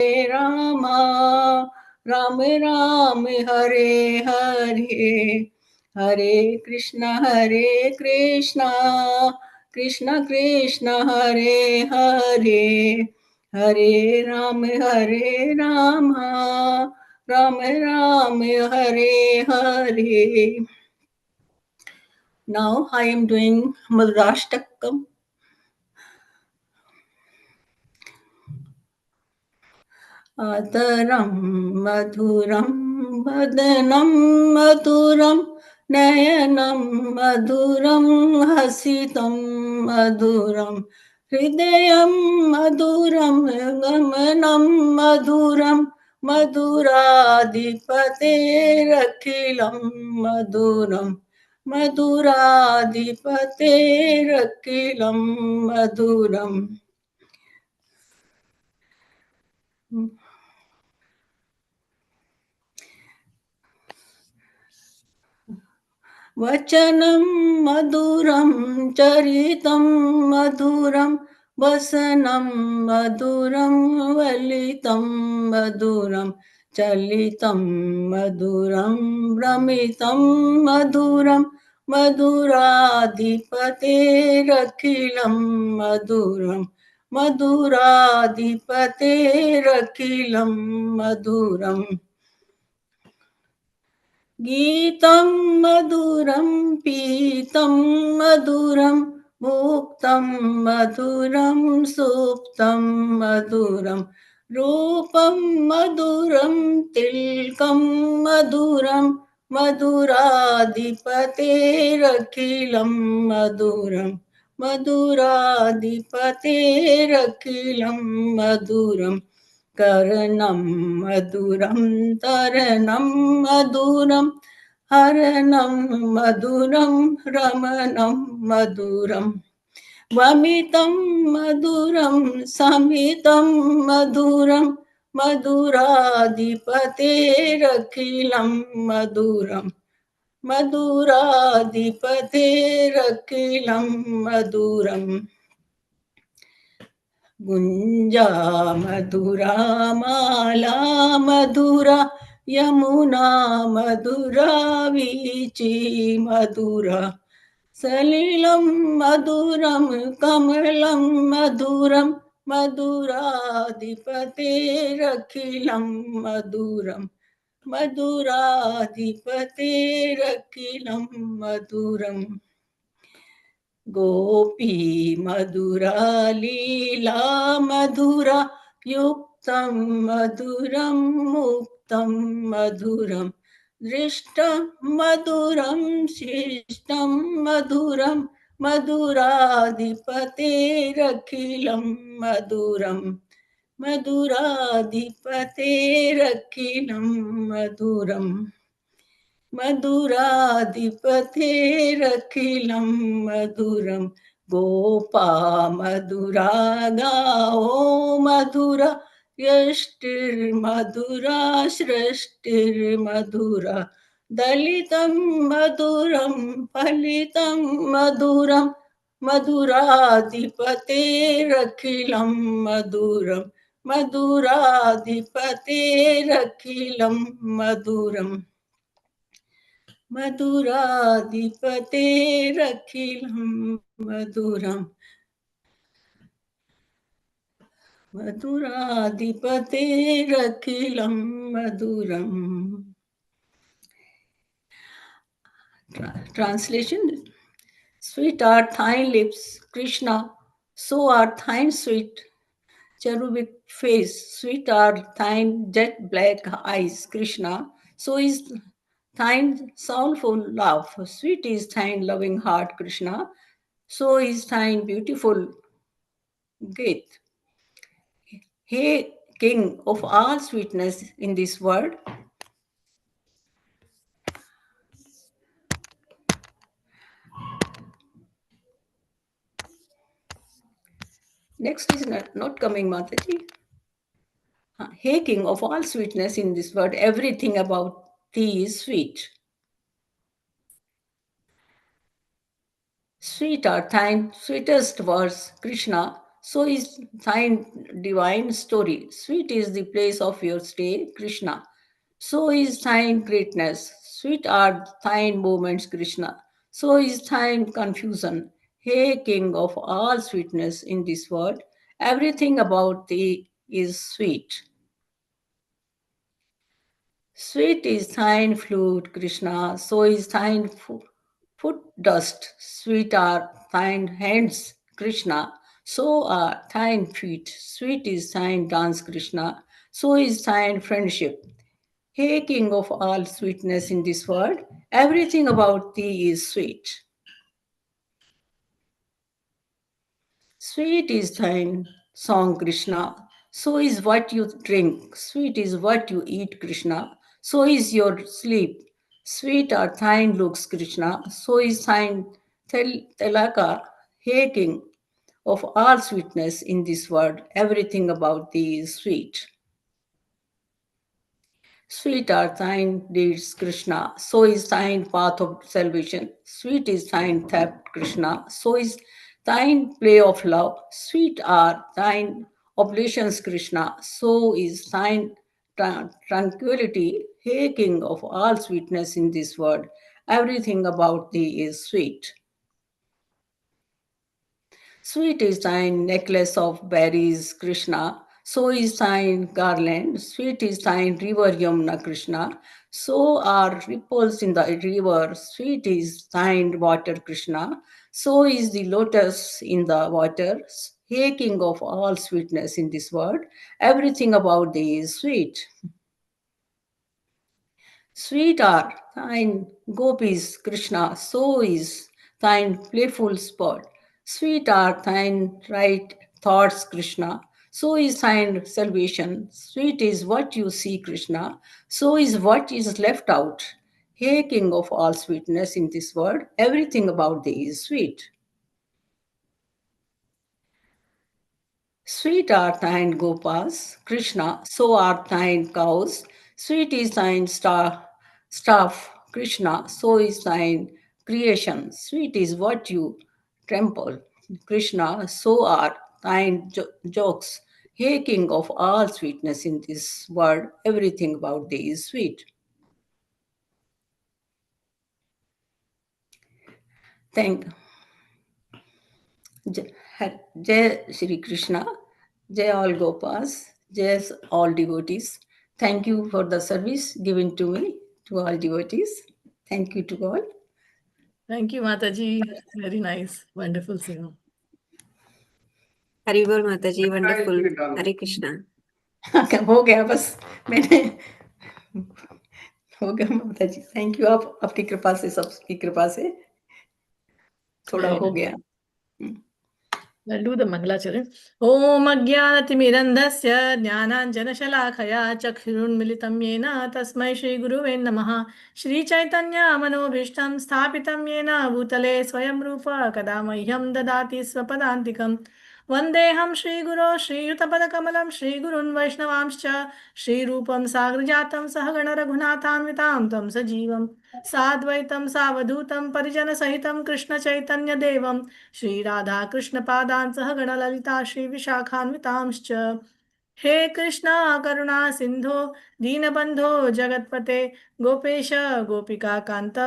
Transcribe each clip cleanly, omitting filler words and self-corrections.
Rama, Ram Ram, Hare Hare, Hare Krishna, Krishna Krishna, Hare Hare, Hare Rama, Ram Ram, Hare Hare. Now I am doing Madhurashtakam. Adaram madhuram vadanam madhuram nayanam madhuram hasitam madhuram hridayam madhuram gamanam madhuram madhuradhipaterakhilam madhuram madhuradhipaterakhilam madhuram. वचनं मधुरं चरितं मधुरं वसनं मधुरं वलितं मधुरं चलितं मधुरं भ्रमितं मधुरं मधुराधिपतेरखिलं मधुरं मधुराधिपतेरखिलं मधुरम्. गीतं मधुरं पीतं मधुरं भुक्तं मधुरं सुप्तं मधुरं रूपं मधुरं तिलकं मधुरं मधुराधिपतेरखिलं मधुरं मधुराधिपतेरखिलं मधुरम्. करणं मधुरं तरणं मधुरं हरणं मधुरं रमणं मधुरं वमितं मधुरं समितं मधुरं मधुराधिपतेरखिलं मधुरं मधुराधिपतेरखिलं मधुरम्. गुंजा मधुरा माला मधुरा यमुना मधुरा वीची मधुरा सलिलं मधुरं कमलं मधुरं मधुराधिपतेरखिलं मधुरं मधुराधिपतेरखिलं मधुरम्. गोपी मधुरा लीला मधुरा युक्तं मधुरं मुक्तं मधुरं दृष्टं मधुरं शिष्टं मधुरं मधुराधिपतेरखिलं मधुरं मधुराधिपतेरखिलं मधुरम्. मधुराधिपतेरखिलं मधुरं गोपा मधुरा गाओ मधुरा यष्टिर्मधुरा सृष्टिर्मधुरा दलितं मधुरं फलितं मधुरं मधुराधिपतेरखिलं मधुरं मधुराधिपतेरखिलं मधुरम्. मधुराधिपतेरखिलं मधुरं मधुराधिपतेरखिलं मधुरम्. Translation: Sweet are thine lips, Krishna, so are thine sweet cherubic face. Sweet are thine jet black eyes, Krishna, so is thine soulful laugh. Sweet is thine loving heart, Krishna, so is thine beautiful gait. Hey, King of all sweetness in this world, next is not coming, Mataji. Hey, King of all sweetness in this world, everything about thee is sweet. Sweet are thine sweetest words, Krishna, So is thine divine story. Sweet is the place of your stay, Krishna. So is thine greatness. Sweet are thine moments, Krishna. So is thine confusion. Hey, King of all sweetness in this world, everything about thee is sweet. Sweet is thine flute, Krishna, so is thine foot dust. Sweet are thine hands, Krishna, so are thine feet. Sweet is thine dance, Krishna, so is thine friendship. Hey, King of all sweetness in this world, everything about thee is sweet. Sweet is thine song, Krishna. So is what you drink. Sweet is what you eat, Krishna. So is your sleep. Sweet are thine looks, Krishna. So is thine telaka. Hey, King of all sweetness in this world, everything about thee is sweet. Sweet are thine deeds, Krishna. So is thine path of salvation. Sweet is thine theft, Krishna. So is thine play of love. Sweet are thine oblations, Krishna. So is thine tranquility. Hey, King of all sweetness in this world, everything about thee is sweet. Sweet is thine necklace of berries, Krishna. So is thine garland. Sweet is thine river, Yamuna, Krishna. So are ripples in the river. Sweet is thine water, Krishna. So is the lotus in the water. Hey, King of all sweetness in this world, everything about thee is sweet. Sweet are thine gopis, Krishna, so is thine playful sport. Sweet are thine right thoughts, Krishna, so is thine salvation. Sweet is what you see, Krishna, so is what is left out. Hey, King of all sweetness in this world, everything about thee is sweet. Sweet are thine gopas, Krishna, so are thine cows. Sweet is thine staff, Krishna, so is thine creation. Sweet is what you trample, Krishna, so are thine jokes. Hey, King of all sweetness in this world, everything about thee is sweet. Thank Jai Shri Krishna, Jai all Gopas, Jai all devotees. Thank you for the service given to me, to all devotees. Thank you to all. Thank you, Mataji. Very nice. Wonderful singer. हरी बोल माता जी wonderful हरे कृष्णा हो गया बस मैंने हो गया माता जी thank you आप आपकी कृपा से सबकी कृपा से थोड़ा Very हो nice. गया I'll do the Mangalacharan. Om Ajnanatimidandasya Jnananjanashalakaya Chakshuruन्मिलितं येन तस्मै श्रीगुरुवे नमः श्री चैतन्य मनोभीष्टं स्थापितं येन भूतले स्वयं रूप कदा मह्यं ददाति स्वपदान्तिकं वन्देऽहं श्रीगुरो श्रीयुतपदकमलं श्रीगुरुन् वैष्णवांश्च श्रीरूपं साग्रजातं सहगण रघुनाथान्वितां तं सजीवं साद्वैतं सावधूतं परिजनसहितं कृष्णचैतन्यदेवं श्रीराधा कृष्णपादान् सह गणललिता श्रीविशाखान्वितांश्च हे कृष्णा करुणा सिन्धो दीनबन्धो जगत्पते गोपेश गोपिकान्त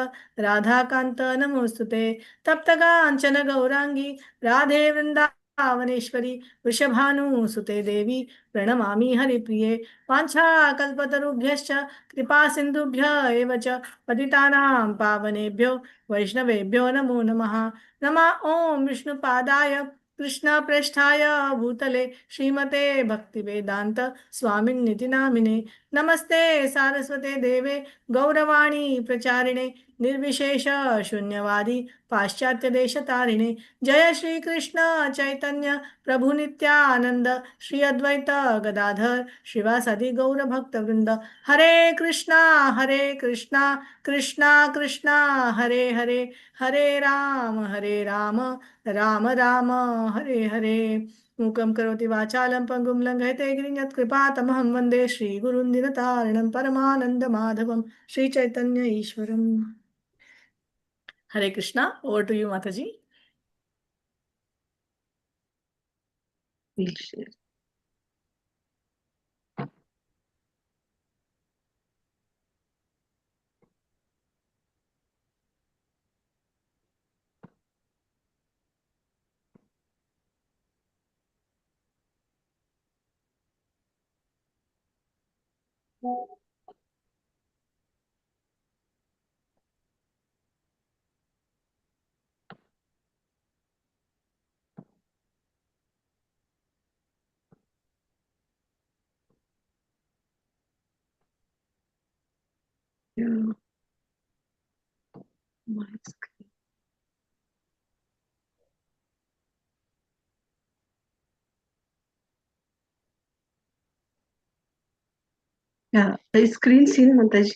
राधाकान्त नमोऽस्तुते तप्तकाञ्चन गौराङ्गी राधे वृन्दावनेश्वरी वृषभानुसुते देवी प्रणमामि हरिप्रिये वाञ्छाकल्पतरुभ्यश्च कृपा सिन्धुभ्य एव च पतितानां पावनेभ्यो वैष्णवेभ्यो नमो नमः नमः ॐ विष्णुपादाय कृष्णप्रेष्ठाय भूतले श्रीमते भक्तिवेदान्त स्वामिन्निति नामिने नमस्ते सारस्वते देवे गौरवाणी प्रचारिणे निर्विशेष शून्यवादी पाश्चात्यदेशतारिणे जय श्री कृष्ण चैतन्य प्रभु नित्यानंद श्री अद्वैत गदाधर श्रीवासादि गौर भक्त वृंद हरे कृष्णा कृष्णा कृष्णा हरे हरे हरे राम राम राम हरे हरे मूकं करोति वाचालं पङ्गुं लङ्घयते गिरिं यत्कृपातमहं वन्दे श्रीगुरुं दिनतारिणं परमानन्दमाधवं श्रीचैतन्य ईश्वरम् हरे कृष्णा ओवर टू यू माताजी We'll share. Yeah. My screen. Yeah, the screen seen, Mataji.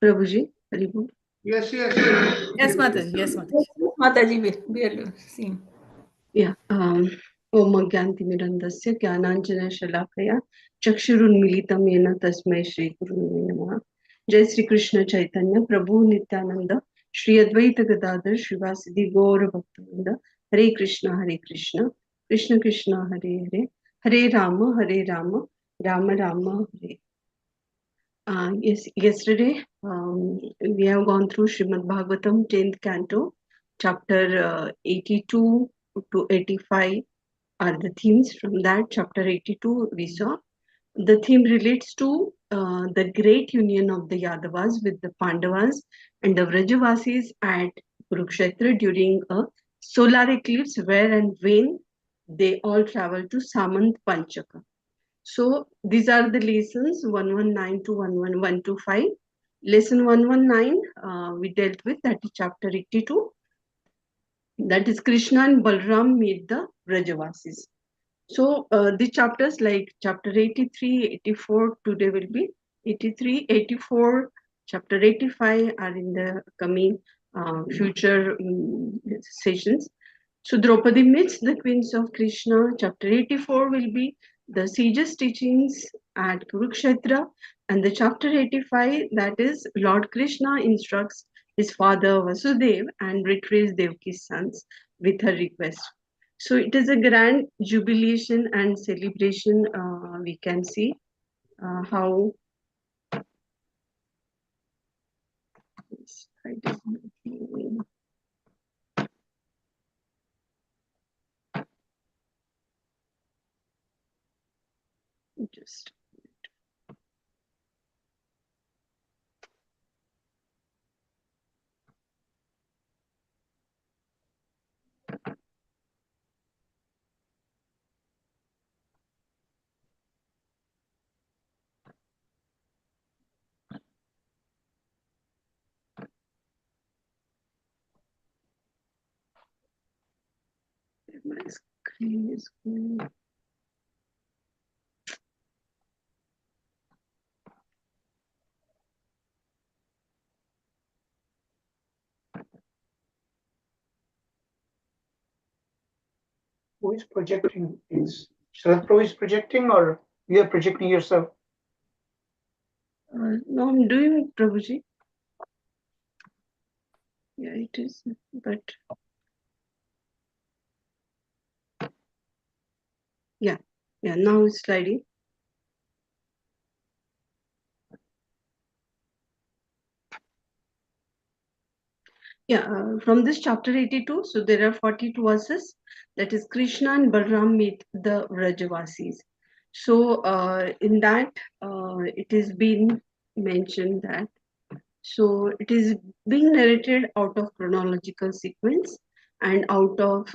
Prabhuji, Haribol. Yes, Mataji. Yes, Mataji. Mataji, we are seeing. Yeah. Om Gyantimirandasya Gyananjana Shalakaya Chakshurunmilitam Yena Tasmai Shri Gurunve Namaha. Jai Sri Krishna Chaitanya Prabhu Nityananda Shri Advaita Gadadhar Shivasidi Gaura Bhaktivinoda Hare Krishna Krishna Krishna Hare Hare Hare Rama Rama Rama Hare. Yes, yesterday we have gone through Srimad Bhagavatam 10th canto, chapter 82 to 85 are the themes from that. Chapter 82 we saw. The theme relates to the great union of the Yadavas with the Pandavas and the Vrajavasis at Kurukshetra during a solar eclipse where and when they all travel to Samant Panchaka. So these are the lessons 119 to 11125. Lesson 119 we dealt with, that is chapter 82. That is Krishna and Balram meet the Vrajavasis. So the chapters like chapter 83, 84 today will be 83, 84, chapter 85 are in the coming future sessions. So Draupadi meets the queens of Krishna. Chapter 84 will be the sages' teachings at Kurukshetra, and the chapter 85, that is Lord Krishna instructs his father Vasudev and retrieves Devki's sons with her request. So it is a grand jubilation and celebration. We can see how just my screen is going. Who is projecting? Is Sharad Prabhu is projecting or you are projecting yourself? No, I'm doing Prabhuji. Yeah, it is, but yeah, now it's sliding. Yeah, from this chapter 82, so there are 42 verses. That is Krishna and Balram meet the Vrajavasis. So in that, it is been mentioned that, so it is being narrated out of chronological sequence and out of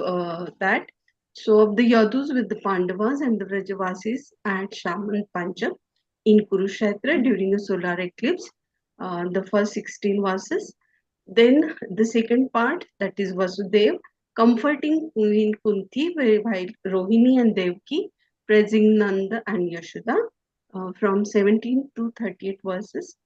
that. So of the Yadus with the Pandavas and the Vrajavasis at Shaman Panchak in Kurukshetra during a solar eclipse, the first 16 verses. Then the second part, that is Vasudev comforting Queen Kunti while Rohini and Devki praising Nanda and Yashoda from 17 to 38 verses.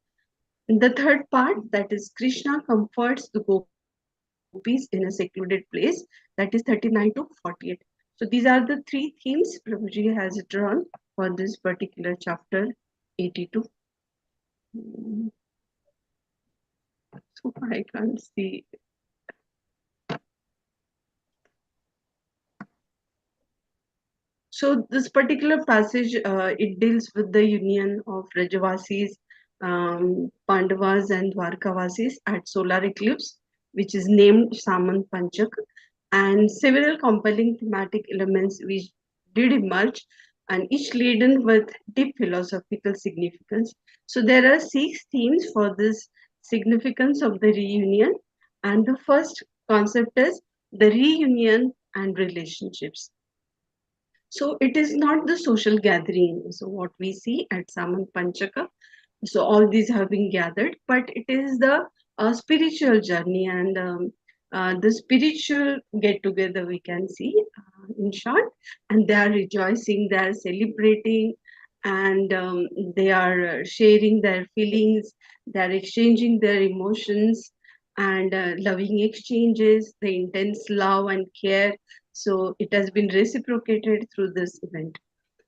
The third part, that is Krishna comforts the gopis in a secluded place, that is 39 to 48. So these are the three themes Prabhuji has drawn for this particular chapter 82. So I can't see. So this particular passage, it deals with the union of Rajavasis, Pandavas and Dwarkavasis at solar eclipse, which is named Samant Panchak, and several compelling thematic elements which did emerge, and each laden with deep philosophical significance. So there are 6 themes for this significance of the reunion, and the first concept is the reunion and relationships. So it is not the social gathering. So what we see at Samant Panchaka, so all these have been gathered, but it is the spiritual journey and the spiritual get together we can see in short, and they are rejoicing, they are celebrating, and they are sharing their feelings, they are exchanging their emotions, and loving exchanges, the intense love and care. So it has been reciprocated through this event.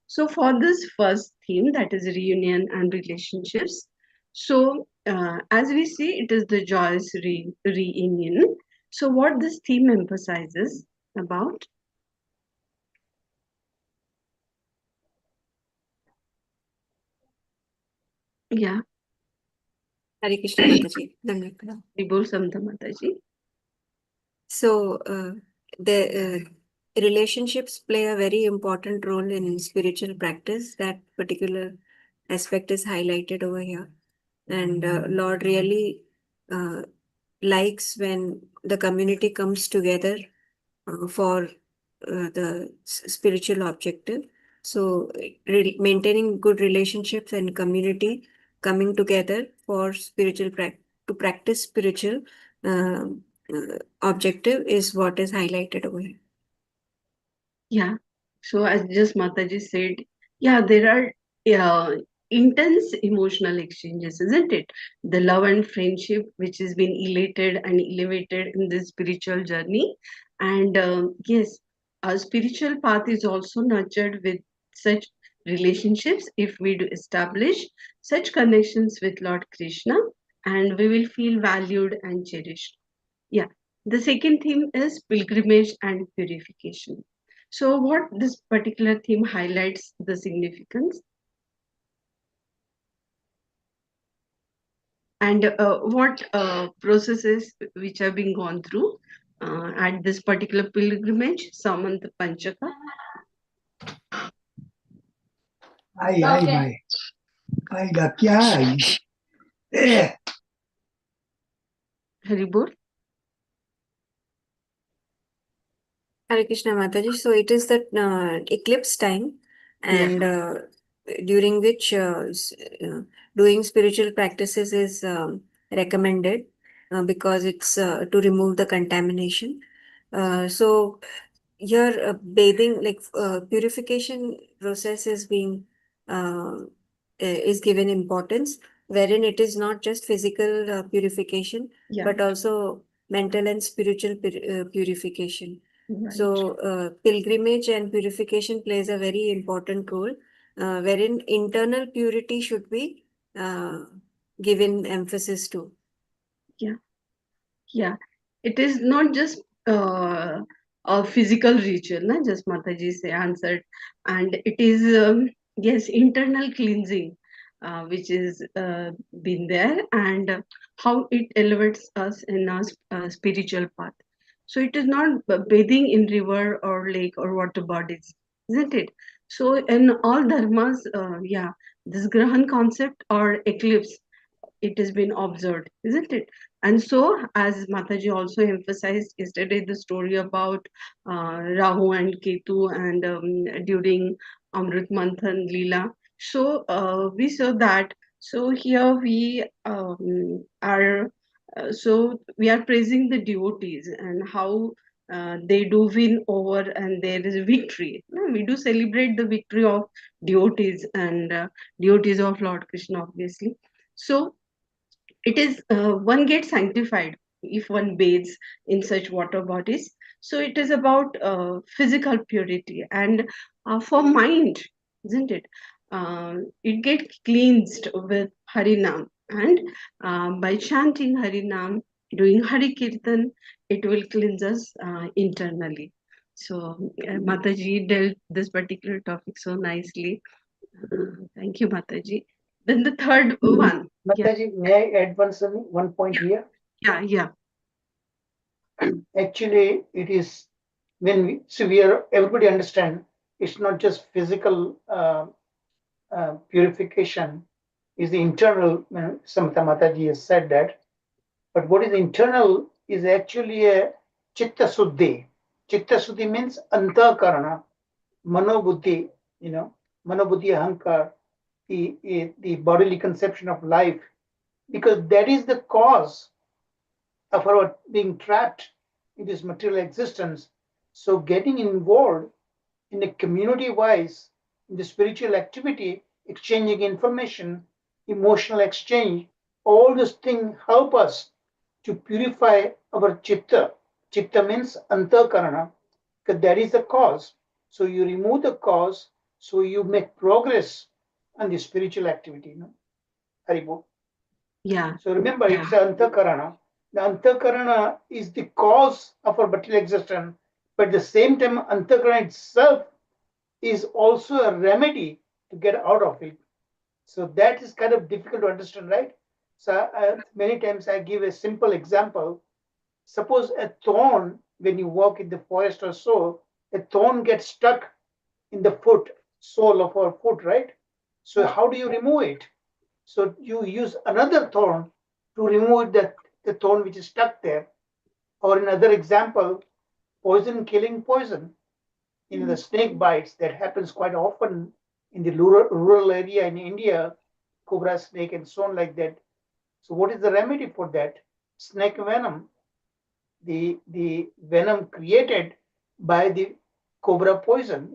So for this first theme, that is reunion and relationships. So as we see, it is the joyous reunion. So what this theme emphasizes about? Yeah, Hare Krishna Mataji. Dandavat. Vibhor Samdha Mataji. So, the relationships play a very important role in spiritual practice. That particular aspect is highlighted over here. And Lord really uh, likes when the community comes together for the spiritual objective. So, maintaining good relationships and community coming together for spiritual to practice spiritual objective is what is highlighted over here. Yeah. So as just Mataji said, yeah, there are intense emotional exchanges, isn't it? The love and friendship which has been elated and elevated in this spiritual journey. And yes, our spiritual path is also nurtured with such relationships if we do establish such connections with Lord Krishna, and we will feel valued and cherished. Yeah. The second theme is pilgrimage and purification. So, what this particular theme highlights the significance, and what processes which have been gone through at this particular pilgrimage, Samant Panchaka. Ai, ai, mai. Ai, da chiai. Haribol? Hare Krishna Mataji. So it is the eclipse time, and during which doing spiritual practices is recommended because it's to remove the contamination. So here, bathing, like purification process is being is given importance, wherein it is not just physical purification, Yeah. but also mental and spiritual purification. Right. So, pilgrimage and purification plays a very important role, wherein internal purity should be given emphasis to. Yeah, it is not just a physical ritual, na? Just Mataji say answered, and it is yes, internal cleansing, which is been there, and how it elevates us in our spiritual path. So it is not bathing in river or lake or water bodies, isn't it? So in all dharmas, yeah, this Grahan concept or eclipse, it has been observed, isn't it? And so, as Mataji also emphasized yesterday, the story about Rahu and Ketu and during Amrit Manthan Leela. So, we saw that. So, here we are. So we are praising the devotees and how they do win over and there is victory. We do celebrate the victory of devotees and devotees of Lord Krishna, obviously. So it is one gets sanctified if one bathes in such water bodies. So it is about physical purity and for mind, isn't it? It gets cleansed with harinam, and by chanting harinam, doing hari kirtan, it will cleanse us internally. So Mataji dealt this particular topic so nicely. Thank you, Mataji. Then the third one. Mataji, may I add one point here? Yeah. Actually, it is when we are everybody understand it's not just physical purification is the internal. Samata Mataji has said that, but what is internal is actually a chitta suddhi. Chitta suddhi means antakarana, manobuddhi. Manobuddhi ahankar, the bodily conception of life, because that is the cause of our being trapped in this material existence. So getting involved in a community wise in the spiritual activity, exchanging information, emotional exchange, all these things help us to purify our chitta. Chitta means antakarana, because that is the cause. So you remove the cause, so you make progress on the spiritual activity. Haribo. Yeah. So remember, it's antakarana. The antakarana is the cause of our material existence, but at the same time, antakarana itself is also a remedy to get out of it. So that is kind of difficult to understand, right? So many times I give a simple example. Suppose a thorn, when you walk in the forest or so, a thorn gets stuck in the sole of our foot, right? So how do you remove it? So you use another thorn to remove the thorn which is stuck there. Or another example, poison killing poison. The snake bites that happens quite often in the rural area in India, cobra snake and so on like that. So what is the remedy for that? Snake venom, the venom created by the cobra poison,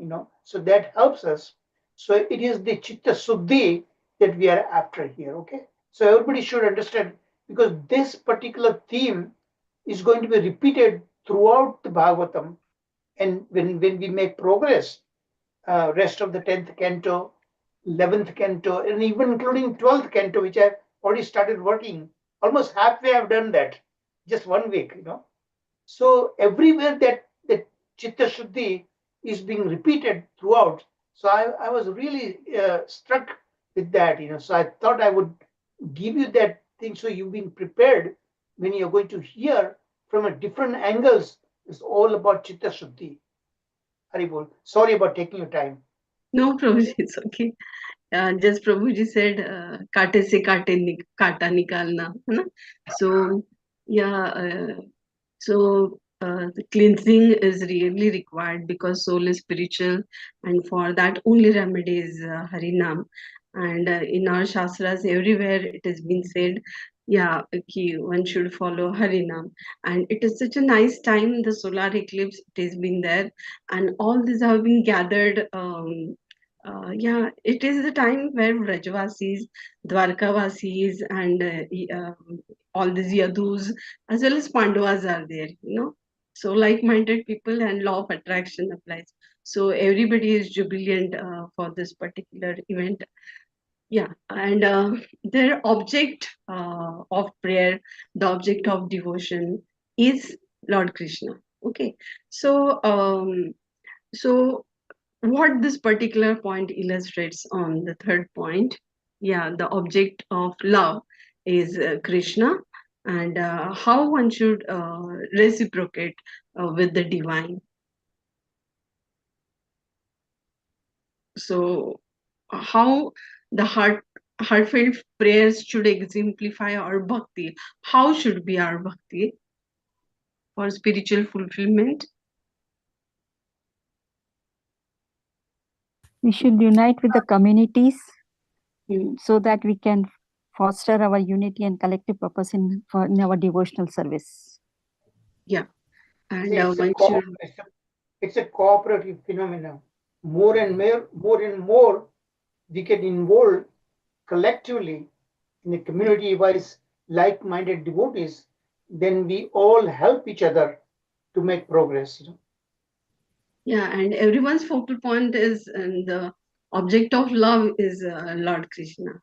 so that helps us. So it is the chitta suddhi that we are after here, okay? So everybody should understand, because this particular theme is going to be repeated throughout the Bhagavatam. And when we make progress, rest of the 10th canto, 11th canto, and even including 12th canto, which I've already started working, almost halfway I've done that, just 1 week, So everywhere that Chitta Shuddhi is being repeated throughout. So I was really struck with that, So I thought I would give you that thing so you've been prepared when you're going to hear from a different angles. It's all about Chitta Shuddhi. Haribol. Sorry about taking your time. No, Prabhuji, it's okay. Just Prabhuji said, "काटे से काटा निकालना," है ना? So yeah, so the cleansing is really required because soul is spiritual, and for that only remedy is Harinam. And in our shastras, everywhere it has been said, yeah, one should follow Harinam. And it is such a nice time, the solar eclipse, it has been there, and all these have been gathered. Yeah, it is the time where Vrajavasis, Dwarkavasis, and all these Yadus, as well as Pandavas are there. So like-minded people and law of attraction applies. So everybody is jubilant for this particular event. Yeah, and their object of prayer, the object of devotion is Lord Krishna. Okay, so what this particular point illustrates on the third point, yeah, the object of love is Krishna, and how one should reciprocate with the divine. So how the heartfelt prayers should exemplify our bhakti. How should be our bhakti for spiritual fulfillment? We should unite with the communities so that we can foster our unity and collective purpose in our devotional service. Yeah, and See, it's a cooperative phenomenon. More and more, we get involved collectively in a community-wise, like-minded devotees. Then we all help each other to make progress. Yeah, and everyone's focal point is, and the object of love is Lord Krishna.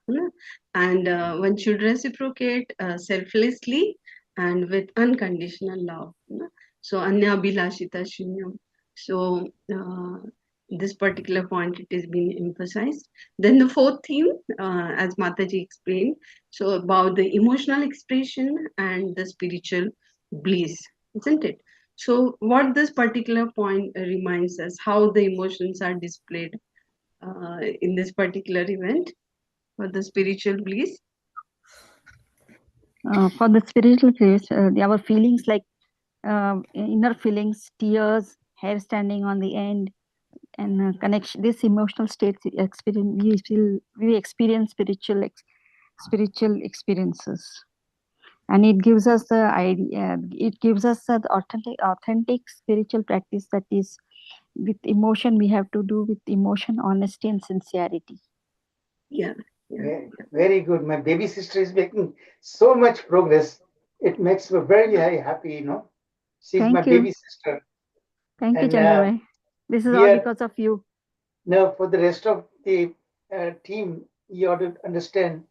And one should reciprocate selflessly and with unconditional love. So, Anya Bilashita Shunyam. So this particular point it is being emphasized. Then the fourth theme, as Mataji explained, so about the emotional expression and the spiritual bliss, isn't it? So what this particular point reminds us, how the emotions are displayed in this particular event for the spiritual bliss. For the spiritual bliss, our feelings like inner feelings, tears, hair standing on the end, and connection. This emotional state experience, we experience spiritual experiences, and it gives us the idea. It gives us the authentic spiritual practice that is with emotion. We have to do with emotion, honesty, and sincerity. Yeah. Very, very good. My baby sister is making so much progress. It makes me very, very happy, you know. She's my Thank you. baby sister. Thank you, And Chandrabhai. This is we all are because of you. now for the rest of the team, you ought to understand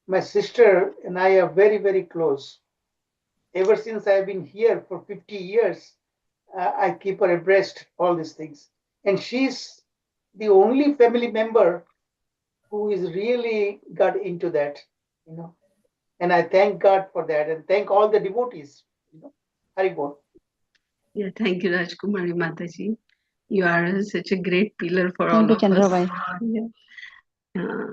my sister and I are very, very close. Ever since I've been here for 50 years, I keep her abreast all these things. And she's the only family member who is really got into that, you know. And I thank God for that and thank all the devotees, you know. Haribol. Yeah, thank you, Rajkumari Mataji. You are such a great pillar for Thank all you, of us. Chandrabhai. Yeah.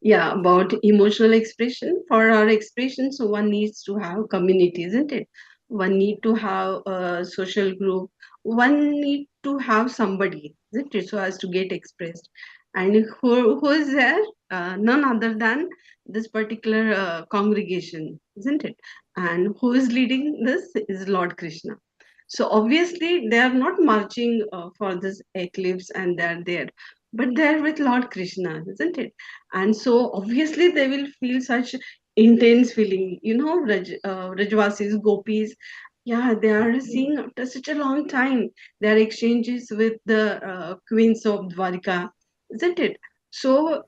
Yeah, about emotional expression. For our expression, so one needs to have community, isn't it? One need to have a social group. One need to have somebody, isn't it? So as to get expressed. And who is there? None other than this particular congregation, isn't it? And who is leading this is Lord Krishna. So obviously they are not marching for this eclipse and they're there, but they're with Lord Krishna, isn't it? And so obviously they will feel such intense feeling, you know, Rajvasis, Gopis. Yeah, they are seeing after such a long time their exchanges with the queens of Dwarika, isn't it? So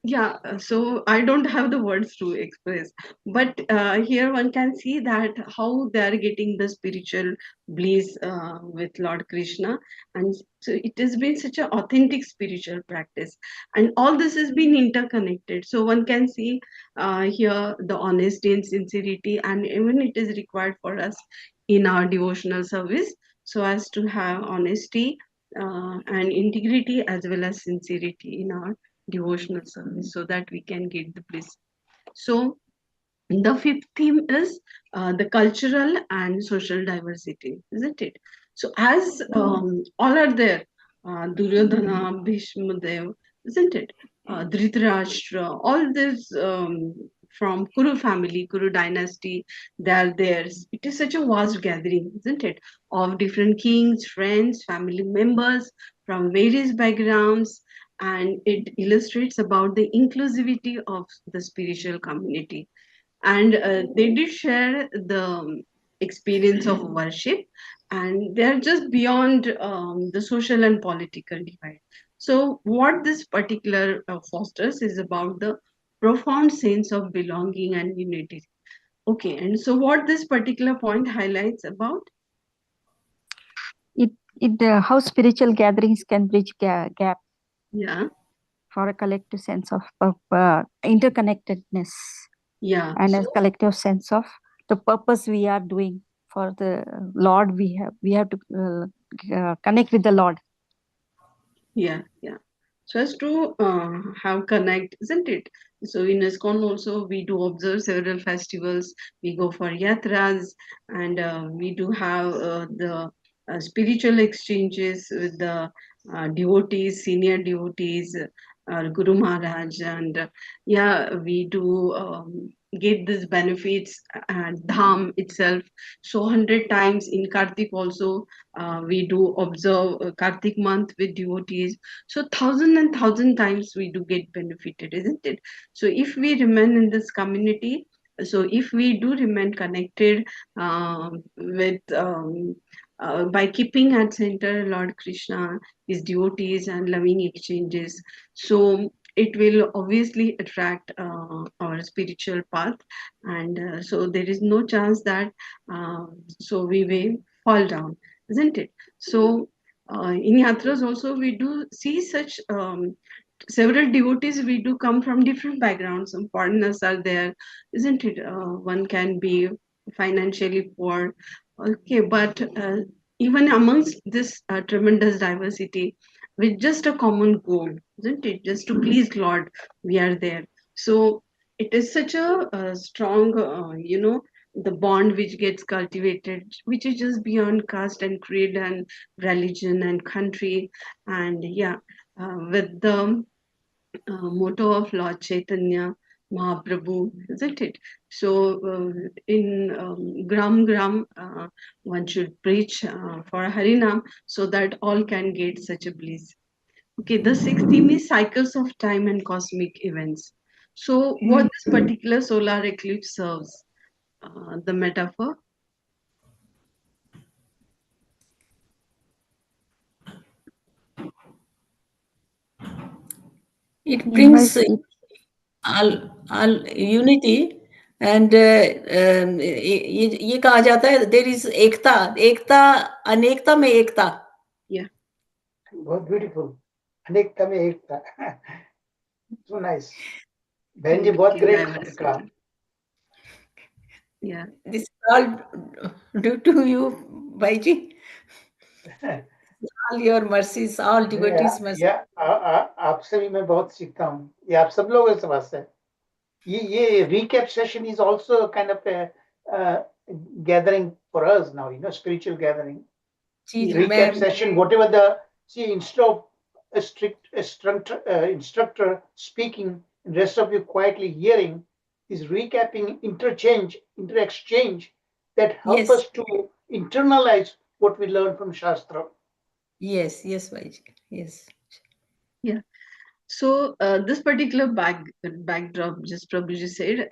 yeah, so I don't have the words to express, but here one can see that how they are getting the spiritual bliss with Lord Krishna, and so it has been such an authentic spiritual practice, and all this has been interconnected. So one can see here the honesty and sincerity, and even it is required for us in our devotional service, so as to have honesty and integrity as well as sincerity in our devotional service so that we can get the bliss. So the fifth theme is the cultural and social diversity, isn't it? So as all are there, Duryodhana, Bhishma Dev, isn't it? Dhritarashtra, all this from Kuru family, Kuru dynasty, they are there. It is such a vast gathering, isn't it? Of different kings, friends, family members from various backgrounds, and it illustrates about the inclusivity of the spiritual community. And they did share the experience of worship, and they're just beyond the social and political divide. So what this particular fosters is about the profound sense of belonging and unity. Okay, and so what this particular point highlights about? It how spiritual gatherings can bridge gap Yeah, for a collective sense of interconnectedness yeah. and a So collective sense of the purpose we are doing for the Lord. We have to connect with the Lord. yeah, yeah. So as to have connect, isn't it? So in ISKCON also we do observe several festivals. We go for yatras, and we do have the spiritual exchanges with the devotees, senior devotees, Guru Maharaj, and yeah, we do get these benefits at Dham itself. So 100 times in Kartik also we do observe Kartik month with devotees, so thousand and thousand times we do get benefited, isn't it? So if we remain in this community, so if we do remain connected with by keeping at center Lord Krishna, his devotees and loving exchanges, so it will obviously attract our spiritual path, and so there is no chance that so we will fall down, isn't it? So In yatras also we do see such several devotees. We do come from different backgrounds. Some foreigners are there, isn't it? One can be financially poor, okay, but even amongst this tremendous diversity, with just a common goal, isn't it? Just to please Lord, we are there. So it is such a strong, the bond which gets cultivated, which is just beyond caste and creed and religion and country. And yeah, with the motto of Lord Chaitanya Mahaprabhu, isn't it? So in Gram Gram, one should preach for Harinam so that all can get such a bliss. Okay, the sixth theme is cycles of time and cosmic events. So, what this particular solar eclipse serves, the metaphor. It Invite brings it. all unity and ये कहा जाता है there is एकता एकता अनेकता में एकता. Yeah. बहुत beautiful. अनेकता में एकता. So nice. बहन जी बहुत great लिखा. Yeah. This is all due to you, Bhaiji. All your mercies, all devotees' mercies. या आपसे भी मैं बहुत सीखता हूँ. ये आप सब लोगों से वास्ते है. ये recap session is also kind of a gathering for us now, spiritual gathering. Ji, Recap मैं session, whatever instead of a strict instructor speaking, and rest of you quietly hearing, is recapping inter-exchange that help yes, us to internalize what we learn from Shastra. yes, Bhaiji, yes. Yeah. So this particular backdrop, just Prabhuji said,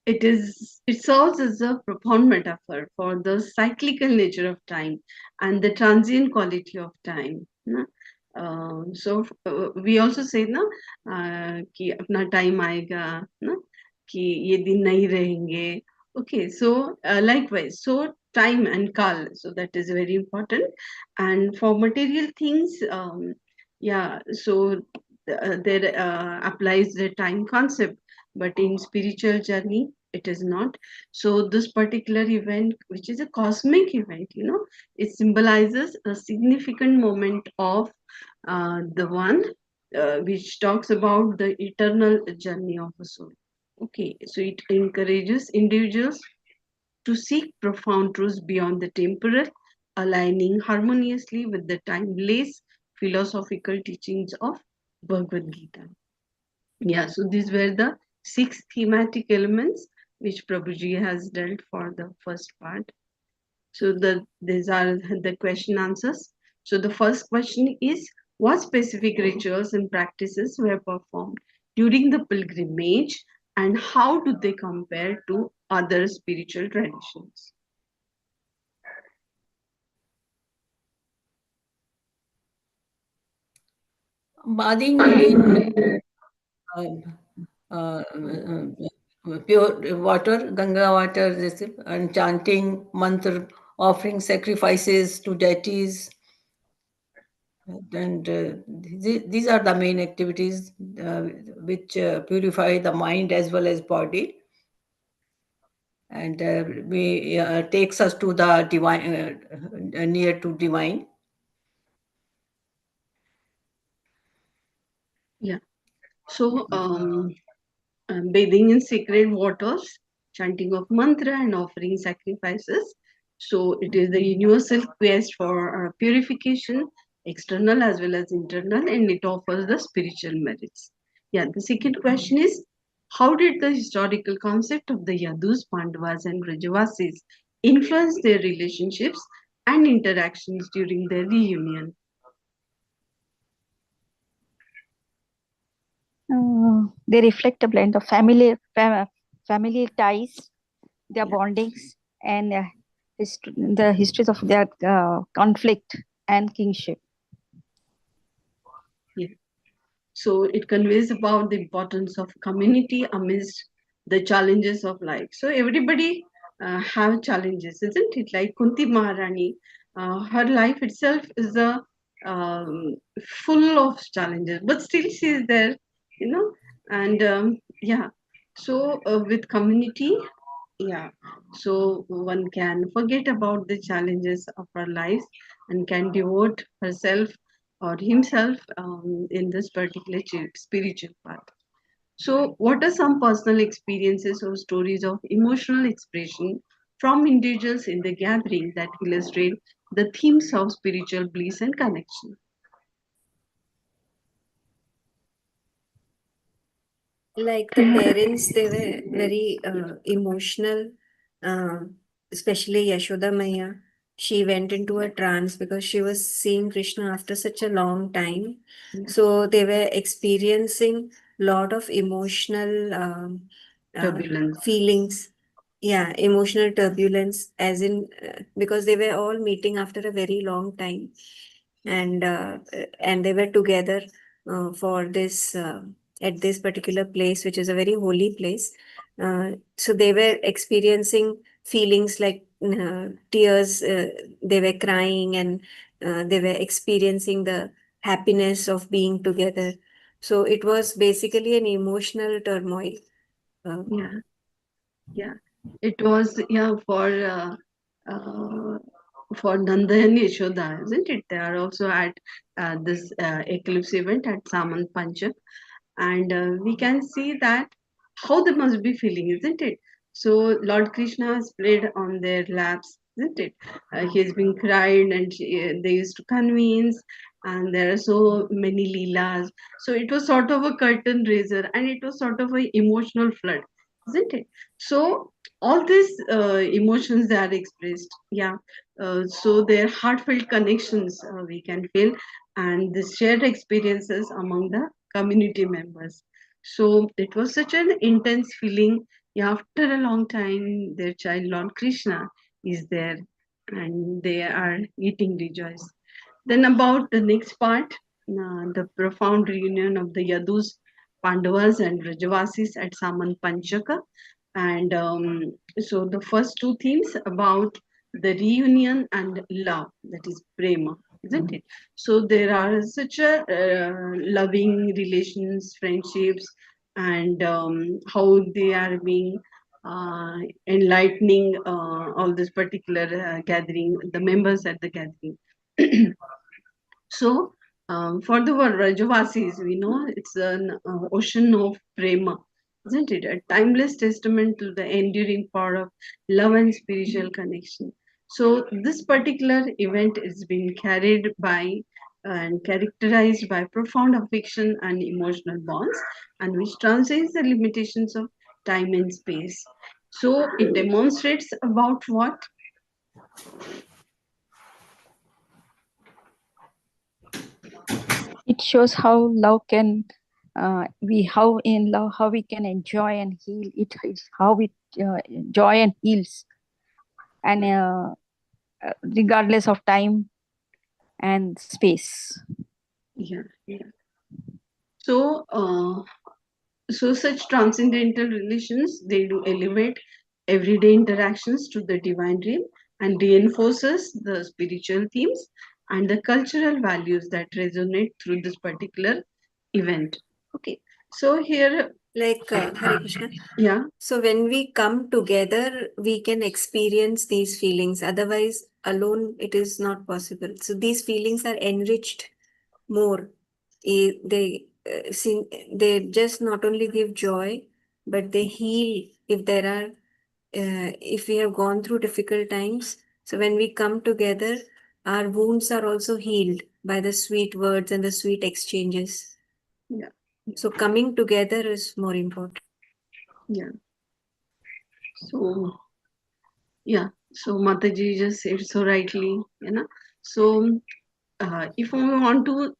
it serves as a profound metaphor for the cyclical nature of time and the transient quality of time. ना? So we also say ना कि अपना time आएगा ना कि ये दिन नहीं रहेंगे. Okay, so likewise, so time and kal, so that is very important. And for material things, yeah, so there applies the time concept, but in spiritual journey it is not. So this particular event, which is a cosmic event, it symbolizes a significant moment of the one which talks about the eternal journey of a soul. Okay, so it encourages individuals to seek profound truths beyond the temporal, aligning harmoniously with the timeless philosophical teachings of Bhagavad Gita. Yeah, so these were the six thematic elements which Prabhuji has dealt for the first part. So these are the question answers. So the first question is, what specific rituals and practices were performed during the pilgrimage and how do they compare to other spiritual traditions? Bathing in pure water, Ganga water, and chanting mantra, offering sacrifices to deities. And these are the main activities which purify the mind as well as body, and we takes us to the divine, near to divine. Yeah. So bathing in sacred waters, chanting of mantra, and offering sacrifices. So it is the universal quest for purification, external as well as internal, and it offers the spiritual merits. Yeah, the second question is, how did the historical concept of the Yadus, Pandavas, and Rajavasis influence their relationships and interactions during their reunion? They reflect a blend of family ties, their bondings, and the histories of their conflict and kingship. Yeah. So it conveys about the importance of community amidst the challenges of life. So everybody have challenges, isn't it? Like Kunti Maharani, Her life itself is a full of challenges, but still she is there, you know. And yeah, so with community, yeah, so one can forget about the challenges of our lives and can devote herself or himself in this particular spiritual path. So, what are some personal experiences or stories of emotional expression from individuals in the gathering that illustrate the themes of spiritual bliss and connection? Like the parents, they were very emotional, uh, especially Yashoda Maya. She went into a trance because she was seeing Krishna after such a long time. So they were experiencing lot of emotional Turbulence. feelings. Yeah, emotional turbulence, as in because they were all meeting after a very long time, and they were together for this. At this particular place, which is a very holy place. So they were experiencing feelings like tears, they were crying, and they were experiencing the happiness of being together. So it was basically an emotional turmoil. Yeah, yeah. It was, yeah, uh, for Nanda and Yashoda, isn't it? They are also at this eclipse event at Saman Panchak, and we can see that how they must be feeling, isn't it? So Lord Krishna has played on their laps, isn't it? He has been cried, and they used to convince, and there are so many leelas. So it was sort of a curtain raiser, and it was sort of a emotional flood, isn't it? So all these emotions they are expressed, yeah. So their heartfelt connections we can feel, and the shared experiences among the community members. So it was such an intense feeling. Yeah, after a long time, their child Lord Krishna is there, and they are eating rejoice. Then about the next part, the profound reunion of the Yadus, Pandavas and Rajavasis at Saman Panchaka. And so the first two themes about the reunion and love, that is prema, isn't it? So there are such a loving relations, friendships, and how they are being uh, enlightening all this particular gathering, the members at the gathering. So, for the Rajavasis, we know it's an ocean of prema, isn't it? A timeless testament to the enduring power of love and spiritual connection. So, this particular event is being carried by and characterized by profound affection and emotional bonds, and which transcends the limitations of time and space. So, it demonstrates about what? It shows how love can we how in love how we can enjoy and heal it. It's how it joy and heals, and regardless of time and space. Yeah, yeah. So, so such transcendental relations, they do elevate everyday interactions to the divine realm and reinforces the spiritual themes and the cultural values that resonate through this particular event. Okay, so here, Like Hare Krishna. yeah, So when we come together, we can experience these feelings. Otherwise, alone, it is not possible. So these feelings are enriched more. They they just not only give joy, but they heal if there are if we have gone through difficult times. So when we come together, our wounds are also healed by the sweet words and the sweet exchanges. yeah, So coming together is more important. yeah. So, yeah, so Mataji just said so rightly, you know. So, if we want to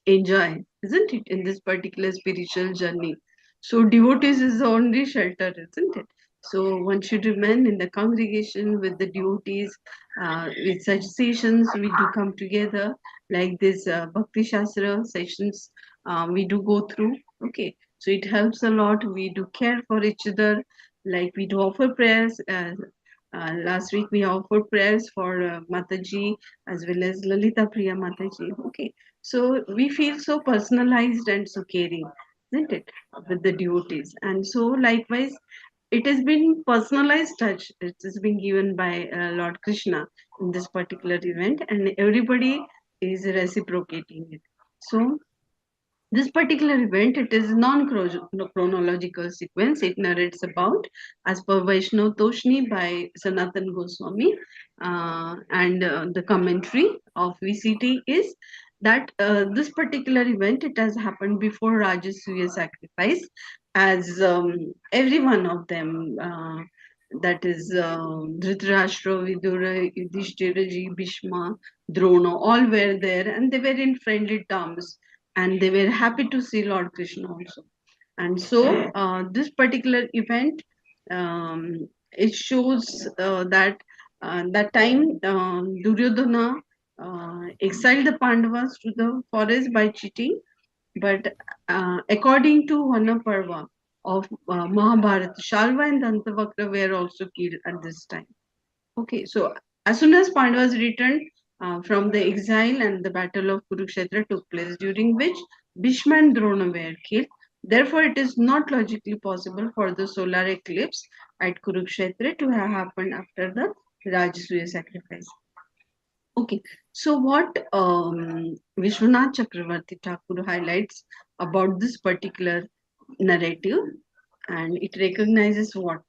enjoy, isn't it, in this particular spiritual journey? So devotees is the only shelter, isn't it? So one should remain in the congregation with the devotees. With such sessions, we do come together like this Bhakti Shastra sessions. We do go through. Okay, so it helps a lot. We do care for each other, like we do offer prayers. Last week we offered prayers for Mataji as well as Lalita Priya Mataji. Okay, so we feel so personalized and so caring, isn't it, with the devotees? And so likewise, it has been personalized touch. It has been given by Lord Krishna in this particular event, and everybody is reciprocating it. So this particular event, it is non-chronological sequence. It narrates about, as per Vaishnav Toshni by Sanatan Goswami, and the commentary of VCT is that this particular event, it has happened before Rajasuya sacrifice, as every one of them, that is Dhritarashtra, Vidura, Yudhishthiraji, Bhishma, Drona, all were there, and they were in friendly terms, and they were happy to see Lord Krishna also. And so this particular event, it shows that that time Duryodhana exiled the Pandavas to the forest by cheating, but according to Vana Parva of Mahabharata, Shalva and Dantavakra were also killed at this time. Okay, so as soon as Pandavas returned from the exile, and the battle of Kurukshetra took place, during which Bhishma and Drona were killed. Therefore, it is not logically possible for the solar eclipse at Kurukshetra to have happened after the Rajasuya sacrifice. Okay, so what Vishwanath Chakravarti Thakur highlights about this particular narrative, and it recognizes what?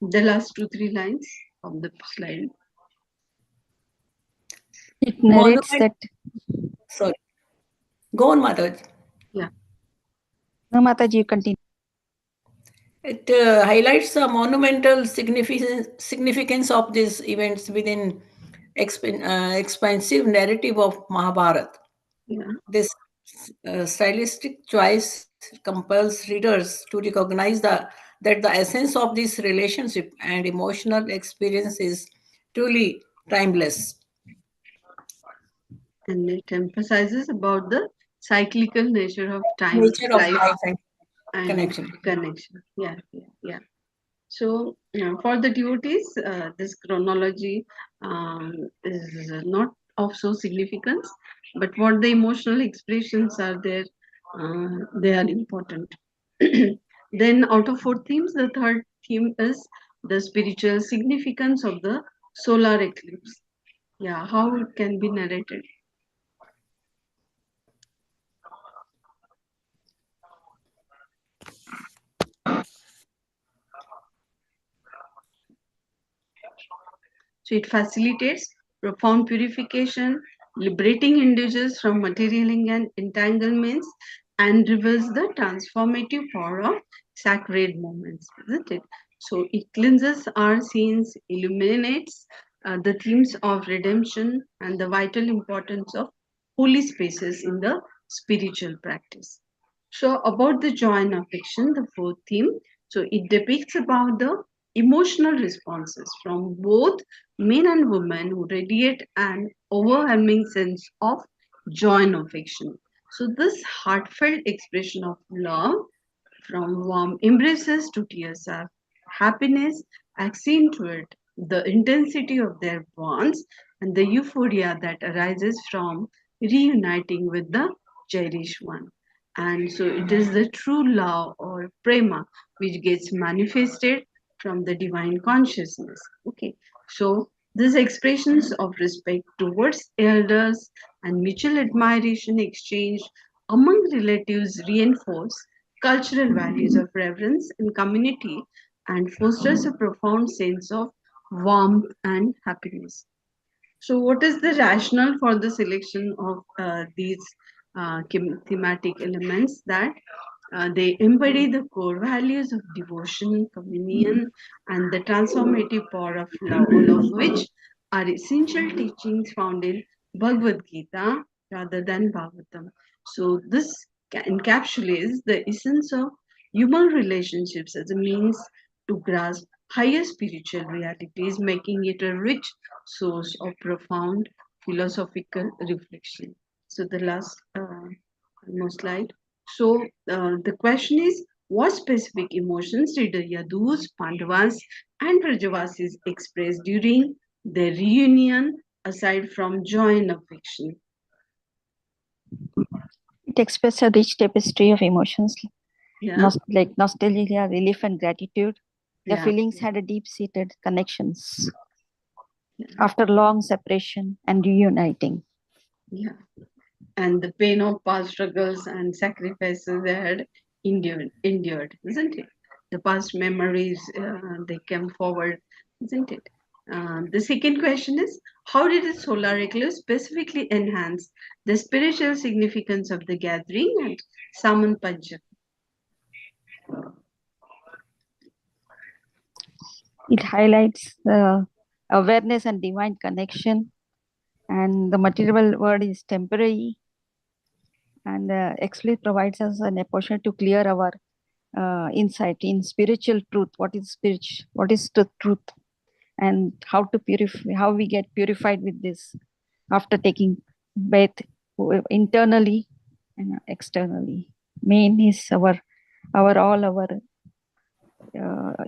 The last 2-3 lines of the slide. It narrates that. Sorry. Go on, Mataji. Yeah. No, Mataji, you continue. It highlights the monumental significance of these events within expansive narrative of Mahabharata. Yeah. This stylistic choice compels readers to recognize that the essence of this relationship and emotional experience is truly timeless. And it emphasizes about the cyclical nature of time, Nature of life, life and connection. Yeah. So for the devotees, this chronology is not of so significance, but what the emotional expressions are there, they are important. Then out of 4 themes, the third theme is the spiritual significance of the solar eclipse. Yeah, how it can be narrated. So it facilitates profound purification, liberating individuals from material entanglements, and reveals the transformative power of sacred moments, isn't it? So it cleanses our sins, illuminates the themes of redemption and the vital importance of holy spaces in the spiritual practice. So about the joy and affection, the 4th theme, so it depicts about the emotional responses from both men and women who radiate an overwhelming sense of joy and affection. So this heartfelt expression of love, from warm embraces to tears of happiness, accentuate the intensity of their bonds and the euphoria that arises from reuniting with the cherished one. And so it is the true love or prema which gets manifested from the divine consciousness. Okay, so these expressions of respect towards elders and mutual admiration exchanged among relatives reinforce cultural values of reverence and community and fosters a profound sense of warmth and happiness. So, what is the rationale for the selection of these thematic elements? That they embody the core values of devotion, communion, and the transformative power of love, all of which are essential teachings found in Bhagavad Gita rather than Bhagavatam. So, this encapsulates the essence of human relationships as a means to grasp higher spiritual realities, making it a rich source of profound philosophical reflection. So the last almost slide. So the question is, what specific emotions did the Yadus, Pandavas, and Rajavasis express during their reunion aside from joy and affection? It expressed a rich tapestry of emotions, Yeah. like nostalgia, relief, and gratitude. The Yeah. feelings had a deep-seated connections after long separation and reuniting. Yeah. And the pain of past struggles and sacrifices they had endured, isn't it? The past memories, they came forward, isn't it? The second question is, how did the solar eclipse specifically enhance the spiritual significance of the gathering and Saman Pancham? It highlights the awareness and divine connection, and the material world is temporary, and X-ray provides us an opportunity to clear our insight in spiritual truth. What is the truth, and how to purify, how we get purified with this after taking bath internally and externally. Main is our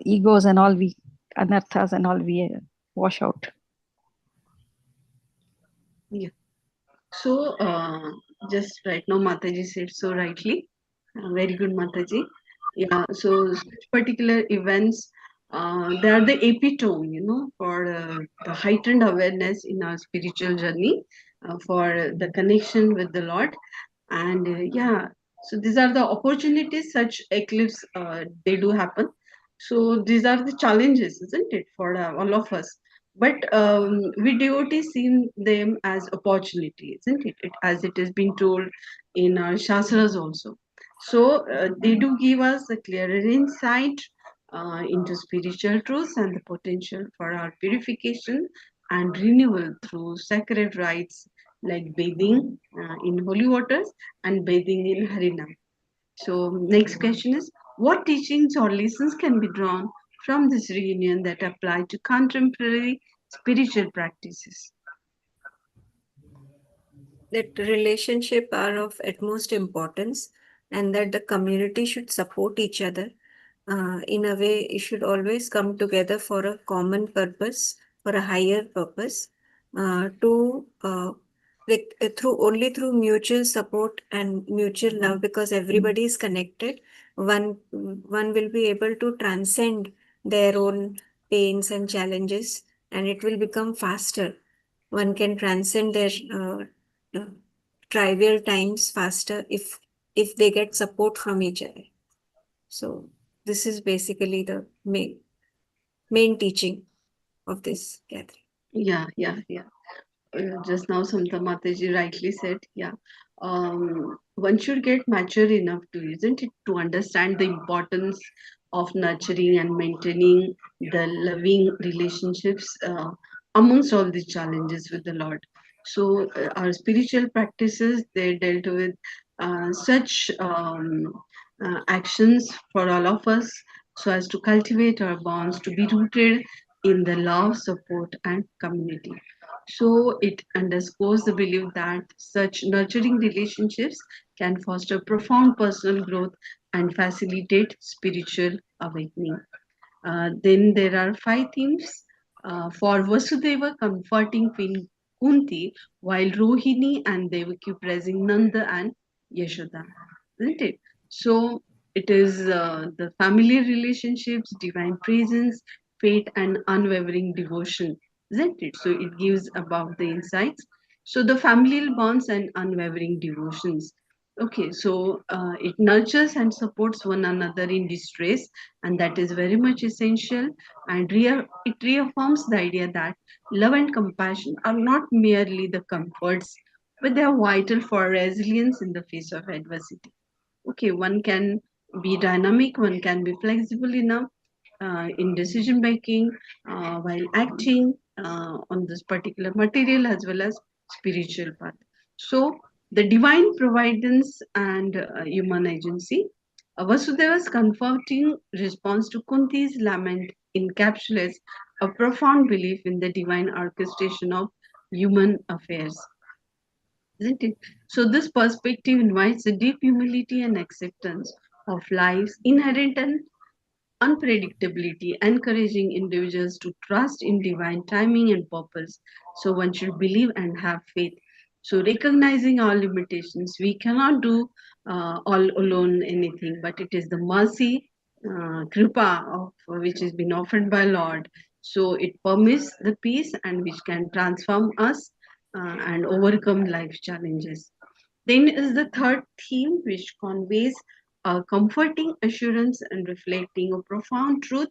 egos and all we anarthas and all we wash out. Yeah. So, just right now, Mataji said so rightly. Very good, Mataji. Yeah, so such particular events, they are the epitome, for the heightened awareness in our spiritual journey, for the connection with the Lord. And yeah, so these are the opportunities such eclipse, they do happen. So these are the challenges, isn't it, for all of us? But we devotees see them as opportunity, isn't it? As it has been told in our shastras also. So they do give us a clearer insight into spiritual truths and the potential for our purification and renewal through sacred rites like bathing in holy waters and bathing in Harinam. So next question is, what teachings or lessons can be drawn from this reunion that apply to contemporary spiritual practices? That relationship are of utmost importance, and that the community should support each other. In a way, it should always come together for a common purpose, for a higher purpose, to through only through mutual support and mutual love, because everybody is connected. One will be able to transcend their own pains and challenges, and it will become faster. One can transcend their uh, trivial times faster if they get support from each other. So this is basically the main teaching of this gathering. Yeah. Just now Samta Mataji rightly said, yeah. One should get mature enough to, isn't it, to understand the importance of nurturing and maintaining the loving relationships amongst all the challenges with the Lord. So our spiritual practices, they dealt with such actions for all of us, so as to cultivate our bonds to be rooted in the love, support, and community. So it underscores the belief that such nurturing relationships can foster profound personal growth and facilitate spiritual awakening. Then there are five themes for Vasudeva comforting Queen Kunti while Rohini and Devaki praising Nanda and Yashoda, isn't it? So it is the family relationships, divine presence, faith, and unwavering devotion, isn't it? So it gives about the insights. So the familial bonds and unwavering devotions. Okay, so it nurtures and supports one another in distress, and that is very much essential. And it reaffirms the idea that love and compassion are not merely the comforts, but they are vital for resilience in the face of adversity. Okay, one can be dynamic, one can be flexible enough in decision making while acting on this particular material as well as spiritual path. So, the divine providence and human agency. Vasudeva's comforting response to Kunti's lament encapsulates a profound belief in the divine orchestration of human affairs. isn't it? So this perspective invites a deep humility and acceptance of life's inherent and unpredictability, encouraging individuals to trust in divine timing and purpose. So one should believe and have faith. So recognizing our limitations, we cannot do all alone anything, but it is the mercy, kripa of which has been offered by Lord. So it permits the peace and which can transform us and overcome life challenges. Then is the third theme, which conveys a comforting assurance and reflecting a profound truth,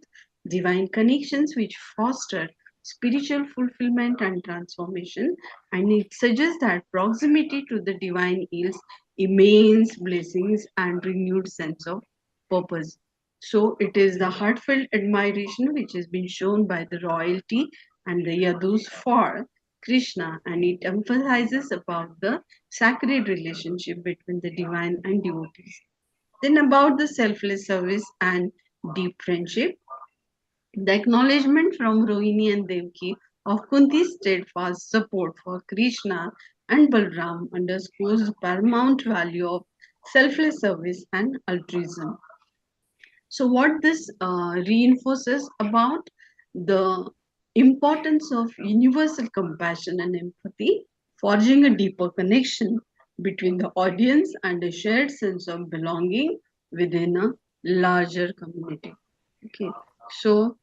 divine connections which foster spiritual fulfillment and transformation. And it suggests that proximity to the divine yields immense blessings and renewed sense of purpose. So it is the heartfelt admiration which has been shown by the royalty and the Yadus for Krishna, and it emphasizes about the sacred relationship between the divine and devotees. Then about the selfless service and deep friendship, the acknowledgement from Rohini and Devki of Kunti's steadfast support for Krishna and Balram underscores the paramount value of selfless service and altruism. So, what this reinforces about the importance of universal compassion and empathy, forging a deeper connection between the audience and a shared sense of belonging within a larger community. Okay, so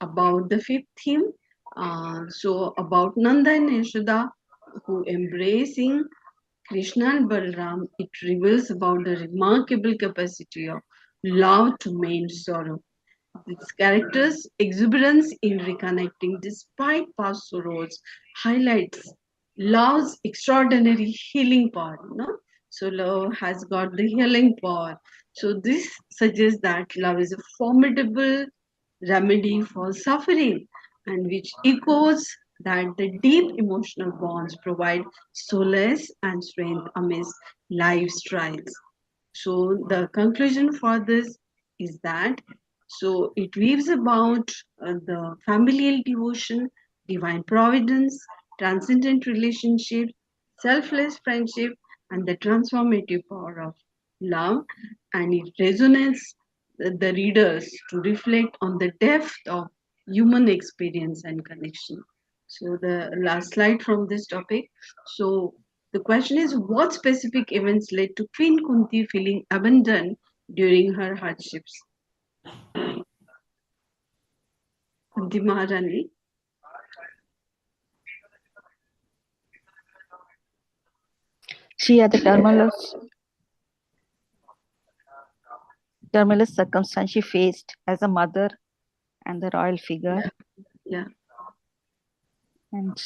about the fifth theme, so about Nanda and Yashoda who embracing Krishna and Balaram, it reveals about the remarkable capacity of love to mend sorrow. Its character's exuberance in reconnecting despite past sorrows highlights love's extraordinary healing power. No? So love has got the healing power. So this suggests that love is a formidable remedy for suffering, and which echoes that the deep emotional bonds provide solace and strength amidst life's trials. So the conclusion for this is that so it weaves about the familial devotion, divine providence, transcendent relationship, selfless friendship, and the transformative power of love, and it resonates the readers to reflect on the depth of human experience and connection. So the last slide from this topic. So the question is, what specific events led to Queen Kunti feeling abandoned during her hardships? Kunti Maharani. She had the terminal circumstance she faced as a mother and the royal figure. Yeah. And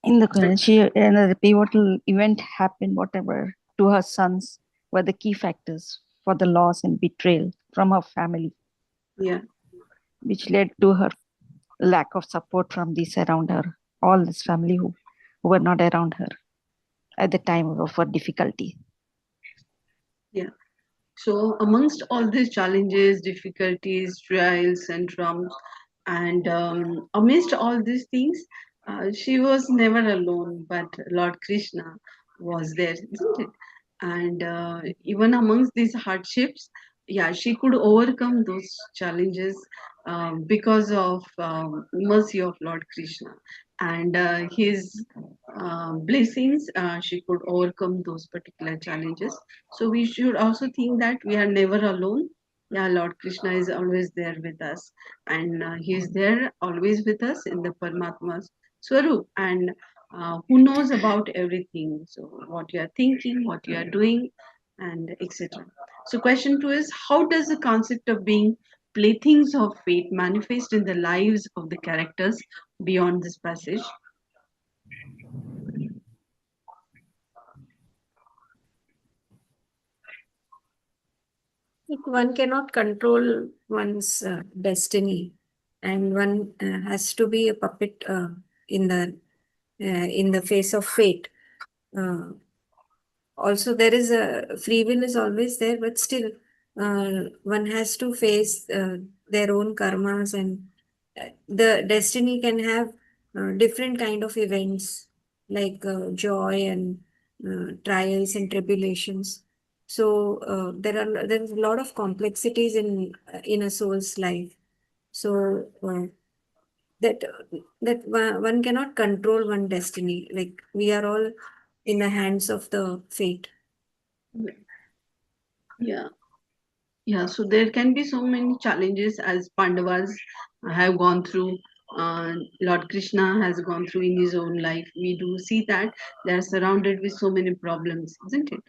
in the pivotal event happened, whatever to her sons were the key factors for the loss and betrayal from her family. Yeah. Which led to her lack of support from these around her, all this family who were not around her at the time of her difficulty. Yeah. So amongst all these challenges, difficulties, trials, and trumps, and amidst all these things, she was never alone, but Lord Krishna was there, isn't it? And even amongst these hardships, yeah, she could overcome those challenges because of mercy of Lord Krishna and his blessings. She could overcome those particular challenges. So we should also think that we are never alone. Yeah, Lord Krishna is always there with us, and He is there always with us in the Paramatma's Swarup, and who knows about everything. So what you are thinking, what you are doing, and etc. So question 2 is, how does the concept of being playthings of fate manifest in the lives of the characters beyond this passage? One cannot control one's destiny, and one has to be a puppet in the face of fate. Also, there is a free will is always there, but still, one has to face their own karmas, and the destiny can have different kind of events. like joy and trials and tribulations. So there's a lot of complexities in a soul's life. So that one cannot control one destiny. Like we are all in the hands of the fate. Yeah. Yeah, so there can be so many challenges as Pandavas have gone through. Lord Krishna has gone through in his own life. We do see that they are surrounded with so many problems, isn't it?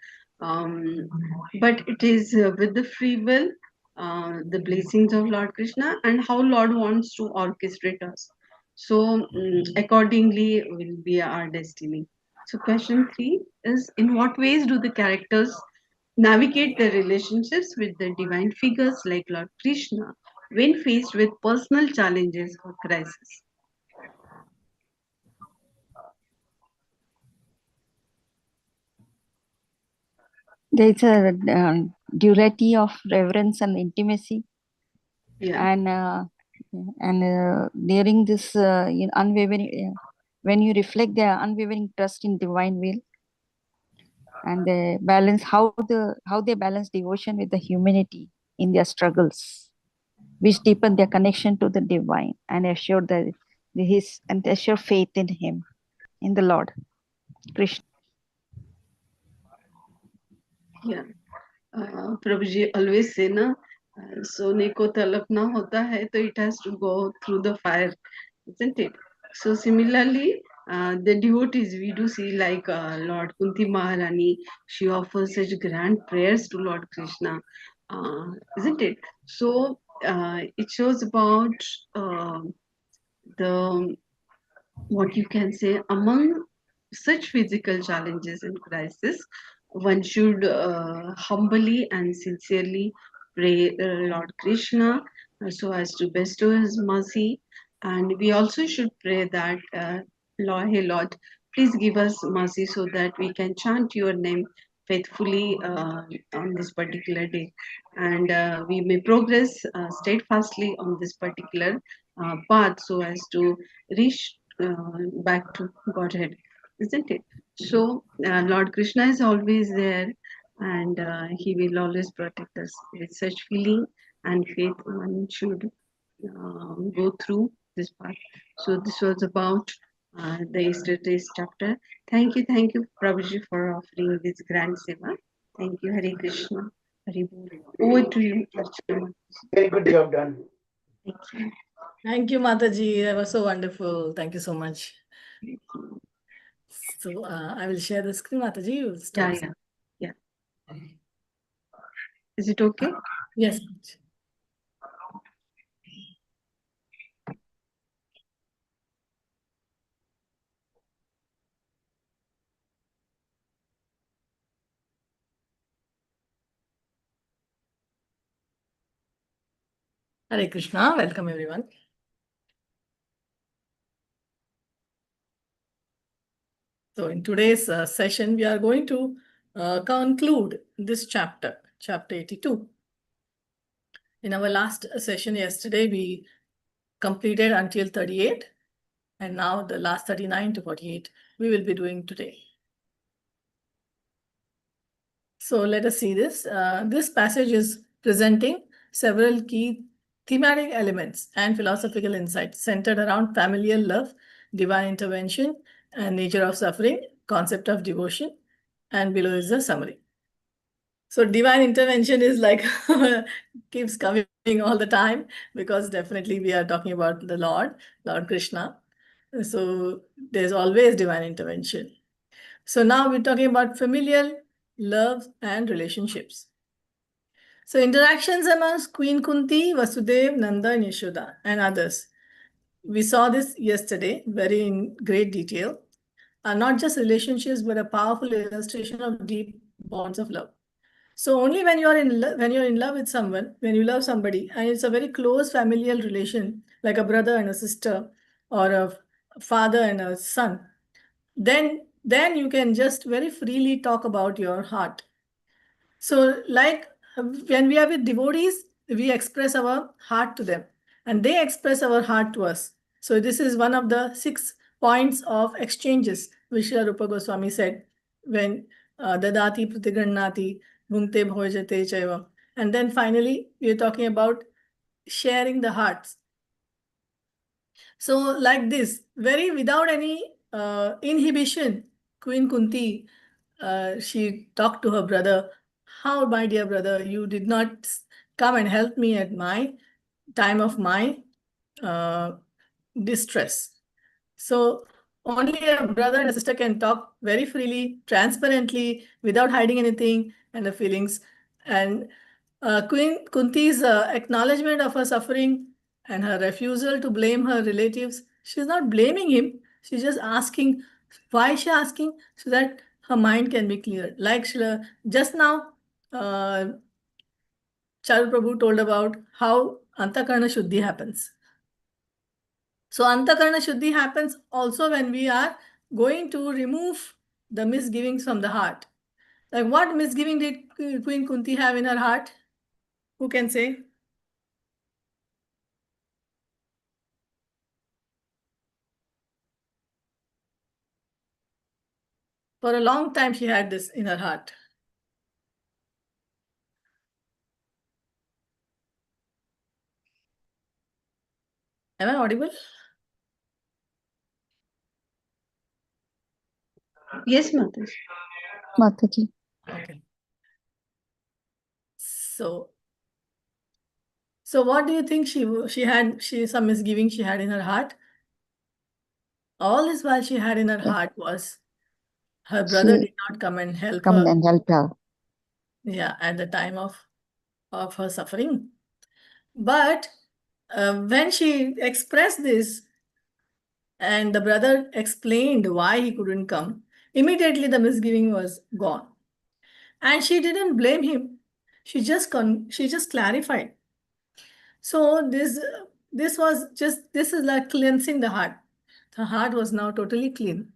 Um, but it is with the free will, the blessings of Lord Krishna, and how Lord wants to orchestrate us. So, accordingly, will be our destiny. So, question 3 is: in what ways do the characters navigate their relationships with the divine figures like Lord Krishna when faced with personal challenges or crises? There is a duality of reverence and intimacy, Yeah, and during this unwavering, when you reflect the unwavering trust in divine will, and they balance how they balance devotion with the humanity in their struggles, which deepen their connection to the divine and assure assure faith in him, in the Lord Krishna. yeah. Prabhuji always say na, सोने को तलपना होता है तो it has to go through the fire, isn't it? So similarly, the devotees we do see like Lord Kunti Maharani, she offers such grand prayers to Lord Krishna, isn't it? So it shows about the what you can say among such physical challenges and crisis, one should humbly and sincerely pray Lord Krishna so as to bestow his mercy. And we also should pray that, Lord, hey Lord, please give us mercy so that we can chant your name faithfully on this particular day. And we may progress steadfastly on this particular path so as to reach back to Godhead, isn't it? So, Lord Krishna is always there and He will always protect us. With such feeling and faith, one should go through this path. So, this was about the yesterday's chapter. Thank you, Prabhuji, for offering this grand seva. Thank you, Hare Krishna. Hare Bol. Over to you, Archana. Very good job done. Thank you. Thank you, Mataji. That was so wonderful. Thank you so much. So I will share the screen, Mataji. You will start. Yeah. Is it okay? Yes. Hare Krishna. Welcome, everyone. So in today's session, we are going to conclude this chapter, chapter 82. In our last session yesterday, we completed until 38, and now the last 39 to 48 we will be doing today. So let us see this. This passage is presenting several key thematic elements and philosophical insights centered around familial love, divine intervention, and nature of suffering, concept of devotion, and below is the summary. So divine intervention is like keeps coming all the time, because definitely we are talking about the Lord Krishna. So there's always divine intervention. So now we're talking about familial love and relationships. So interactions amongst Queen Kunti, Vasudev, Nanda, and Yashoda, and others. We saw this yesterday, very in great detail. Are not just relationships, but a powerful illustration of deep bonds of love. So only when you're in love with someone, when you love somebody, and it's a very close familial relation, like a brother and a sister, or a father and a son, then you can just very freely talk about your heart. So like when we are with devotees, we express our heart to them, and they express our heart to us. So this is one of the 6 points of exchanges Vishya Rupa Goswami said when Dadati Pratigannati Bhungte Bhojate Chaiva. And then finally, we are talking about sharing the hearts. So like this, very without any inhibition, Queen Kunti, she talked to her brother, how, my dear brother, you did not come and help me at my time of my uh, distress. So only a brother and a sister can talk very freely, transparently, without hiding anything and the feelings. And Queen Kunti's acknowledgement of her suffering and her refusal to blame her relatives, she's not blaming him. She's just asking, why is she asking? So that her mind can be cleared. Like just now, Charu Prabhu told about how Antakarna Shuddhi happens. So Antakarna Shuddhi happens also when we are going to remove the misgivings from the heart. Like what misgiving did Queen Kunti have in her heart? Who can say? For a long time she had this in her heart. Am I audible? Yes, Mataji. Mataji. Okay. So what do you think she had some misgiving she had in her heart? All this while she had in her heart was her brother did not come and help her. Come and help her. Yeah, at the time of her suffering. But when she expressed this and the brother explained why he couldn't come, immediately the misgiving was gone. And she didn't blame him. She just clarified. So this is like cleansing the heart. The heart was now totally clean.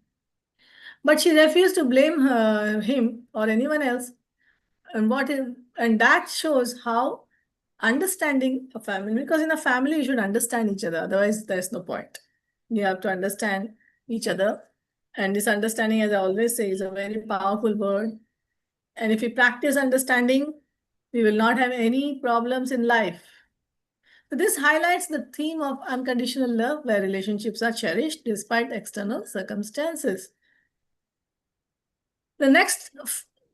But she refused to blame him or anyone else. And that shows how understanding a family, because in a family you should understand each other, otherwise there's no point. You have to understand each other, and this understanding, as I always say, is a very powerful word. And if we practice understanding, we will not have any problems in life. So this highlights the theme of unconditional love, where relationships are cherished despite external circumstances. The next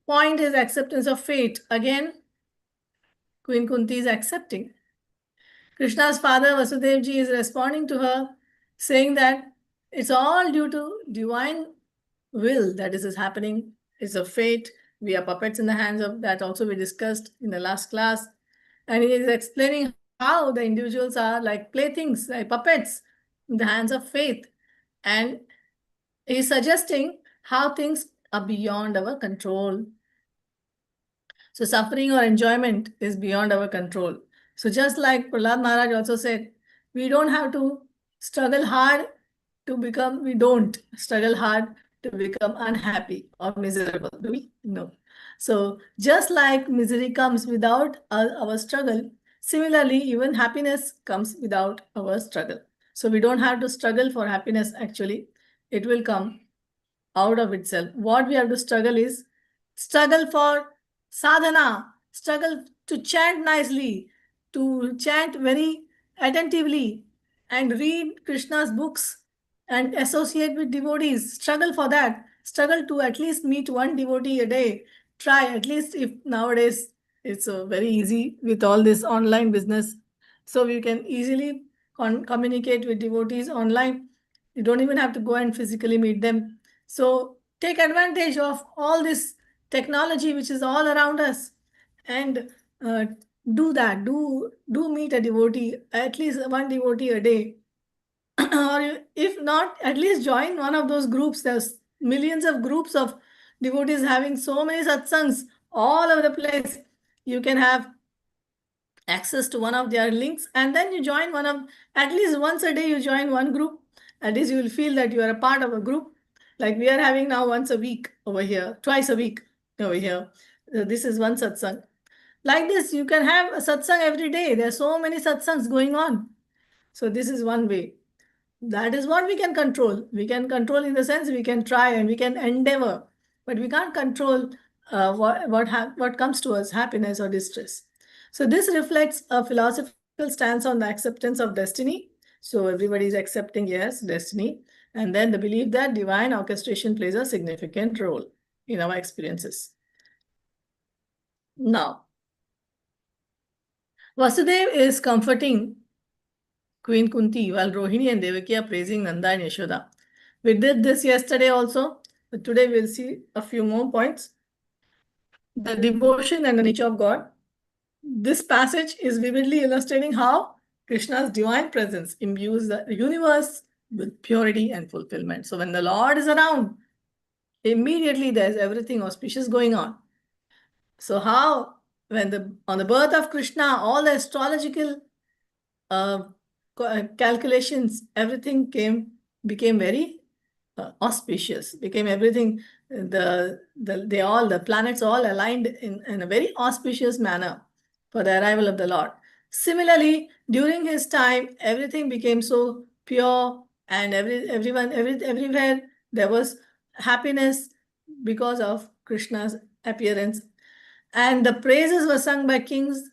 point is acceptance of fate. Again, Queen Kunti is accepting. Krishna's father Vasudevji is responding to her, saying that it's all due to divine will that this is happening. It's a fate. We are puppets in the hands of that. Also, we discussed in the last class. And he is explaining how the individuals are like playthings, like puppets in the hands of faith. And he's suggesting how things are beyond our control. So suffering or enjoyment is beyond our control. So just like Prahlad Maharaj also said, we don't have to struggle hard we don't struggle hard to become unhappy or miserable, do we? No. So just like misery comes without our struggle, similarly, even happiness comes without our struggle. So we don't have to struggle for happiness actually. It will come out of itself. What we have to struggle is struggle for sadhana, struggle to chant nicely, to chant very attentively and read Krishna's books and associate with devotees. Struggle for that. Struggle to at least meet one devotee a day. Try at least, if nowadays it's very easy with all this online business. So we can easily communicate with devotees online. You don't even have to go and physically meet them. So take advantage of all this technology which is all around us, and do that. Do meet a devotee, at least one devotee a day. Or if not, at least join one of those groups. There's millions of groups of devotees having so many satsangs all over the place. You can have access to one of their links, and then you join one of, at least once a day you join one group. At least you will feel that you are a part of a group, like we are having now once a week over here, twice a week over here. This is one satsang. Like this, you can have a satsang every day. There are so many satsangs going on. So this is one way. That is what we can control. We can control in the sense we can try and we can endeavor, but we can't control what comes to us, happiness or distress. So this reflects a philosophical stance on the acceptance of destiny. So everybody is accepting, yes, destiny, and then the belief that divine orchestration plays a significant role in our experiences. Now, Vasudev is comforting Queen Kunti while Rohini and Devaki are praising Nanda and Yashoda. We did this yesterday also, but today we'll see a few more points. The devotion and the nature of God. This passage is vividly illustrating how Krishna's divine presence imbues the universe with purity and fulfillment. So when the Lord is around, immediately there's everything auspicious going on. So how, on the birth of Krishna, all the astrological uh, calculations, everything became very auspicious, became everything, the planets all aligned in a very auspicious manner for the arrival of the Lord. Similarly, during his time, everything became so pure, and everywhere there was happiness because of Krishna's appearance. And the praises were sung by kings.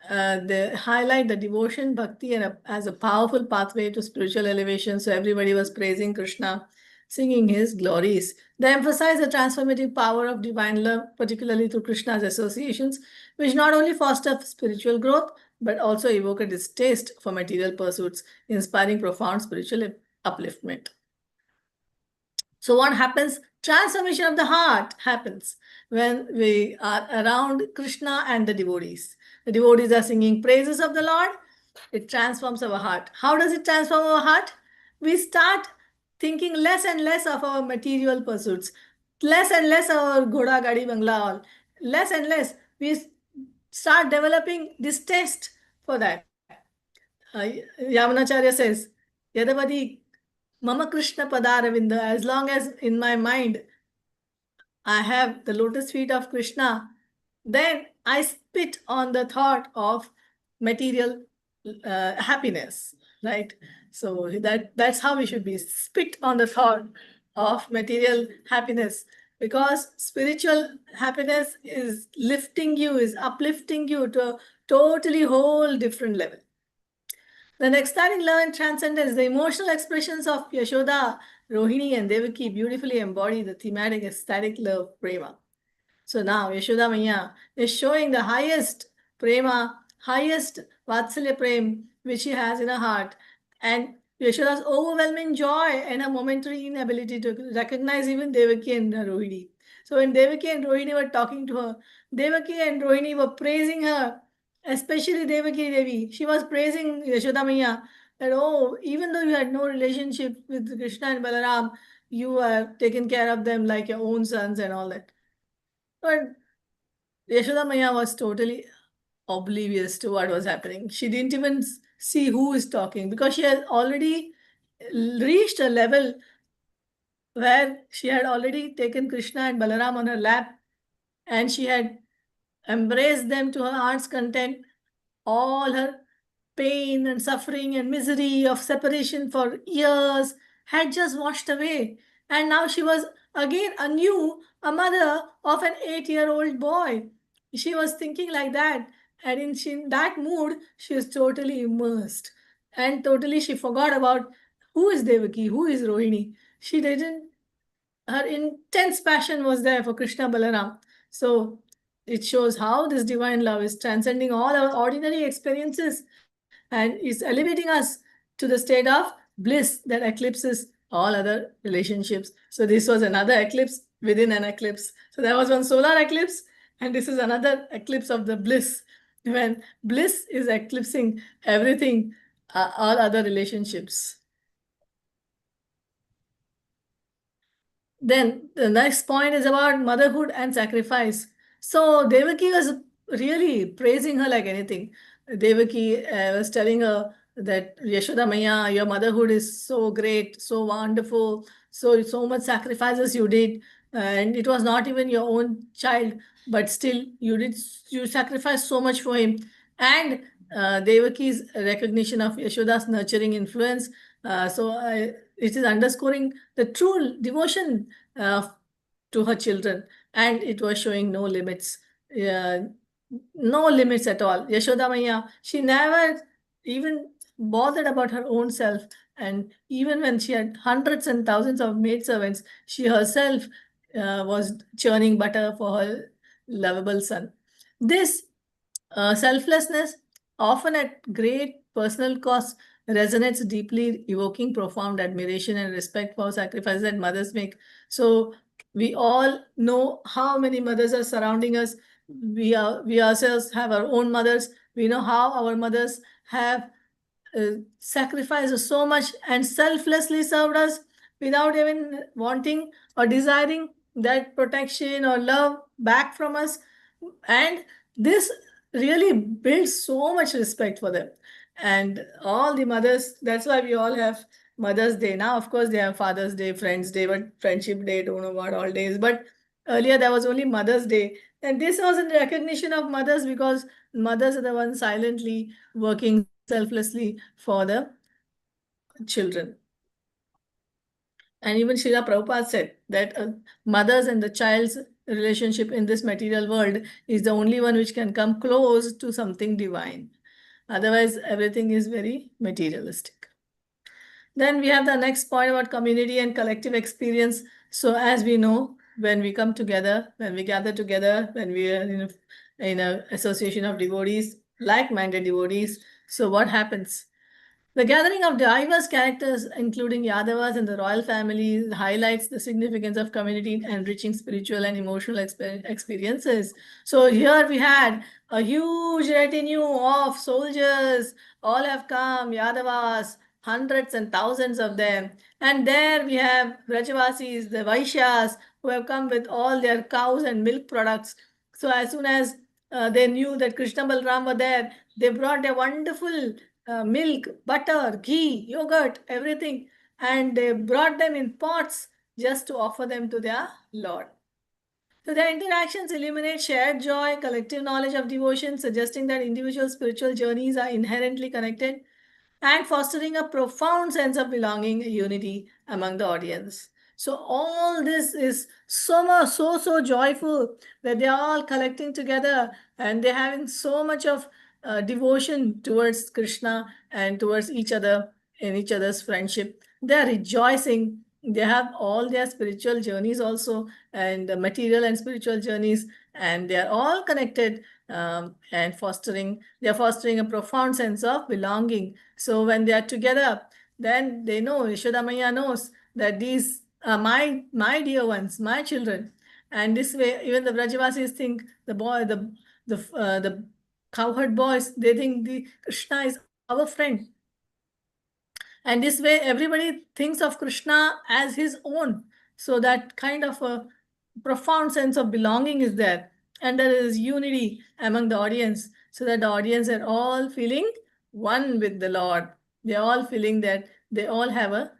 They highlight the devotion, bhakti, and as a powerful pathway to spiritual elevation. So everybody was praising Krishna, singing his glories. They emphasize the transformative power of divine love, particularly through Krishna's associations, which not only foster spiritual growth, but also evoke a distaste for material pursuits, inspiring profound spiritual upliftment. So what happens? Transformation of the heart happens when we are around Krishna and the devotees. The devotees are singing praises of the Lord. It transforms our heart. How does it transform our heart? We start thinking less and less of our material pursuits, less and less our ghoda, gadi, bangla, all. Less and less. We start developing distaste for that. Yamunacharya says, Yadavadi Mama Krishna Padaravinda, as long as in my mind I have the lotus feet of Krishna, then I spit on the thought of material happiness, right? So that's how we should be, spit on the thought of material happiness, because spiritual happiness is lifting you, is uplifting you to a totally whole different level. The ecstatic love and transcendence, the emotional expressions of Yashoda, Rohini, and Devaki beautifully embody the thematic ecstatic love, prema. So now Yashoda Maya is showing the highest prema, highest Vatsalya prem which she has in her heart, and Yashoda's overwhelming joy and her momentary inability to recognize even Devaki and Rohini. So when Devaki and Rohini were talking to her, Devaki and Rohini were praising her, especially Devaki Devi. She was praising Yashoda Maya that, oh, even though you had no relationship with Krishna and Balaram, you have taken care of them like your own sons and all that. But Yashoda Maya was totally oblivious to what was happening. She didn't even see who is talking, because she had already reached a level where she had already taken Krishna and Balaram on her lap, and she had embraced them to her heart's content. All her pain and suffering and misery of separation for years had just washed away. And now she was again anew a mother of an 8-year-old boy. She was thinking like that. And in that mood, she was totally immersed. And totally she forgot about who is Devaki, who is Rohini. She didn't, her intense passion was there for Krishna Balaram. So it shows how this divine love is transcending all our ordinary experiences and is elevating us to the state of bliss that eclipses all other relationships. So this was another eclipse within an eclipse. So there was one solar eclipse, and this is another eclipse of the bliss, when bliss is eclipsing everything, all other relationships. Then the next point is about motherhood and sacrifice. So Devaki was really praising her like anything. Devaki was telling her that Yashoda Maya, your motherhood is so great, so wonderful, so much sacrifices you did, and it was not even your own child, but still you sacrificed so much for him. And Devaki's recognition of Yashoda's nurturing influence It is underscoring the true devotion to her children, and it was showing no limits. No limits at all. Yashoda Maya, she never even bothered about her own self. And even when she had hundreds and thousands of maidservants, she herself was churning butter for her lovable son. This selflessness, often at great personal cost, resonates deeply, evoking profound admiration and respect for sacrifices that mothers make. So we all know how many mothers are surrounding us. We ourselves have our own mothers. We know how our mothers have sacrificed so much and selflessly served us without even wanting or desiring that protection or love back from us. And this really builds so much respect for them. And all the mothers, that's why we all have Mother's Day. Now, of course, they have Father's Day, Friends Day, but Friendship Day, don't know what all days. But earlier there was only Mother's Day. And this was in recognition of mothers, because mothers are the ones silently working selflessly for the children. And even Srila Prabhupada said that mothers and the child's relationship in this material world is the only one which can come close to something divine. Otherwise, everything is very materialistic. Then we have the next point about community and collective experience. So as we know, when we come together, when we gather together, when we are in a association of devotees, like-minded devotees, so what happens? The gathering of diverse characters, including Yadavas and the royal family, highlights the significance of community enriching spiritual and emotional experiences. So here we had a huge retinue of soldiers, all have come, Yadavas, hundreds and thousands of them. And there we have Vrajavasis, the Vaishyas, who have come with all their cows and milk products. So as soon as they knew that Krishna Balram were there, they brought their wonderful milk, butter, ghee, yogurt, everything, and they brought them in pots just to offer them to their Lord. So their interactions illuminate shared joy, collective knowledge of devotion, suggesting that individual spiritual journeys are inherently connected and fostering a profound sense of belonging, unity among the audience. So all this is so joyful that they're all collecting together and they're having so much of devotion towards Krishna and towards each other in each other's friendship. They're rejoicing. They have all their spiritual journeys also, and the material and spiritual journeys, and they are all connected and they're fostering a profound sense of belonging. So when they are together, then they know, Yashoda Maya knows that these are my dear ones, my children. And this way, even the Vrajavasis think the cowherd boys, they think the Krishna is our friend. And this way, everybody thinks of Krishna as his own. So that kind of a profound sense of belonging is there. And there is unity among the audience, so that the audience are all feeling one with the Lord. They're all feeling that they all have a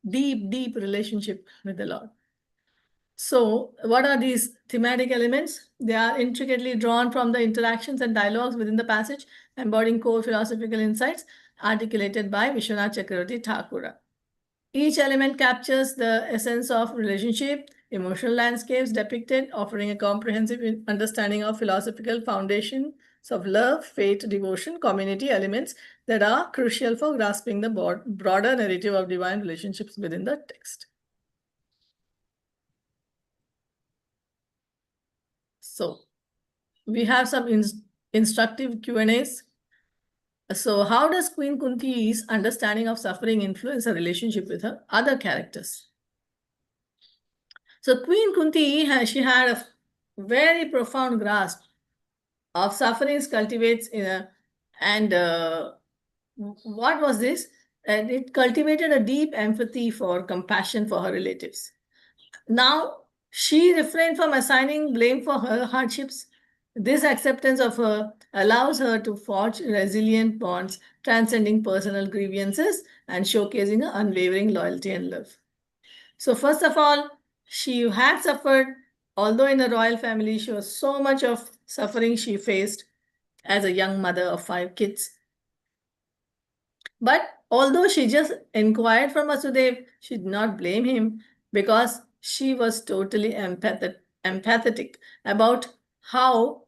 deep relationship with the Lord. So what are these thematic elements? They are intricately drawn from the interactions and dialogues within the passage, embodying core philosophical insights articulated by Vishwanath Chakravarti Thakura. Each element captures the essence of relationship, emotional landscapes depicted, offering a comprehensive understanding of philosophical foundations of love, faith, devotion, community elements that are crucial for grasping the broader narrative of divine relationships within the text. So we have some instructive Q&As. So how does Queen Kunti's understanding of suffering influence her relationship with her other characters? So Queen Kunti, she had a very profound grasp of sufferings cultivates what was this? And it cultivated a deep empathy for compassion for her relatives. Now, she refrained from assigning blame for her hardships. This acceptance of her allows her to forge resilient bonds, transcending personal grievances and showcasing her unwavering loyalty and love. So first of all, she had suffered, although in a royal family, she was so much of suffering she faced as a young mother of 5 kids. But although she just inquired from Vasudev, she did not blame him because she was totally empathetic about how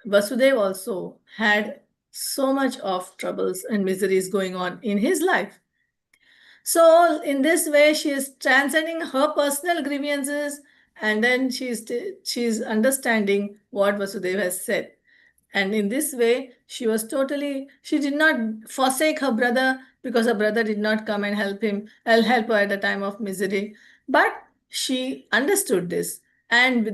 Vasudev also had so much of troubles and miseries going on in his life. So, in this way, she is transcending her personal grievances, and then she's understanding what Vasudeva has said. And in this way, she did not forsake her brother because her brother did not come and help her at the time of misery. But she understood this, and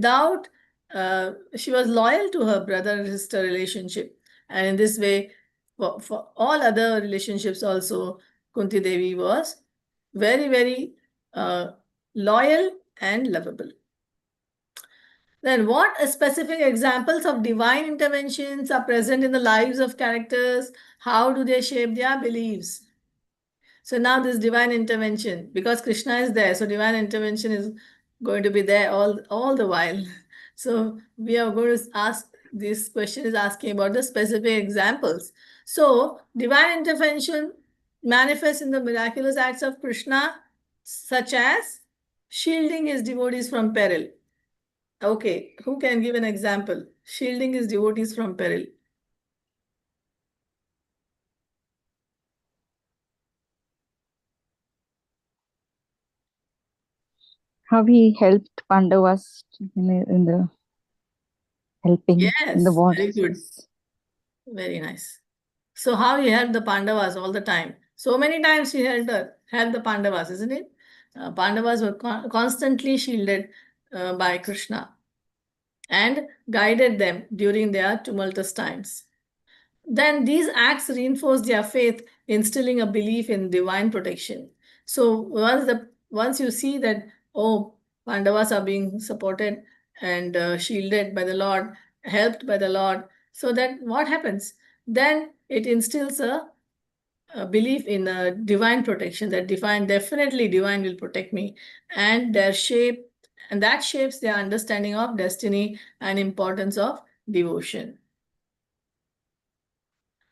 she was loyal to her brother and sister relationship. And in this way, for all other relationships also, Kunti Devi was very, very loyal and lovable. Then, what specific examples of divine interventions are present in the lives of characters? How do they shape their beliefs? So now this divine intervention, because Krishna is there, so divine intervention is going to be there all the while. So we are going to ask, this question is asking about the specific examples. So divine intervention manifests in the miraculous acts of Krishna, such as shielding his devotees from peril. Okay, who can give an example? Shielding his devotees from peril. How he helped Pandavas in the helping in the Yes, war. very good. Very nice. So how he helped the Pandavas all the time. So many times he helped the Pandavas, isn't it? Pandavas were constantly shielded by Krishna and guided them during their tumultuous times. Then these acts reinforce their faith, instilling a belief in divine protection. So once you see that, oh, Pandavas are being supported and shielded by the Lord, helped by the Lord, so that what happens? Then it instills a belief in a divine protection, that definitely divine will protect me, and that shapes their understanding of destiny and importance of devotion.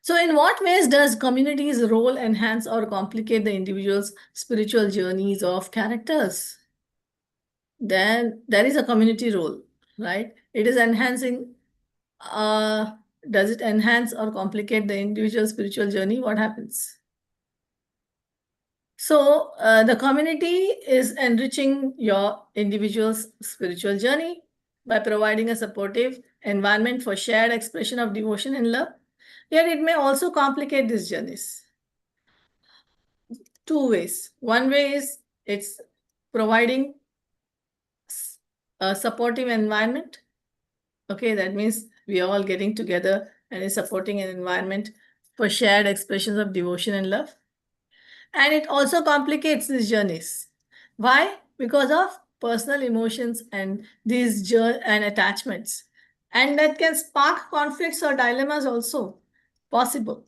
So, in what ways does community's role enhance or complicate the individual's spiritual journeys of characters? Then there is a community role, right? It is enhancing. Does it enhance or complicate the individual's spiritual journey? What happens? So, the community is enriching your individual's spiritual journey by providing a supportive environment for shared expression of devotion and love. Yet, it may also complicate these journeys. Two ways. One way is it's providing a supportive environment. Okay, that means we are all getting together and is supporting an environment for shared expressions of devotion and love. And it also complicates these journeys. Why? Because of personal emotions and these and attachments. And that can spark conflicts or dilemmas also possible.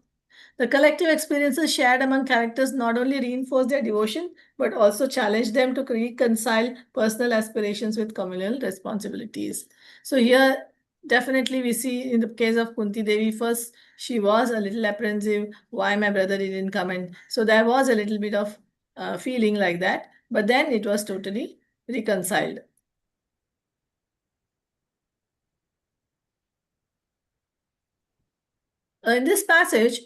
The collective experiences shared among characters not only reinforce their devotion, but also challenge them to reconcile personal aspirations with communal responsibilities. So here, definitely we see in the case of Kunti Devi, first she was a little apprehensive, why my brother didn't come in. So there was a little bit of feeling like that, but then it was totally reconciled. In this passage,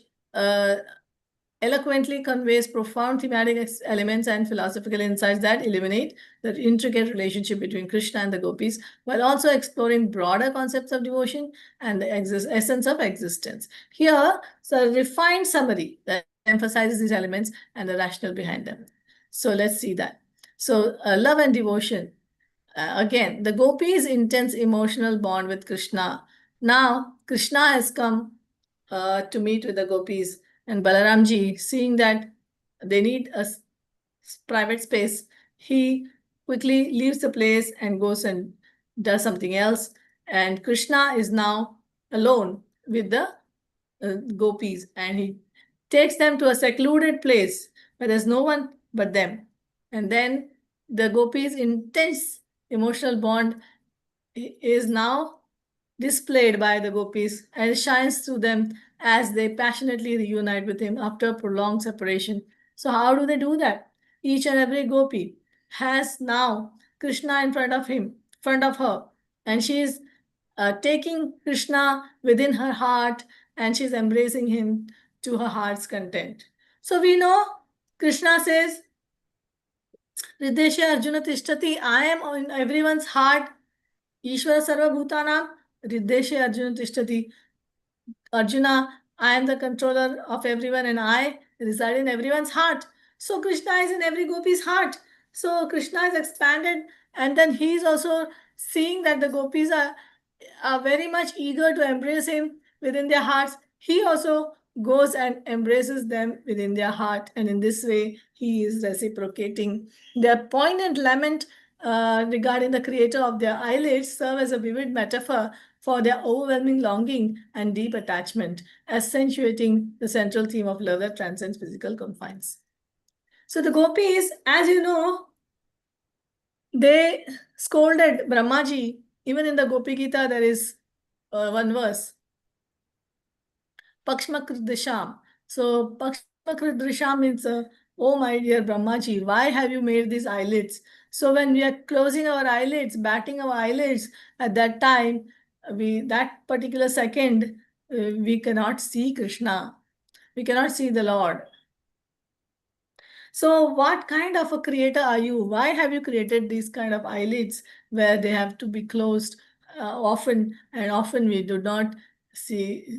eloquently conveys profound thematic elements and philosophical insights that illuminate the intricate relationship between Krishna and the gopis, while also exploring broader concepts of devotion and the essence of existence. Here, a refined summary that emphasizes these elements and the rationale behind them. So let's see that. So love and devotion. Again, the gopis' intense emotional bond with Krishna. Now, Krishna has come to meet with the gopis, and Balaramji, seeing that they need a private space, he quickly leaves the place and goes and does something else. And Krishna is now alone with the gopis, and he takes them to a secluded place where there's no one but them. And then the gopis' intense emotional bond is now displayed by the gopis and shines through them as they passionately reunite with him after a prolonged separation So how do they do that? Each and every gopi has now Krishna in front of her, and she is taking Krishna within her heart, and she's embracing him to her heart's content. So we know Krishna says, Riddhesha Arjuna Tishtati, I am in everyone's heart. Ishvara Sarva Bhutanam, Riddhesha Arjuna Tishtati. Arjuna, I am the controller of everyone and I reside in everyone's heart. So Krishna is in every gopi's heart. So Krishna is expanded, and then he is also seeing that the gopis are very much eager to embrace him within their hearts. He also goes and embraces them within their heart, and in this way he is reciprocating. Their poignant lament regarding the creator of their eyelids serve as a vivid metaphor for their overwhelming longing and deep attachment, accentuating the central theme of love that transcends physical confines. So the gopis, as you know, they scolded Brahmaji. Even in the Gopi Gita, there is one verse, Pakshmakrit Disham. So Pakshmakrit Disham means, oh my dear Brahmaji, why have you made these eyelids? So when we are closing our eyelids, batting our eyelids, at that time, that particular second, we cannot see Krishna. We cannot see the Lord. So what kind of a creator are you? Why have you created these kind of eyelids where they have to be closed often, and often we do not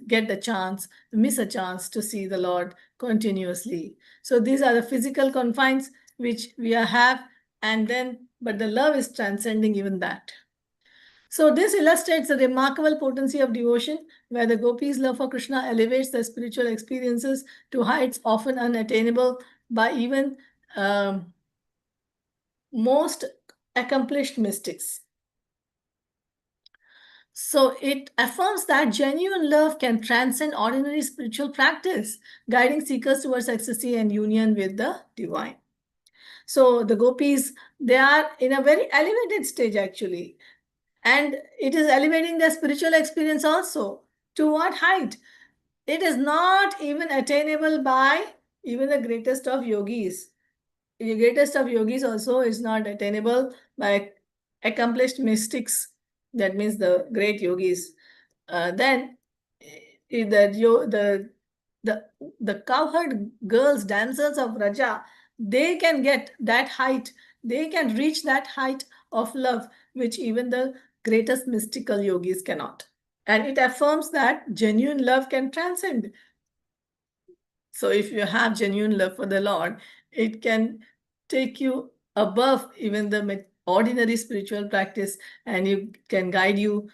get the chance, miss a chance to see the Lord continuously. So these are the physical confines which we have, but the love is transcending even that. So this illustrates the remarkable potency of devotion, where the gopis' love for Krishna elevates their spiritual experiences to heights often unattainable by even most accomplished mystics. So it affirms that genuine love can transcend ordinary spiritual practice, guiding seekers towards ecstasy and union with the divine. So the gopis, they are in a very elevated stage actually. And it is elevating their spiritual experience also. To what height? It is not even attainable by even the greatest of yogis. The greatest of yogis also is not attainable by accomplished mystics. That means the great yogis. Then the cowherd girls, dancers of Raja, they can get that height. They can reach that height of love, which even the greatest mystical yogis cannot. And it affirms that genuine love can transcend. So if you have genuine love for the Lord, it can take you above even the ordinary spiritual practice, and it can guide you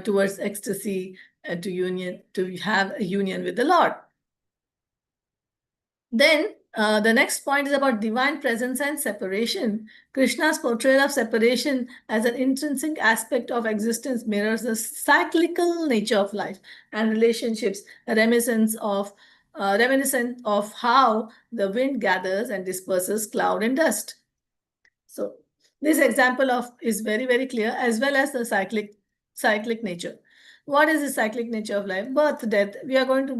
towards ecstasy and to have a union with the Lord. Then the next point is about divine presence and separation. Krishna's portrayal of separation as an intrinsic aspect of existence mirrors the cyclical nature of life and relationships, reminiscent of how the wind gathers and disperses cloud and dust. So this example is very, very clear, as well as the cyclic nature. What is the cyclic nature of life? Birth, death. We are going to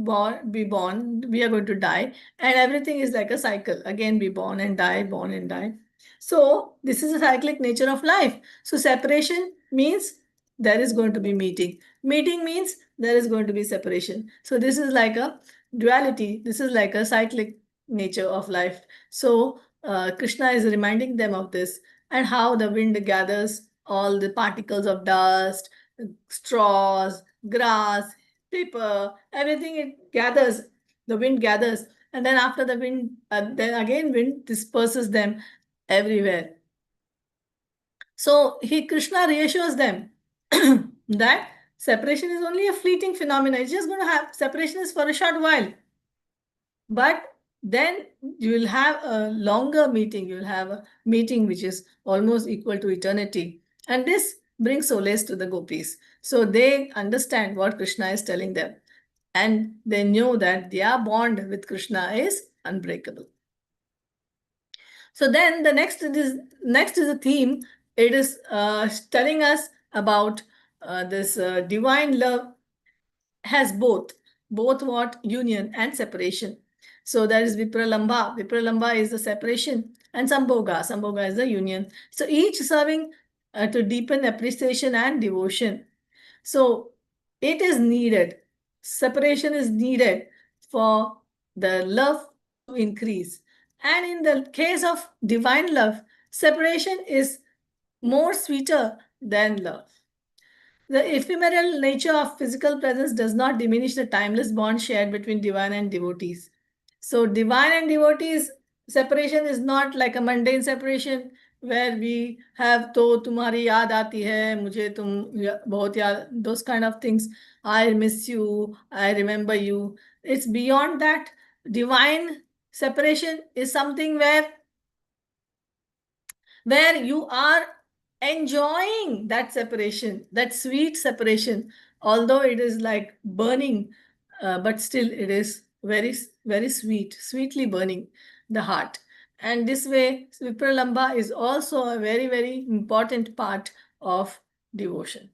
be born, we are going to die, and everything is like a cycle. Again, be born and die, born and die. So this is the cyclic nature of life. So separation means there is going to be meeting. Meeting means there is going to be separation. So this is like a duality. This is like a cyclic nature of life. So Krishna is reminding them of this, and how the wind gathers all the particles of dust, straws, grass, paper, everything it gathers. The wind gathers, and then after the wind, then again wind disperses them everywhere. So Krishna reassures them that separation is only a fleeting phenomenon. It's just going to have separation is for a short while, but then you will have a longer meeting. You will have a meeting which is almost equal to eternity, and this brings solace to the gopis. So they understand what Krishna is telling them, and they know that their bond with Krishna is unbreakable. So then the next is a theme. It is telling us about this divine love has both what union and separation. So there is Vipralambha. Vipralambha is the separation, and Sambhoga. Sambhoga is the union. So each serving to deepen appreciation and devotion. So it is needed. Separation is needed for the love to increase. And in the case of divine love, separation is more sweeter than love. The ephemeral nature of physical presence does not diminish the timeless bond shared between divine and devotees. So, divine and devotees separation is not like a mundane separation where we have to tumhari yaad aati hai, mujhe tum bahut yaad, those kind of things. I miss you, I remember you. It's beyond that. Divine separation is something where you are enjoying that separation, that sweet separation, although it is like burning, but still it is very, very sweet, sweetly burning the heart. And this way, Vipralambha is also a very, very important part of devotion.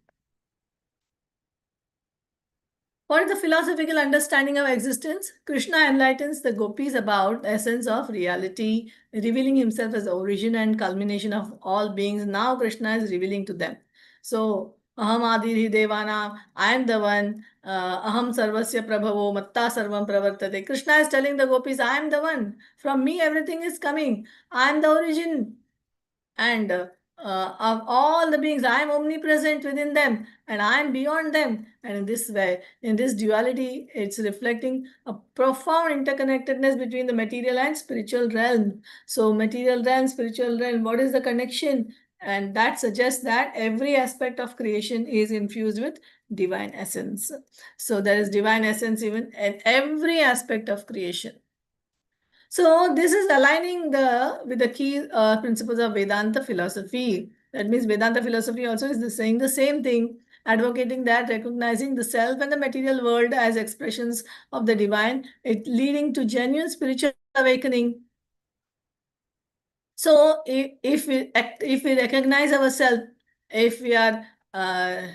What is the philosophical understanding of existence? Krishna enlightens the gopis about the essence of reality, revealing himself as the origin and culmination of all beings. Now Krishna is revealing to them. So, Aham Adiri Devana, I am the one, Aham Sarvasya Prabhavo, Matta Sarvam Pravartate. Krishna is telling the gopis, I am the one. From me everything is coming. I am the origin. And of all the beings, I am omnipresent within them and I am beyond them. And in this way, in this duality, it's reflecting a profound interconnectedness between the material and spiritual realm. So material realm, spiritual realm, what is the connection? And that suggests that every aspect of creation is infused with divine essence. So there is divine essence even in every aspect of creation. So this is aligning with the key principles of Vedanta philosophy. That means Vedanta philosophy also is saying the same thing, advocating that recognizing the self and the material world as expressions of the divine, it leading to genuine spiritual awakening. So if we recognize ourselves, if we are uh,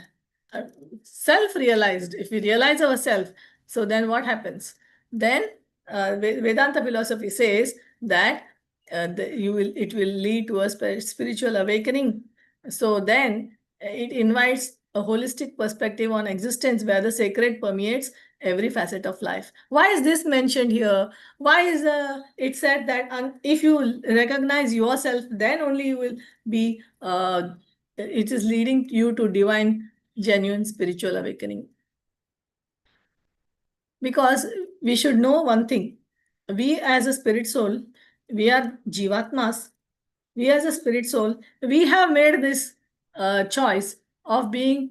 self-realized, if we realize ourselves, so then what happens? Then Vedanta philosophy says that it will lead to a spiritual awakening. So then it invites a holistic perspective on existence where the sacred permeates every facet of life. Why is this mentioned here? Why is it said that if you recognize yourself, then only you will be, it is leading you to divine, genuine spiritual awakening. Because we should know one thing. We as a spirit soul, we are Jivatmas. We as a spirit soul, we have made this choice of being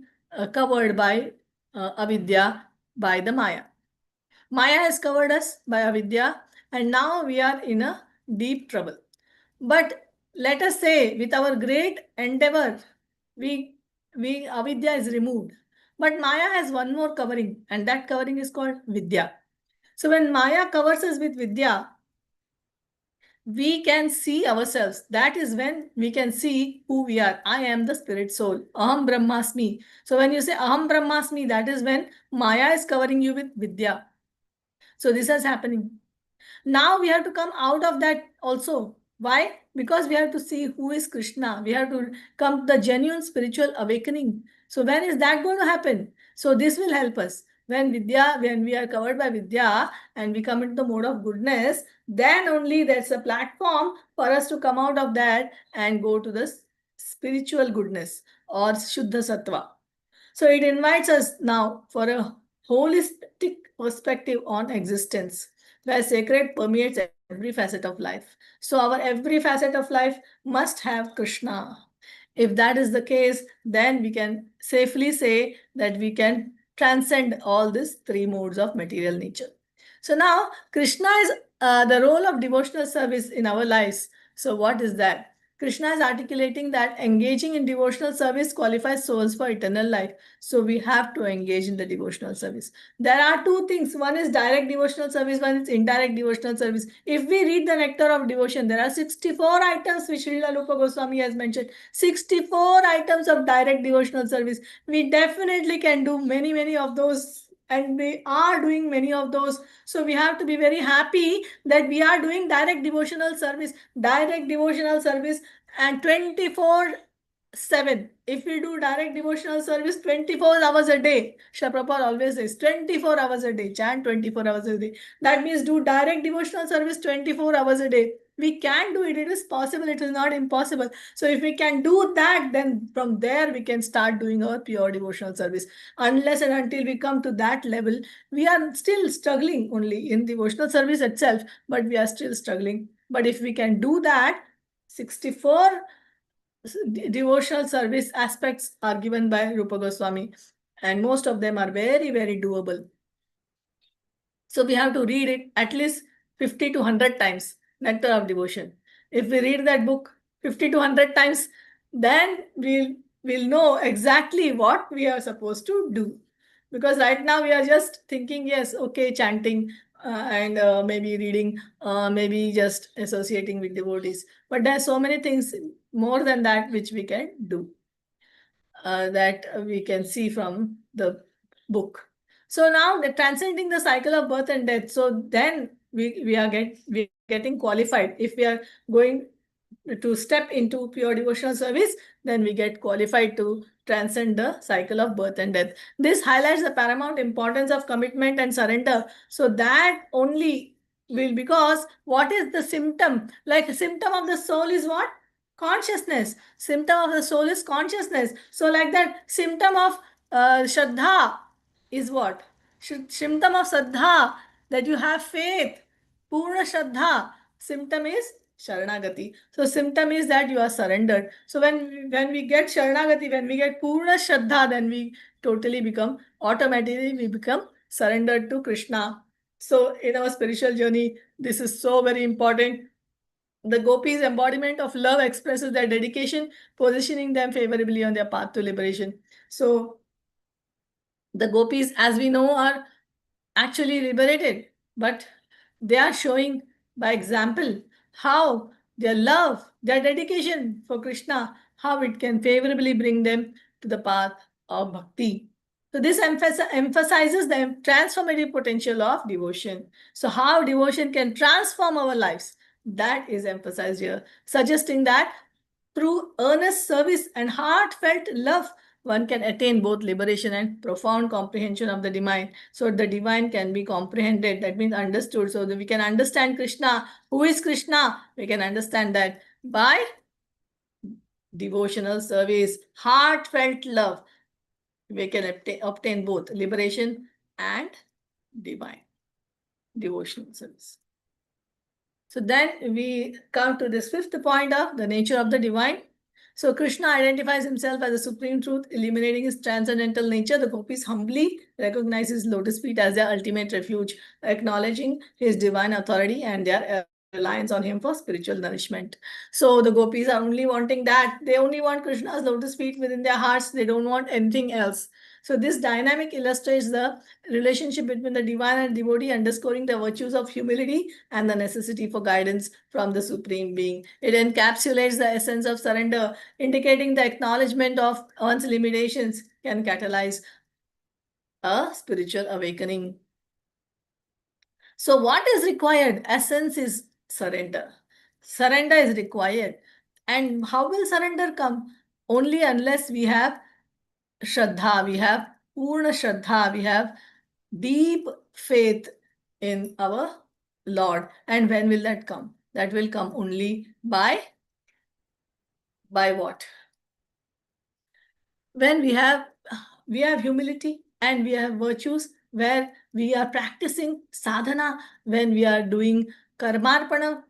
covered by avidya, by the Maya. Maya has covered us by avidya, and now we are in a deep trouble. But let us say, with our great endeavor, we avidya is removed. But Maya has one more covering, and that covering is called Vidya. So when Maya covers us with Vidya, we can see ourselves. That is when we can see who we are. I am the spirit soul. Aham Brahmasmi. So when you say Aham Brahmasmi, that is when Maya is covering you with Vidya. So this is happening. Now we have to come out of that also. Why? Because we have to see who is Krishna. We have to come to the genuine spiritual awakening. So when is that going to happen? So this will help us. When we are covered by Vidya and we come into the mode of goodness, then only there's a platform for us to come out of that and go to the spiritual goodness or Shuddha Sattva. So it invites us now for a holistic perspective on existence, where sacred permeates every facet of life. So our every facet of life must have Krishna. If that is the case, then we can safely say that we can transcend all these three modes of material nature. So now Krishna is the role of devotional service in our lives. So what is that? Krishna is articulating that engaging in devotional service qualifies souls for eternal life. So we have to engage in the devotional service. There are two things. One is direct devotional service, one is indirect devotional service. If we read the nectar of devotion, there are 64 items which Srila Rupa Goswami has mentioned. 64 items of direct devotional service. We definitely can do many of those and we are doing many of those. So we have to be very happy that we are doing direct devotional service, and 24/7. If we do direct devotional service 24 hours a day, Shri Prabhupada always says 24 hours a day, chant 24 hours a day. That means do direct devotional service 24 hours a day. We can do it. It is possible. It is not impossible. So if we can do that, then from there we can start doing our pure devotional service. Unless and until we come to that level, we are still struggling only in devotional service itself, but we are still struggling. But if we can do that, 64 devotional service aspects are given by Rupa Goswami, and most of them are very, very doable. So we have to read it at least 50 to 100 times, Nectar of Devotion. If we read that book 50 to 100 times, then we'll know exactly what we are supposed to do. Because right now we are just thinking, yes, okay, chanting and maybe reading, maybe just associating with devotees. But there are so many things more than that which we can do, that we can see from the book. So now the transcending the cycle of birth and death. So then we are getting qualified. If we are going to step into pure devotional service, then we get qualified to transcend the cycle of birth and death. This highlights the paramount importance of commitment and surrender. So that only will, because what is the symptom? Like a symptom of the soul is what? Consciousness. Symptom of the soul is consciousness. So like that, symptom of Shraddha is what? Symptom of Shraddha, that you have faith. Purna Shraddha. Symptom is Sharanagati. So symptom is that you are surrendered. So when we get Sharanagati, when we get Purna Shraddha, then we totally become, automatically we become surrendered to Krishna. So in our spiritual journey, this is so very important. The gopis' embodiment of love expresses their dedication, positioning them favorably on their path to liberation. So the gopis, as we know, are actually liberated, but they are showing by example how their love, their dedication for Krishna, how it can favorably bring them to the path of bhakti. So this emphasizes the transformative potential of devotion. So how devotion can transform our lives, that is emphasized here, suggesting that through earnest service and heartfelt love, one can attain both liberation and profound comprehension of the divine. So the divine can be comprehended, that means understood, so that we can understand Krishna. Who is Krishna? We can understand that by devotional service, heartfelt love. We can obtain both liberation and divine devotional service. So then we come to this fifth point of the nature of the divine. So Krishna identifies himself as the supreme truth, eliminating his transcendental nature. The gopis humbly recognize his lotus feet as their ultimate refuge, acknowledging his divine authority and their reliance on him for spiritual nourishment. So the gopis are only wanting that. They only want Krishna's lotus feet within their hearts. They don't want anything else. So this dynamic illustrates the relationship between the divine and devotee, underscoring the virtues of humility and the necessity for guidance from the Supreme Being. It encapsulates the essence of surrender, indicating the acknowledgement of one's limitations can catalyze a spiritual awakening. So what is required? Essence is surrender. Surrender is required. And how will surrender come? Only unless we have Shraddha, we have Purna Shraddha, we have deep faith in our Lord. And when will that come? That will come only by what? When we have humility and we have virtues, where we are practicing sadhana, when we are doing karmarpanam,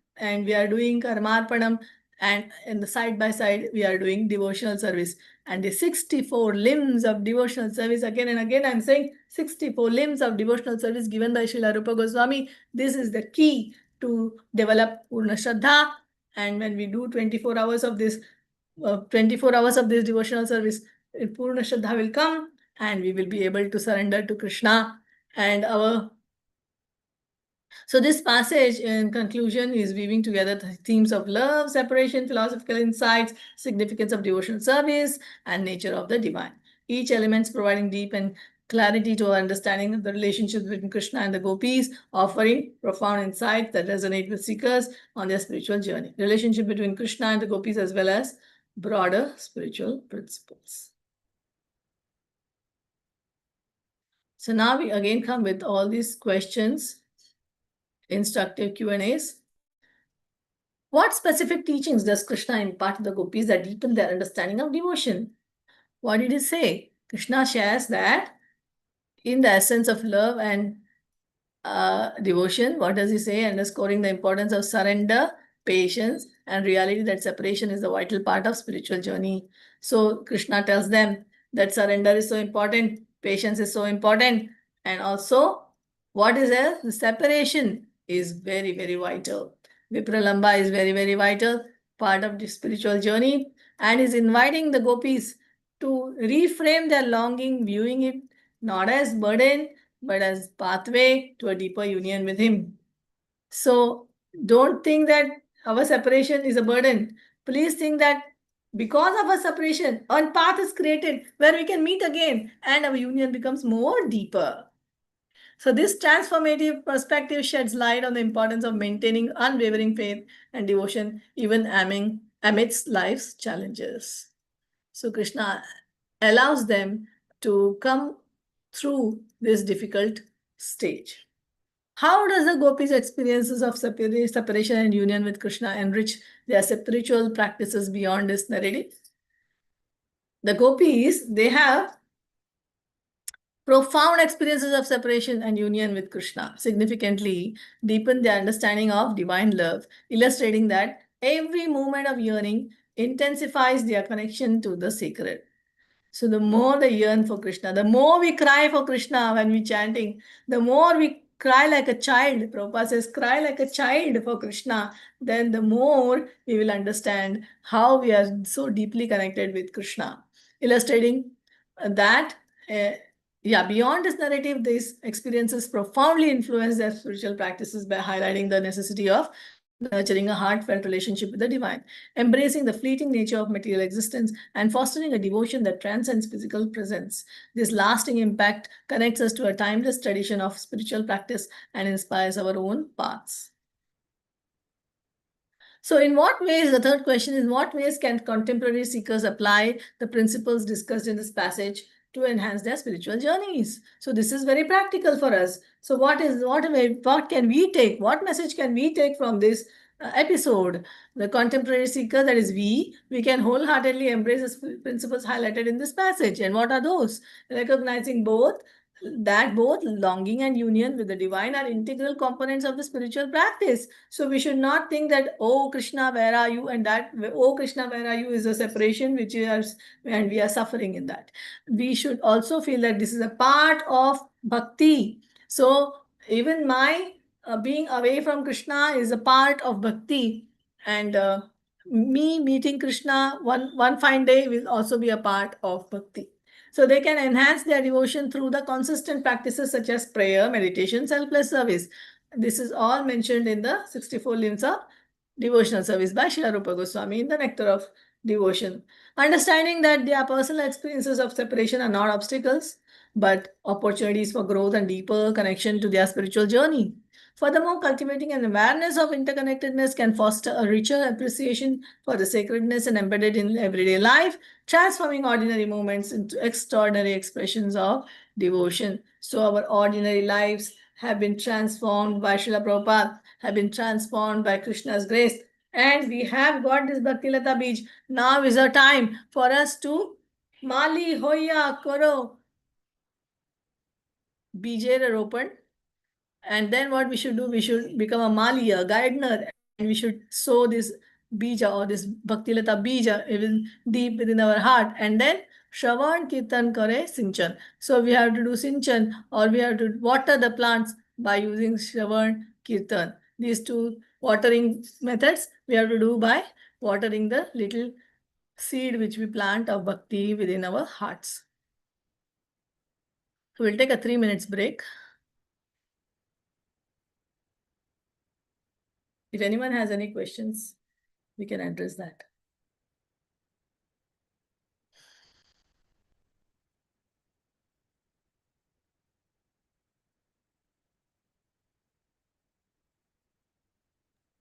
and in the side by side we are doing devotional service. And the 64 limbs of devotional service, again and again I'm saying 64 limbs of devotional service given by Srila Rupa Goswami. This is the key to develop Purna Shraddha. And when we do 24 hours of this devotional service, Purna Shraddha will come and we will be able to surrender to Krishna and our. So this passage in conclusion is weaving together the themes of love, separation, philosophical insights, significance of devotional service, and nature of the divine. Each element providing deep and clarity to our understanding of the relationship between Krishna and the gopis, offering profound insights that resonate with seekers on their spiritual journey. Relationship between Krishna and the gopis as well as broader spiritual principles. So now we again come with all these questions, instructive Q&As. What specific teachings does Krishna impart to the gopis that deepen their understanding of devotion? What did he say? Krishna shares that in the essence of love and devotion, what does he say? Underscoring the importance of surrender, patience, and reality that separation is a vital part of spiritual journey. So Krishna tells them that surrender is so important, patience is so important, and also what is there? The separation is very, very vital. Vipralamba is very, very vital part of the spiritual journey and is inviting the gopis to reframe their longing, viewing it not as burden, but as pathway to a deeper union with him. So don't think that our separation is a burden. Please think that because of our separation, a path is created where we can meet again and our union becomes more deeper. So this transformative perspective sheds light on the importance of maintaining unwavering faith and devotion even amidst life's challenges. So Krishna allows them to come through this difficult stage. How does the gopis' experiences of separation and union with Krishna enrich their spiritual practices beyond this narrative? The gopis, they have profound experiences of separation and union with Krishna, significantly deepen their understanding of divine love, illustrating that every moment of yearning intensifies their connection to the sacred. So the more they yearn for Krishna, the more we cry for Krishna when we're chanting, the more we cry like a child. Prabhupada says, cry like a child for Krishna, then the more we will understand how we are so deeply connected with Krishna. Illustrating that, beyond this narrative, these experiences profoundly influence their spiritual practices by highlighting the necessity of nurturing a heartfelt relationship with the divine, embracing the fleeting nature of material existence, and fostering a devotion that transcends physical presence. This lasting impact connects us to a timeless tradition of spiritual practice and inspires our own paths. So in what ways, the third question is, in what ways can contemporary seekers apply the principles discussed in this passage to enhance their spiritual journeys? So this is very practical for us. So what can we take? What message can we take from this episode? The contemporary seeker, that is we can wholeheartedly embrace the principles highlighted in this passage. And what are those? Recognizing both longing and union with the divine are integral components of the spiritual practice. So we should not think that, oh Krishna, where are you? And that, oh Krishna, where are you is a separation which is, and we are suffering in that. We should also feel that this is a part of bhakti. So even my being away from Krishna is a part of bhakti. And me meeting Krishna one fine day will also be a part of bhakti. So they can enhance their devotion through the consistent practices such as prayer, meditation, selfless service. This is all mentioned in the 64 limbs of devotional service by Srila Rupa Goswami in the Nectar of Devotion. Understanding that their personal experiences of separation are not obstacles, but opportunities for growth and deeper connection to their spiritual journey. Furthermore, cultivating an awareness of interconnectedness can foster a richer appreciation for the sacredness and embedded in everyday life, transforming ordinary moments into extraordinary expressions of devotion. So our ordinary lives have been transformed by Srila Prabhupada, have been transformed by Krishna's grace. And we have got this Bhakti Lata Bij. Now is the time for us to Mali Hoya Koro Bijer Ropan. And then what we should do, we should become a Mali, a gardener, and we should sow this bija or this Bhakti Lata bija even deep within our heart. And then Shravan Kirtan Kare Sinchan. So we have to do Sinchan, or we have to water the plants by using Shravan Kirtan. These two watering methods we have to do by watering the little seed which we plant of bhakti within our hearts. So we'll take a 3 minutes break. If anyone has any questions, we can address that.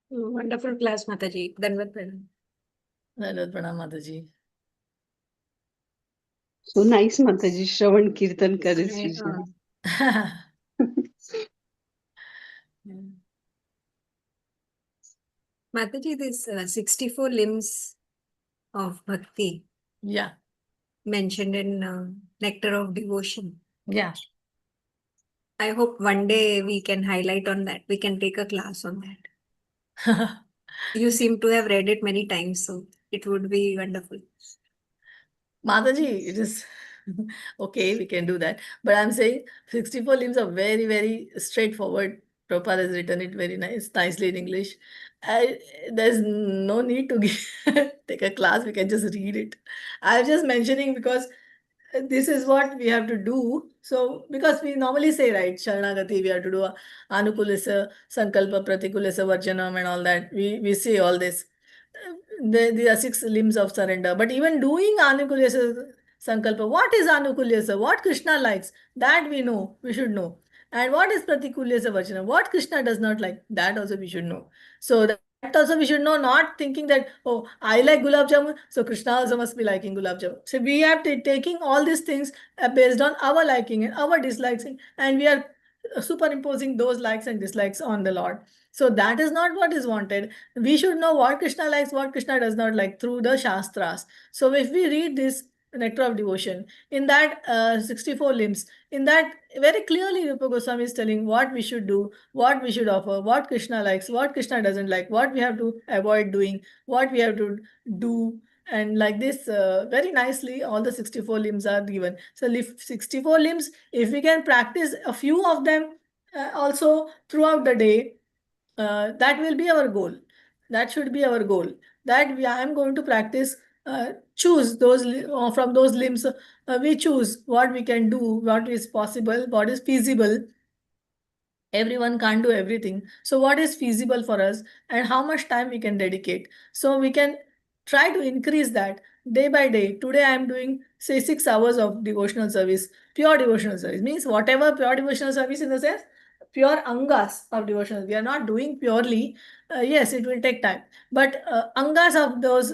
Wonderful class, Mataji. Dandavat pranam. Dandavat pranam, Mataji. So nice, Mataji. Shravan Kirtan करे Srishna. Mataji, this 64 limbs of bhakti. Yeah. Mentioned in Nectar of Devotion. Yeah. I hope one day we can highlight on that. We can take a class on that. You seem to have read it many times, so it would be wonderful. Mataji, it is okay, we can do that. But I'm saying 64 limbs are very, very straightforward. Prabhupada has written it very nicely in English. There's no need to take a class, we can just read it. I'm just mentioning because this is what we have to do. So, because we normally say, right, Sharanagati, we have to do Anukulasa, Sankalpa, Pratikulasa, Varchanam, and all that. We say all this. There are 6 limbs of surrender. But even doing Anukulyasa Sankalpa, what is Anukulyasa? What Krishna likes? That we know, we should know. And what is Pratikulyasa Vachana? What Krishna does not like? That also we should know. So that also we should know, not thinking that, oh, I like Gulab Jamun, so Krishna also must be liking Gulab Jamun. So we have to taking all these things based on our liking and our dislikes, and we are superimposing those likes and dislikes on the Lord. So that is not what is wanted. We should know what Krishna likes, what Krishna does not like through the Shastras. So if we read this Nectar of Devotion, in that 64 limbs, in that very clearly Rupa Goswami is telling what we should do, what we should offer, what Krishna likes, what Krishna doesn't like, what we have to avoid doing, what we have to do. And like this, very nicely, all the 64 limbs are given. So if 64 limbs, if we can practice a few of them also throughout the day, that will be our goal. That should be our goal. That I am going to practice, choose those from those limbs. We choose what we can do, what is possible, what is feasible. Everyone can't do everything. So what is feasible for us and how much time we can dedicate? So we can try to increase that day by day. Today I am doing, say, 6 hours of devotional service. Pure devotional service means whatever pure devotional service in the sense, pure angas of devotional. We are not doing purely. Yes, it will take time. But angas of those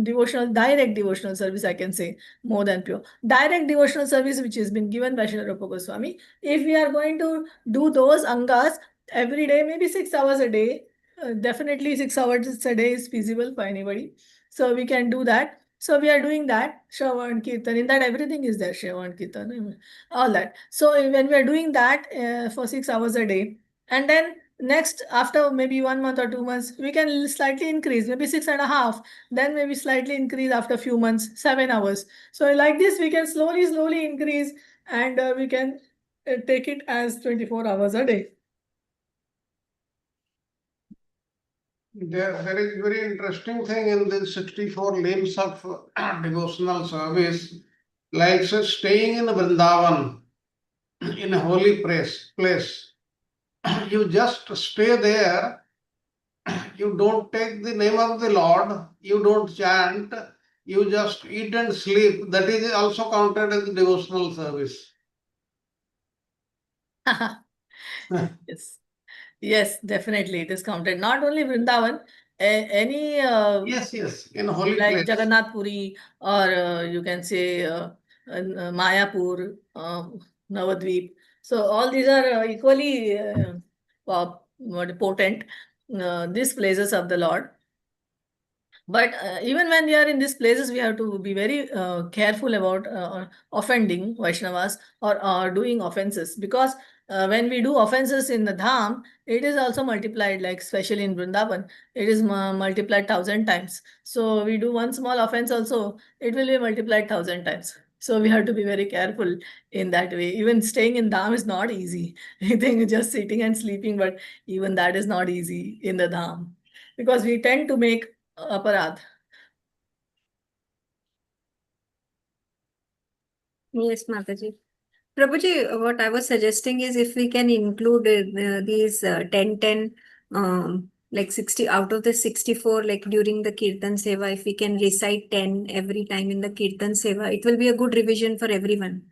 devotional, direct devotional service, I can say, more than pure. Direct devotional service which has been given by Srila Rupa Goswami. If we are going to do those angas every day, maybe 6 hours a day, definitely 6 hours a day is feasible for anybody. So we can do that. So we are doing that, Shravan Kirtan. In that everything is there, Shravan Kirtan, all that. So when we are doing that for 6 hours a day, and then next, after maybe 1 month or 2 months, we can slightly increase, maybe 6.5, then maybe slightly increase after a few months, 7 hours. So like this, we can slowly increase, and we can take it as 24 hours a day. There is very interesting thing in the 64 limbs of devotional service, like so staying in Vrindavan, in a holy place. You just stay there, you don't take the name of the Lord, you don't chant, you just eat and sleep. That is also counted as devotional service. Yes. Yes, definitely it is counted. Not only Vrindavan, any Yes, in holy like place. Jagannath Puri, or you can say Mayapur, Navadvip. So all these are equally potent, these places of the Lord. But even when we are in these places, we have to be very careful about offending Vaishnavas, or doing offenses, because when we do offenses in the Dham, it is also multiplied, like especially in Vrindavan, it is multiplied 1,000 times. So we do one small offense also, it will be multiplied 1,000 times. So we have to be very careful in that way. Even staying in Dham is not easy. I think just sitting and sleeping, but even that is not easy in the Dham, because we tend to make aparadh. Yes, Mataji. Prabhuji, what I was suggesting is if we can include these 10, like 60 out of the 64, like during the Kirtan Seva, if we can recite 10 every time in the Kirtan Seva, it will be a good revision for everyone.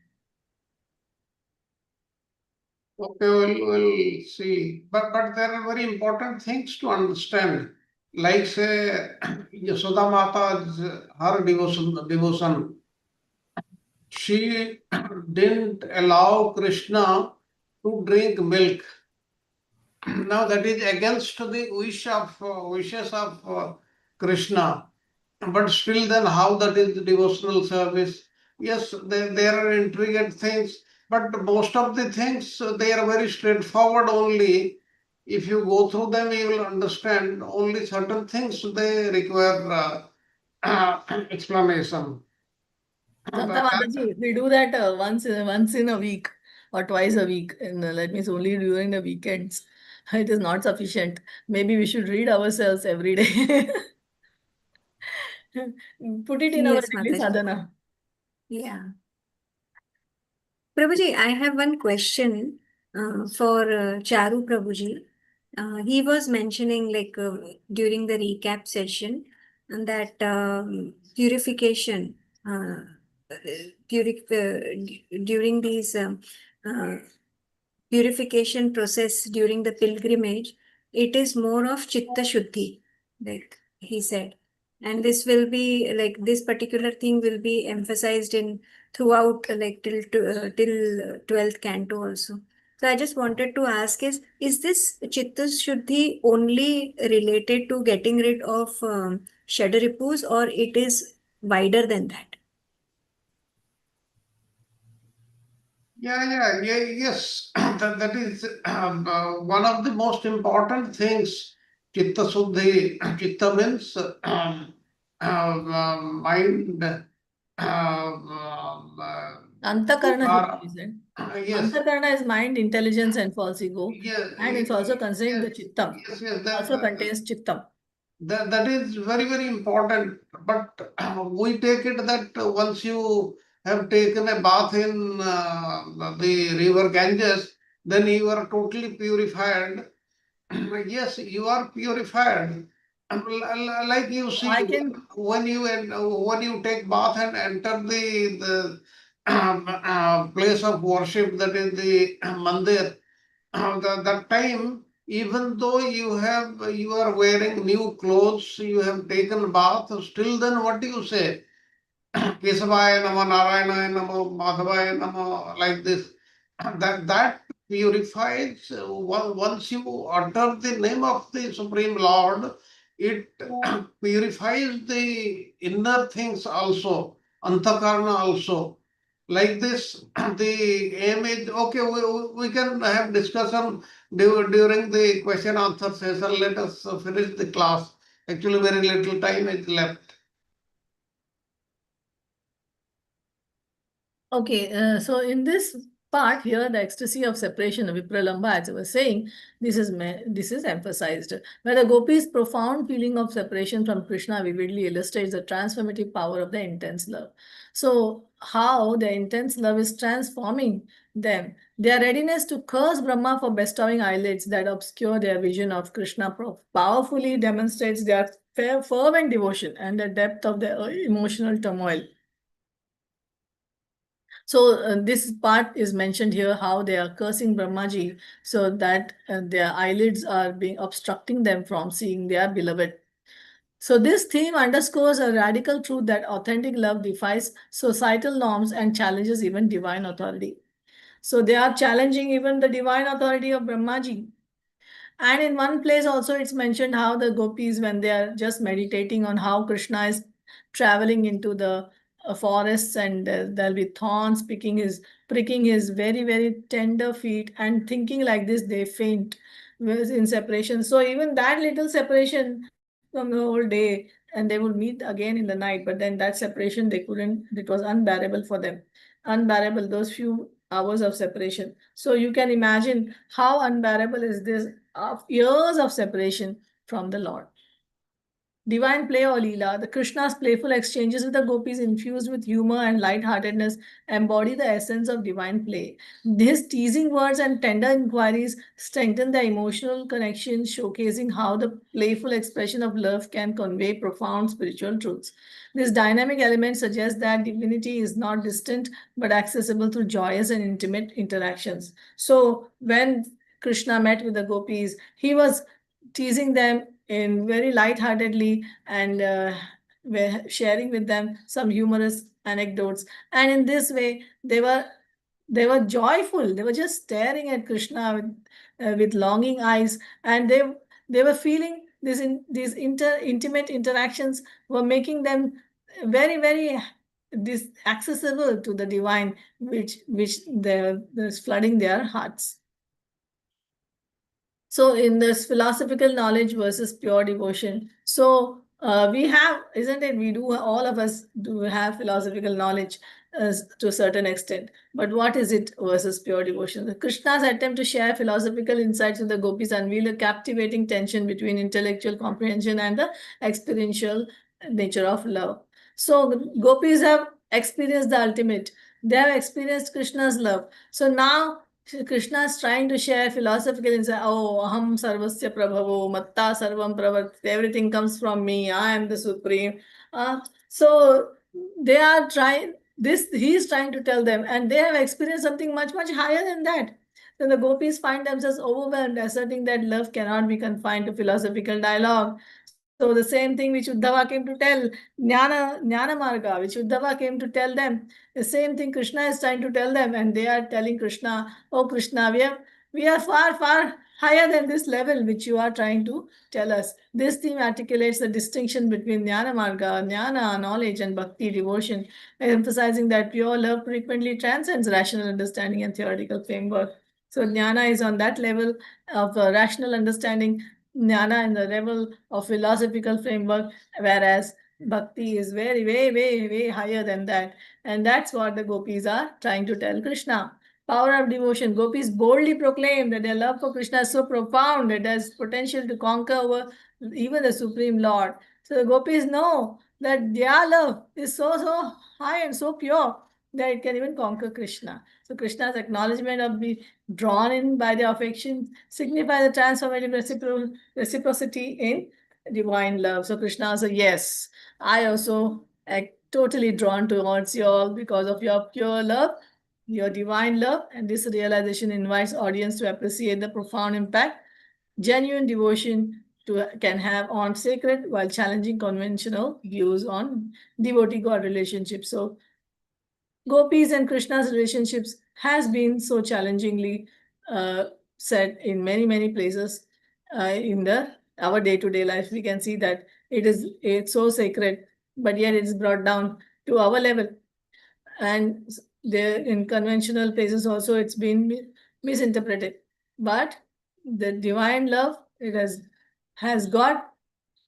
Okay, we'll see. But there are very important things to understand. Like say, Yashoda Mata's her devotion. She didn't allow Krishna to drink milk. Now that is against the wishes of Krishna. But still, then how that is the devotional service? Yes, there are intricate things, but most of the things they are very straightforward only. If you go through them, you will understand. Only certain things they require explanation. Santa Mataji, we do that once in a week or twice a week, and that means only during the weekends. It is not sufficient. Maybe we should read ourselves every day. Put it in our Yes, daily Mataji. sadhana. Yeah. Prabhuji, I have one question for Charu Prabhuji. He was mentioning during the recap session that purification during these purification process during the pilgrimage, it is more of chitta shuddhi, like he said. And this will be like this particular thing will be emphasized in throughout till 12th canto also. So I just wanted to ask is this chitta shuddhi only related to getting rid of Shadaripus, or it is wider than that? Yes. That is one of the most important things. Chitta Suddhi, Chitta means mind. Antakarana Are, Shuddhi, is it? yes, Antakarana is mind, intelligence, and false ego. yes, And it's also concerning the Chittam. yes. Also contains Chittam. That is very, very important. But we take it that once you have taken a bath in the river Ganges, then you are totally purified. Yes, you are purified. Like you see, I can when you take bath and enter the place of worship, that is the mandir, that time, even though you are wearing new clothes, you have taken bath, still then what do you say? Kesavaya Nama, Narayana Nama, Madhavaya Nama, like this. That purifies, once you utter the name of the Supreme Lord, it purifies the inner things also, Antakarna also. Like this, the aim is okay. We can have discussion during the question answer session. Let us finish the class. Actually, very little time is left. Okay, so in this part here, the ecstasy of separation of Vipralamba, as I was saying, this is emphasized. Where the gopis' profound feeling of separation from Krishna vividly illustrates the transformative power of the intense love. So, how the intense love is transforming them. Their readiness to curse Brahma for bestowing eyelids that obscure their vision of Krishna powerfully demonstrates their fervent devotion and the depth of their emotional turmoil. So this part is mentioned here, how they are cursing Brahmaji so that their eyelids are being obstructing them from seeing their beloved. So this theme underscores a radical truth that authentic love defies societal norms and challenges even divine authority. So they are challenging even the divine authority of Brahmaji. And in one place also it's mentioned how the gopis, when they are just meditating on how Krishna is traveling into the forests, and there'll be thorns pricking his very, very tender feet, and thinking like this, they faint in separation. So even that little separation from the whole day, and they would meet again in the night, but then that separation, they couldn't, it was unbearable for them. Unbearable, those few hours of separation. So you can imagine how unbearable is this of years of separation from the Lord. Divine play or Leela, the Krishna's playful exchanges with the gopis infused with humor and lightheartedness embody the essence of divine play. His teasing words and tender inquiries strengthen the emotional connection, showcasing how the playful expression of love can convey profound spiritual truths. This dynamic element suggests that divinity is not distant but accessible through joyous and intimate interactions. So, when Krishna met with the gopis, he was teasing them in very lightheartedly and we're sharing with them some humorous anecdotes. And in this way, they were joyful. They were just staring at Krishna with longing eyes, and they were feeling these intimate interactions were making them very very this accessible to the divine, which there's flooding their hearts. So in this philosophical knowledge versus pure devotion, so we have, isn't it? We do, all of us do have philosophical knowledge to a certain extent. But what is it versus pure devotion? Krishna's attempt to share philosophical insights with the gopis unveil a captivating tension between intellectual comprehension and the experiential nature of love. So gopis have experienced the ultimate. They have experienced Krishna's love. So now Krishna is trying to share philosophical insight. Oh, aham sarvasya prabhavo, matta sarvam pravartite. Everything comes from me. I am the supreme. So they are trying this. He is trying to tell them, and they have experienced something much higher than that. Then the gopis find themselves overwhelmed, asserting that love cannot be confined to philosophical dialogue. So the same thing which Uddhava came to tell Jnana Marga, which Uddhava came to tell them, the same thing Krishna is trying to tell them, and they are telling Krishna, "Oh Krishna, we are far higher than this level which you are trying to tell us." This theme articulates the distinction between Jnana Marga, Jnana, knowledge, and Bhakti, devotion, emphasizing that pure love frequently transcends rational understanding and theoretical framework. So Jnana is on that level of rational understanding, Jnana in the level of philosophical framework, whereas Bhakti is way higher than that. And that's what the gopis are trying to tell Krishna. Power of devotion. Gopis boldly proclaim that their love for Krishna is so profound, it has potential to conquer over even the Supreme Lord. So the gopis know that their love is so high and so pure that it can even conquer Krishna. So Krishna's acknowledgement of being drawn in by the affection signifies the transformative reciprocity in divine love. So Krishna says, yes, I also am totally drawn towards you all because of your pure love, your divine love, and this realization invites audience to appreciate the profound impact genuine devotion can have on sacred while challenging conventional views on devotee-god relationships. So Gopis and Krishna's relationships has been so challengingly said in many places in our day-to-day life. We can see that it's so sacred, but yet it's brought down to our level. And there in conventional places also it's been misinterpreted. But the divine love, it has got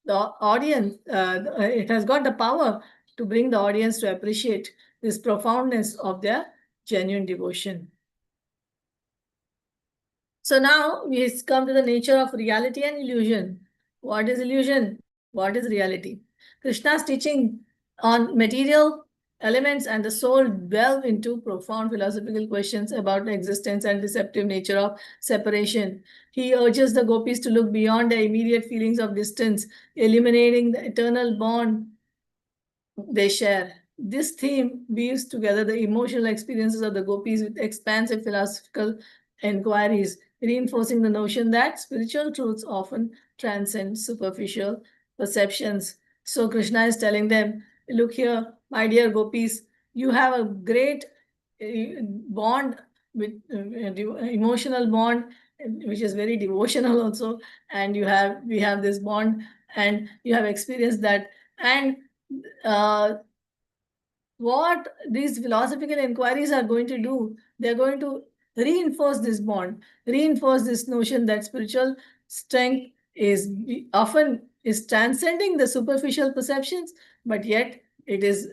the audience, it has got the power to bring the audience to appreciate this profoundness of their genuine devotion. So now we come to the nature of reality and illusion. What is illusion? What is reality? Krishna's teaching on material elements and the soul delve into profound philosophical questions about the existence and deceptive nature of separation. He urges the gopis to look beyond their immediate feelings of distance, eliminating the eternal bond they share. This theme weaves together the emotional experiences of the gopis with expansive philosophical inquiries, reinforcing the notion that spiritual truths often transcend superficial perceptions. So Krishna is telling them, look here, my dear gopis, you have a great bond with emotional bond, which is very devotional also, and we have this bond, and you have experienced that. And what these philosophical inquiries are going to do, they're going to reinforce this bond, reinforce this notion that spiritual strength is often is transcending the superficial perceptions, but yet it is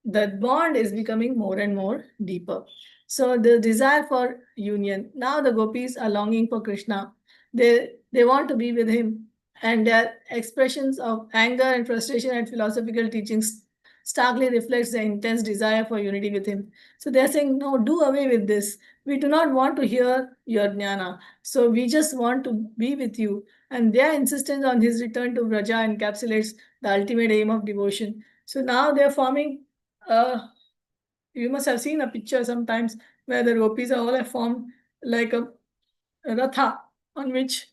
the bond is becoming more and more deeper. So the desire for union. Now the gopis are longing for Krishna. They want to be with him. and their expressions of anger and frustration at philosophical teachings starkly reflects their intense desire for unity with him. So they're saying, no, do away with this. We do not want to hear your jnana. So we just want to be with you. And their insistence on his return to Vraja encapsulates the ultimate aim of devotion. So now they're forming, you must have seen a picture sometimes where the gopis are all have formed like a ratha on which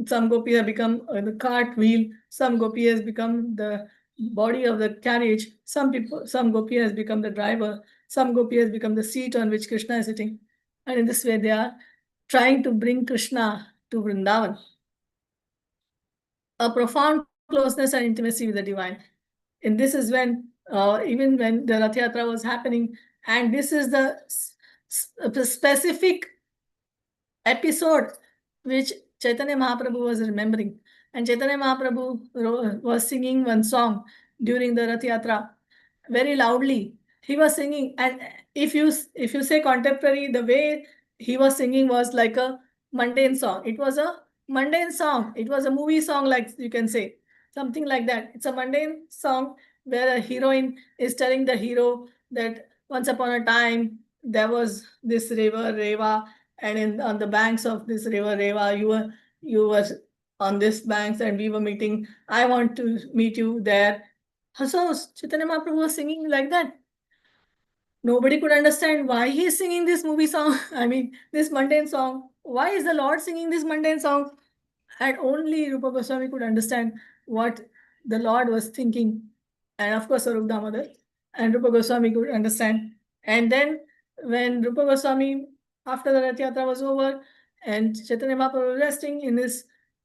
some gopi have become the cart wheel, some gopi has become the body of the carriage, some gopi has become the driver, some gopi has become the seat on which Krishna is sitting. And in this way, they are trying to bring Krishna to Vrindavan. A profound closeness and intimacy with the divine. And this is when, even when the Rath Yatra was happening, and this is the specific episode which Chaitanya Mahaprabhu was remembering. And Chaitanya Mahaprabhu was singing one song during the Rath Yatra very loudly. He was singing, and if you say contemporary, the way he was singing was like a mundane song. It was a mundane song. It was a movie song, like you can say, something like that. It's a mundane song where a heroine is telling the hero that once upon a time there was this river Reva, and on the banks of this river Reva, you were on this banks, and we were meeting. I want to meet you there. So Chaitanya Mahaprabhu was singing like that. Nobody could understand why he is singing this movie song. I mean, this mundane song. Why is the Lord singing this mundane song? And only Rupa Goswami could understand what the Lord was thinking. And of course, Sarup Damodar and Rupa Goswami could understand. And then when Rupa Goswami, after the Rath Yatra was over, and Chaitanya Mahaprabhu was resting in his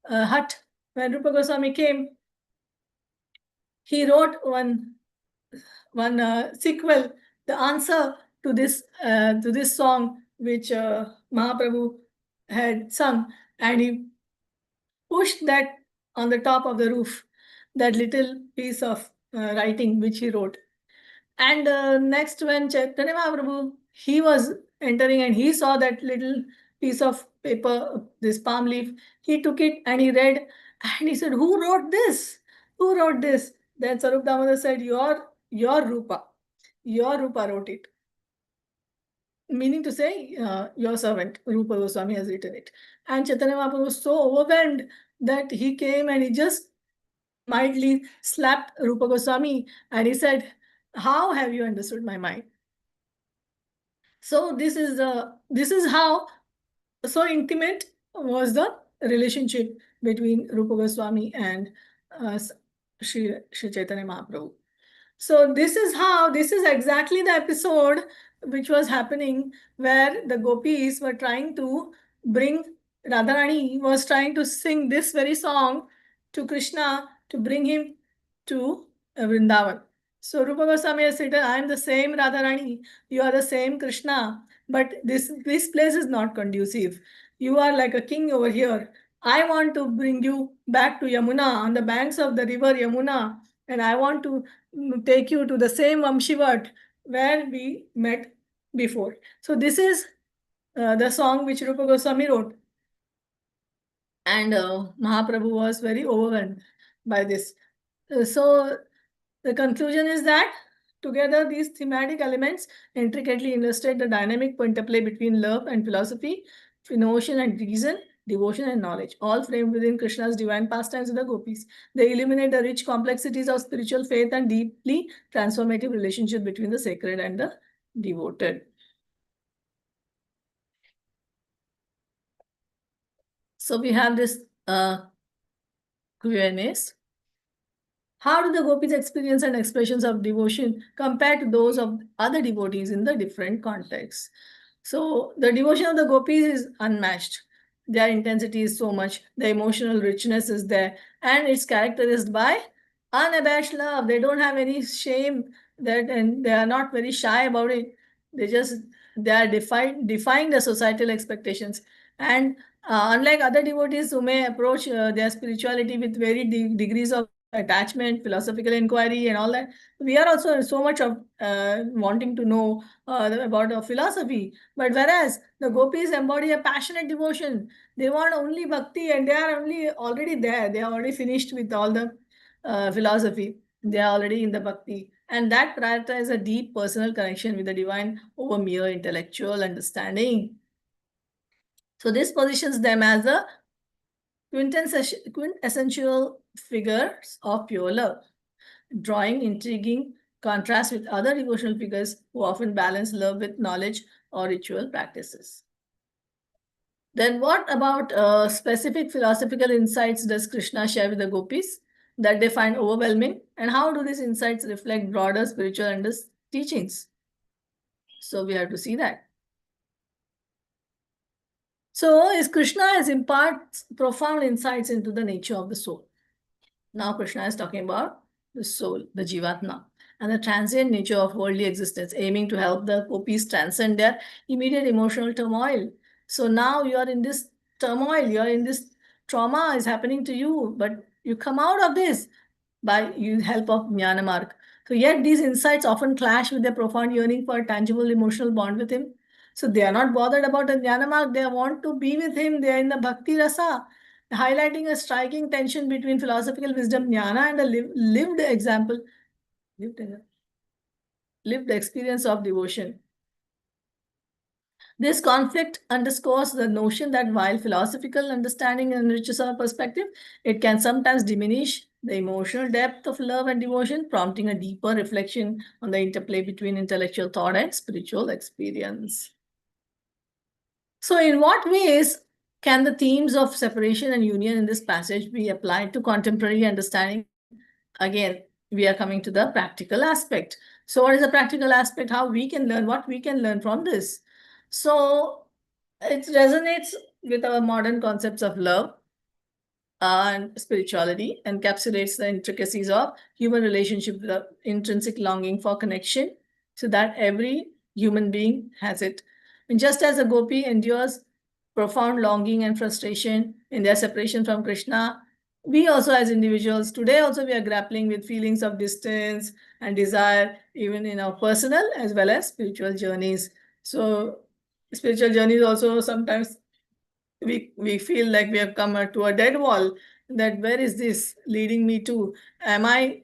hut, when Rupa Goswami came, he wrote one sequel, the answer to this song which Mahaprabhu had sung, and he pushed that on the top of the roof, that little piece of writing which he wrote. And next, when Chaitanya Mahaprabhu, he was entering and he saw that little piece of paper, this palm leaf, he took it and he read, and he said, "Who wrote this? Who wrote this?" Then Sarup Damodar said, Your Rupa. Your Rupa wrote it." Meaning to say, your servant, Rupa Goswami, has written it. And Chaitanya Mahaprabhu was so overwhelmed that he came and he just mildly slapped Rupa Goswami and he said, "How have you understood my mind?" So this is how so intimate was the relationship between Rupa Goswami and Sri Chaitanya Mahaprabhu. So this is exactly the episode which was happening where the gopis were trying to bring, Radharani was trying to sing this very song to Krishna to bring him to Vrindavan. So Rupa Goswami has said, "I am the same Radharani, you are the same Krishna, but this place is not conducive. You are like a king over here. I want to bring you back to Yamuna, on the banks of the river Yamuna, and I want to take you to the same Vamshivat where we met before." So this is the song which Rupa Goswami wrote. And Mahaprabhu was very overwhelmed by this. So the conclusion is that together these thematic elements intricately illustrate the dynamic interplay between love and philosophy, emotion and reason, devotion and knowledge, all framed within Krishna's divine pastimes with the gopis. They illuminate the rich complexities of spiritual faith and deeply transformative relationship between the sacred and the devoted. So we have this Q&As. How do the gopis' experience and expressions of devotion compare to those of other devotees in the different contexts? So the devotion of the gopis is unmatched. Their intensity is so much, the emotional richness is there, and it's characterized by unabashed love. They don't have any shame, and they are not very shy about it. They are defying the societal expectations. And unlike other devotees who may approach their spirituality with varied degrees of attachment, philosophical inquiry, and all that. We are also so much of wanting to know about philosophy. But whereas the gopis embody a passionate devotion, they want only bhakti, and they are only already there. They are already finished with all the philosophy. They are already in the bhakti, and that prioritizes a deep personal connection with the divine over mere intellectual understanding. So this positions them as the quintessential figures of pure love, drawing intriguing contrast with other devotional figures who often balance love with knowledge or ritual practices. Then what about specific philosophical insights does Krishna share with the gopis that they find overwhelming? And how do these insights reflect broader spiritual teachings? So we have to see that. So is Krishna has imparts profound insights into the nature of the soul. Now Krishna is talking about the soul, the Jivatma, and the transient nature of worldly existence, aiming to help the gopis transcend their immediate emotional turmoil. So now you are in this turmoil, you are in this trauma is happening to you, but you come out of this by help of Jnana Marg. So yet these insights often clash with their profound yearning for a tangible emotional bond with him. So they are not bothered about the Jnana Marg, they want to be with him, they are in the Bhakti Rasa, highlighting a striking tension between philosophical wisdom, jnana, and a lived example, lived experience of devotion. This conflict underscores the notion that while philosophical understanding enriches our perspective, it can sometimes diminish the emotional depth of love and devotion, prompting a deeper reflection on the interplay between intellectual thought and spiritual experience. So in what ways can the themes of separation and union in this passage be applied to contemporary understanding? Again, we are coming to the practical aspect. So what is the practical aspect? How we can learn, what we can learn from this? So it resonates with our modern concepts of love and spirituality, encapsulates the intricacies of human relationship with the intrinsic longing for connection, so that every human being has it. And just as a gopi endures profound longing and frustration in their separation from Krishna, we also as individuals today also we are grappling with feelings of distance and desire, even in our personal as well as spiritual journeys. So spiritual journeys also sometimes we feel like we have come to a dead wall, that where is this leading me to? Am I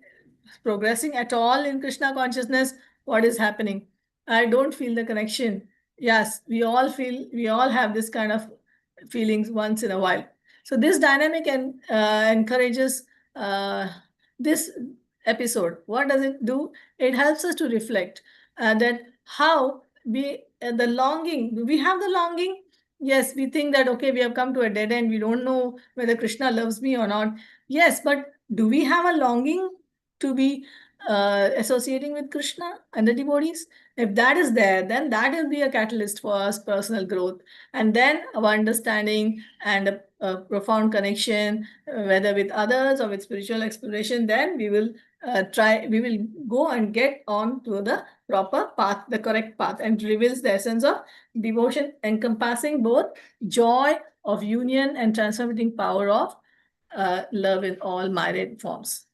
progressing at all in Krishna consciousness? What is happening? I don't feel the connection. Yes, we all have this kind of feelings once in a while. So this dynamic encourages this episode. What does it do? It helps us to reflect that how the longing, we have the longing. Yes, we think that, okay, we have come to a dead end. We don't know whether Krishna loves me or not. Yes, but do we have a longing to be associating with Krishna and the devotees? If that is there, then that will be a catalyst for us personal growth. And then our understanding and a profound connection, whether with others or with spiritual exploration, then we will we will go and get on to the proper path, the correct path, and reveals the essence of devotion, encompassing both joy of union and transformating power of love in all myriad forms.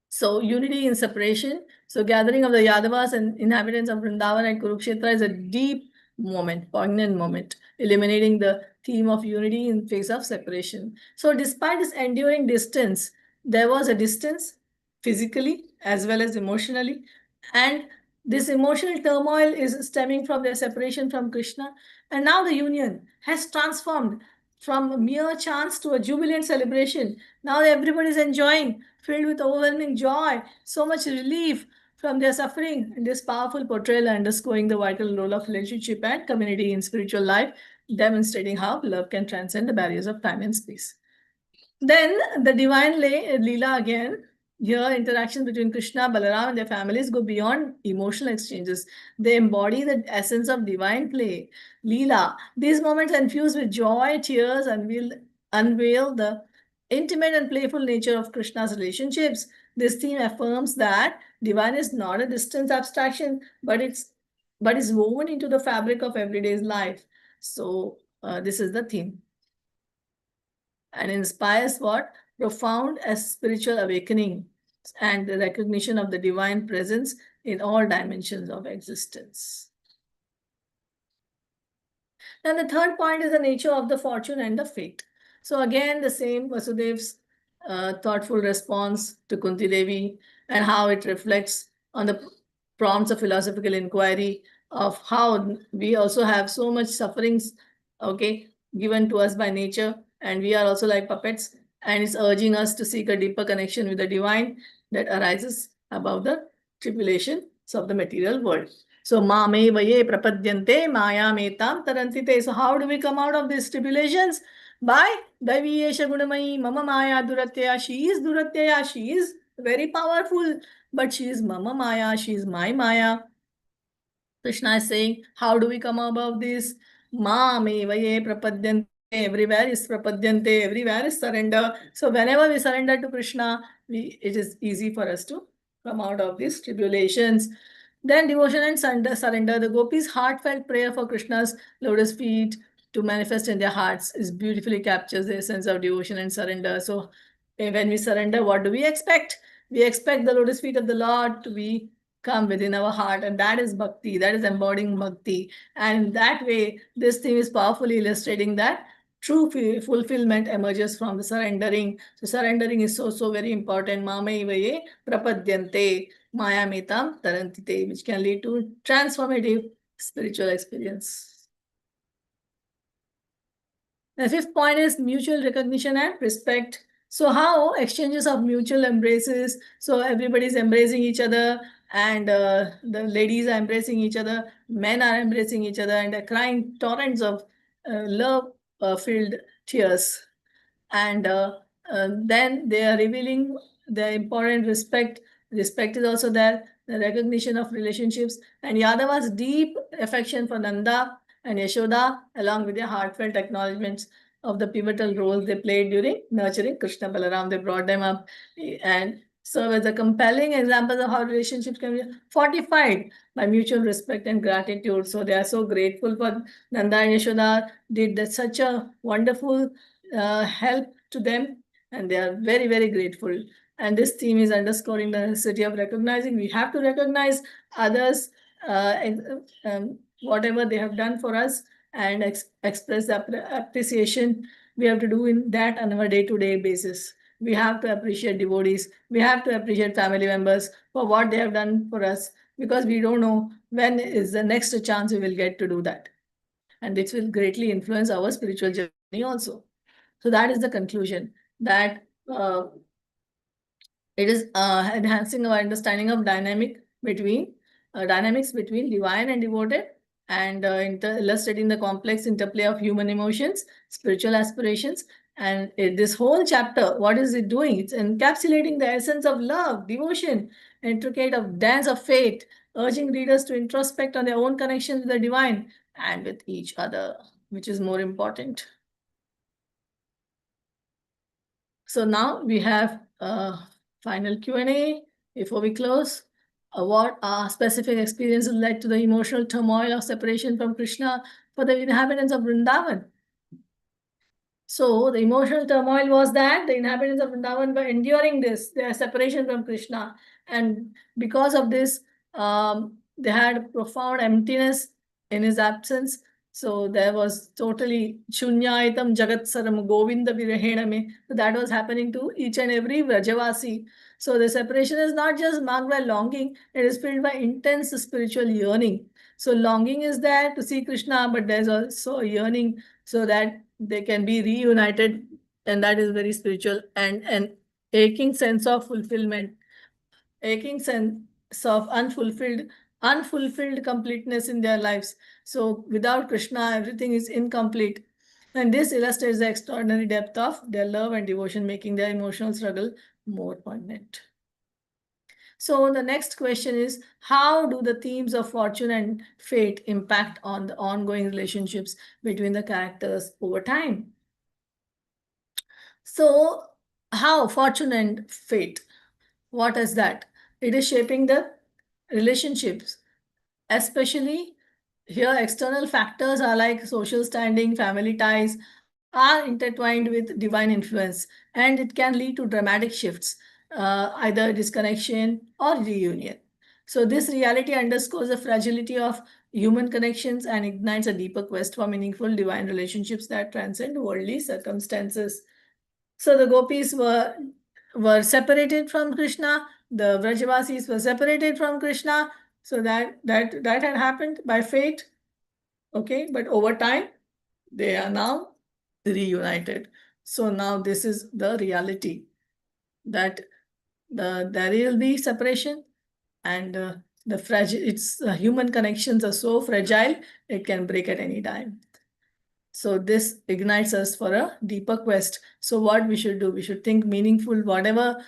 So unity in separation. So gathering of the Yadavas and inhabitants of Vrindavan and Kurukshetra is a deep moment, poignant moment, illuminating the theme of unity in face of separation. So despite this enduring distance, there was a distance physically as well as emotionally. And this emotional turmoil is stemming from their separation from Krishna. And now the union has transformed from a mere chance to a jubilant celebration. Now everybody is enjoying, filled with overwhelming joy, so much relief from their suffering. And this powerful portrayal underscoring the vital role of relationship and community in spiritual life, demonstrating how love can transcend the barriers of time and space. Then the divine Leela again. Here, interactions between Krishna, Balaram, and their families go beyond emotional exchanges. They embody the essence of divine play, Leela. These moments infused with joy, tears, unveil the intimate and playful nature of Krishna's relationships. This theme affirms that divine is not a distant abstraction, but is woven into the fabric of everyday's life. So this is the theme. And inspires what? Profound as spiritual awakening and the recognition of the divine presence in all dimensions of existence. And the third point is the nature of the fortune and the fate. So again, the same Vasudev's thoughtful response to Kunti Devi and how it reflects on the prompts of philosophical inquiry of how we also have so much sufferings, okay, given to us by nature, and we are also like puppets, and it's urging us to seek a deeper connection with the divine that arises above the tribulations of the material world. So mame vaye prapadyante maya metam tarantite. So how do we come out of these tribulations? By Daiviyesha Gunamayi Mama Maya Duratyaya. She is Duratyaya. She is very powerful, but she is Mama Maya. She is my Maya. Krishna is saying, how do we come above this? Mame vaye prapadyante. Everywhere is prapadyante. Everywhere is surrender. So whenever we surrender to Krishna, it is easy for us to come out of these tribulations. Then devotion and surrender. The gopis' heartfelt prayer for Krishna's lotus feet to manifest in their hearts is beautifully captures the essence of devotion and surrender. So when we surrender, what do we expect? We expect the lotus feet of the Lord to be come within our heart, and that is bhakti, that is embodying bhakti. And that way, this theme is powerfully illustrating that true fulfillment emerges from the surrendering. So surrendering is so very important. Mame vaye prapadyante maya metam tarantite, which can lead to transformative spiritual experience. The fifth point is mutual recognition and respect. So how exchanges of mutual embraces, so everybody's embracing each other, and the ladies are embracing each other, men are embracing each other, and they're crying torrents of love-filled tears. And then they are revealing the important respect. Respect is also there, the recognition of relationships, and Yadava's deep affection for Nanda and Yashoda, along with their heartfelt acknowledgements of the pivotal roles they played during nurturing Krishna Balaram. They brought them up and serve as a compelling example of how relationships can be fortified by mutual respect and gratitude. So they are so grateful for Nanda and Yashoda, did that such a wonderful help to them, and they are very grateful. And this theme is underscoring the necessity of recognizing. We have to recognize others, whatever they have done for us, and express appreciation. We have to do in that on our day-to-day basis. We have to appreciate devotees. We have to appreciate family members for what they have done for us, because we don't know when is the next chance we will get to do that. And this will greatly influence our spiritual journey also. So that is the conclusion, that it is enhancing our understanding of dynamics between divine and devoted, and illustrating the complex interplay of human emotions, spiritual aspirations. And this whole chapter, what is it doing? It's encapsulating the essence of love, devotion, intricate of dance of faith, urging readers to introspect on their own connections with the divine and with each other, which is more important. So now we have final Q&A before we close. What specific experiences led to the emotional turmoil of separation from Krishna for the inhabitants of Vrindavan? So the emotional turmoil was that the inhabitants of Vrindavan were enduring their separation from Krishna. And because of this, they had profound emptiness in his absence. So there was totally Shunyaitam Jagatsaram Govinda Virahename. So that was happening to each and every Vrajavasi. So the separation is not just marked by longing, it is filled by intense spiritual yearning. So longing is there to see Krishna, but there's also a yearning so that they can be reunited, and that is very spiritual, and an aching sense of fulfillment, aching sense of unfulfilled completeness in their lives. So without Krishna, everything is incomplete. And this illustrates the extraordinary depth of their love and devotion, making their emotional struggle more poignant. So the next question is, how do the themes of fortune and fate impact on the ongoing relationships between the characters over time? So how fortune and fate, what is that? It is shaping the relationships, especially here external factors are like social standing, family ties are intertwined with divine influence, and it can lead to dramatic shifts, either disconnection or reunion. So this reality underscores the fragility of human connections and ignites a deeper quest for meaningful divine relationships that transcend worldly circumstances. So the gopis were separated from Krishna, the Vrajavasis were separated from Krishna. So that had happened by fate. Okay, but over time they are now reunited. So now this is the reality, that there will be separation, and the fragile. It's human connections are so fragile, it can break at any time. So this ignites us for a deeper quest. So what we should do? We should think meaningful, whatever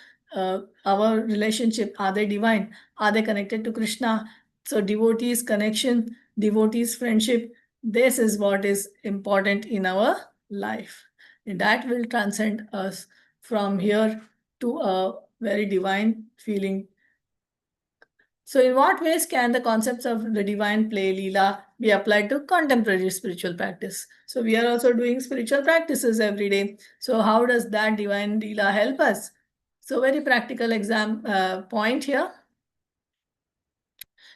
our relationship, are they divine? Are they connected to Krishna? So devotees connection, devotees friendship, this is what is important in our life. And that will transcend us from here to a very divine feeling. So, in what ways can the concepts of the divine play, Leela, be applied to contemporary spiritual practice? So, we are also doing spiritual practices every day. So, how does that divine Leela help us? So, very practical point here.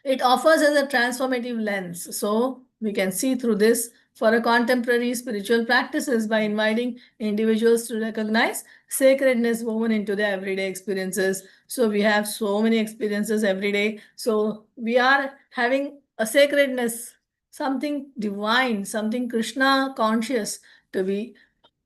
It offers us a transformative lens. So we can see through this for a contemporary spiritual practices by inviting individuals to recognize sacredness woven into their everyday experiences. So we have so many experiences every day. So we are having a sacredness, something divine, something Krishna conscious to be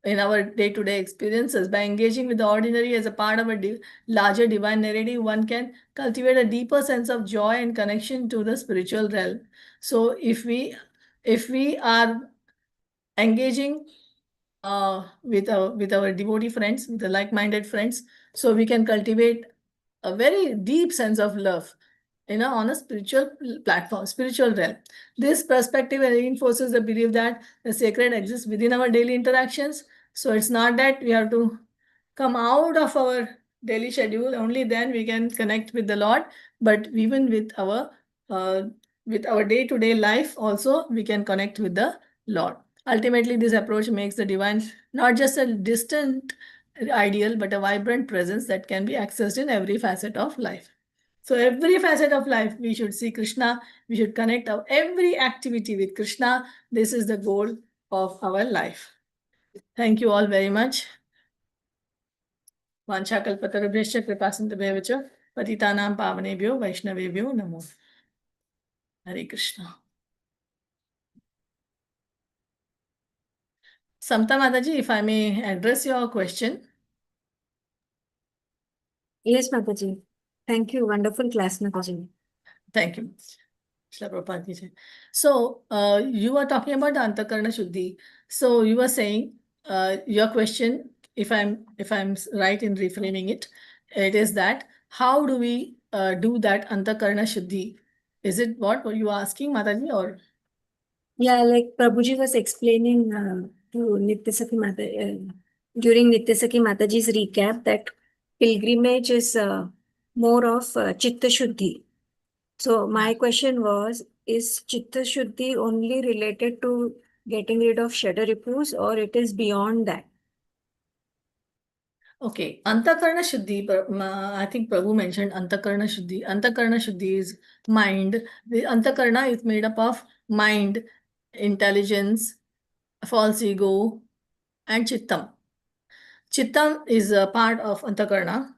in our day-to-day experiences. By engaging with the ordinary as a part of a larger divine narrative, one can cultivate a deeper sense of joy and connection to the spiritual realm. So if we are engaging with our devotee friends, with the like-minded friends, so we can cultivate a very deep sense of love, on a spiritual platform, spiritual realm. This perspective reinforces the belief that the sacred exists within our daily interactions. So it's not that we have to come out of our daily schedule, only then we can connect with the Lord, but even with our day-to-day life also we can connect with the Lord. Ultimately, this approach makes the divine not just a distant ideal, but a vibrant presence that can be accessed in every facet of life. So every facet of life, we should see Krishna. We should connect our every activity with Krishna. This is the goal of our life. Thank you all very much. वाञ्छाकल्पतरुभ्यश्च कृपासिन्धुभ्यः च पतितानां पावनेभ्यो वैष्णवेभ्यो नमो हरे Krishna. Samta Mataji, if I may address your question. Yes, Mataji. Thank you. Wonderful class, Mataji. Thank you. So you were talking about the Antakarna Shuddhi. So you were saying your question, if I'm right in reframing it, it is that how do we do that Antakarna Shuddhi? Is it what were you asking, Mataji, or? Yeah, like Prabhuji was explaining to Nityasakhi Mata during Nityasakhi Mataji's recap that pilgrimage is more of Chitta Shuddhi. So my question was, is Chitta Shuddhi only related to getting rid of Shadaripus, or it is beyond that? Okay, Antakarna Shuddhi, I think Prabhu mentioned Antakarna Shuddhi. Antakarna Shuddhi is mind. The Antakarna is made up of mind, intelligence, false ego, and Chittam. Chittam is a part of Antakarna,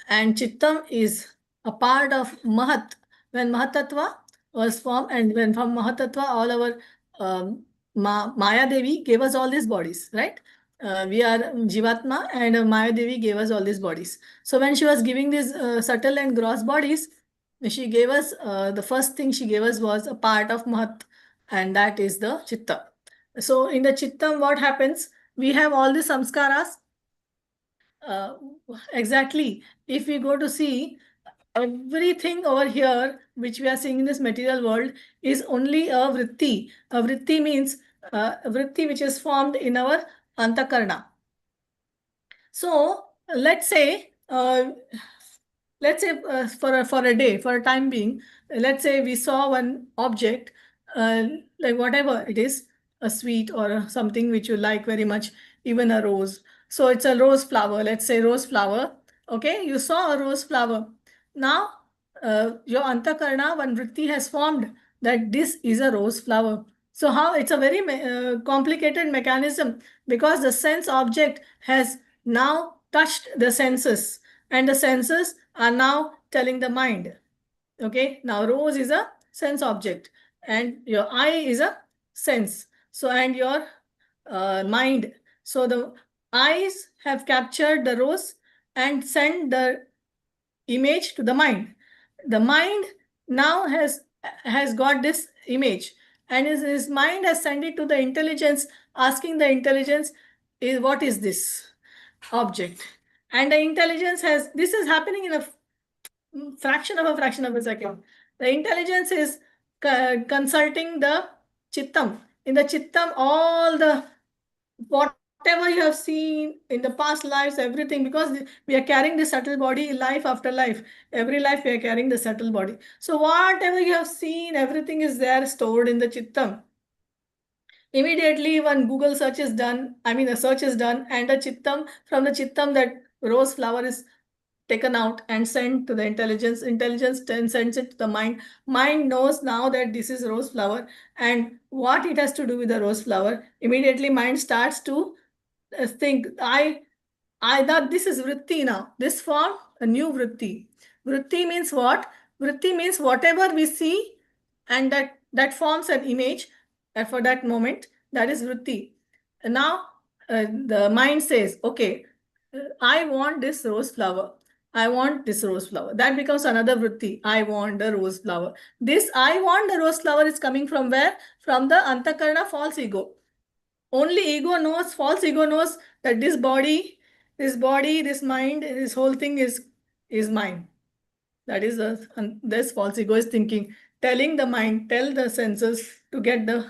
and Chittam is a part of Mahat. When Mahatattva was formed, and when from Mahatattva, all our Maya Devi gave us all these bodies, right? We are Jivatma, and Maya Devi gave us all these bodies. So when she was giving these subtle and gross bodies, she gave us the first thing she gave us was a part of Mahat, and that is the Chitta. So in the Chittam, what happens? We have all the samskaras. Exactly. If we go to see, everything over here, which we are seeing in this material world, is only a vritti. A vritti means a vritti which is formed in our antakarna. So let's say for a day, for a time being, let's say we saw one object like whatever it is, a sweet or something which you like very much, even a rose. So it's a rose flower, let's say rose flower. Okay, you saw a rose flower. Now, your antakarna, one vritti has formed that this is a rose flower. So how it's a very complicated mechanism, because the sense object has now touched the senses, and the senses are now telling the mind. Okay, now rose is a sense object, and your eye is a sense. So, and your mind. So the eyes have captured the rose and sent the image to the mind. The mind now has got this image, and his mind has sent it to the intelligence, asking the intelligence, is what is this object? And the intelligence has, this is happening in a fraction of a second. The intelligence is consulting the chittam. In the chittam, all the whatever you have seen in the past lives, everything, because we are carrying the subtle body life after life. Every life we are carrying the subtle body. So whatever you have seen, everything is there stored in the chittam. Immediately when Google search is done, I mean a search is done, and the chittam, from the chittam, that rose flower is taken out and sent to the intelligence. Intelligence then sends it to the mind. Mind knows now that this is rose flower and what it has to do with the rose flower. Immediately mind starts to think, I thought this is vritti now. This form a new vritti. Vritti means what? Vritti means whatever we see, and that forms an image for that moment. That is vritti. And now the mind says, okay, I want this rose flower. I want this rose flower. That becomes another vritti. I want the rose flower. This I want the rose flower is coming from where? From the antakarna false ego. Only ego knows, false ego knows that this body, this mind, this whole thing is mine. That is this false ego is thinking, telling the mind, tell the senses to get the,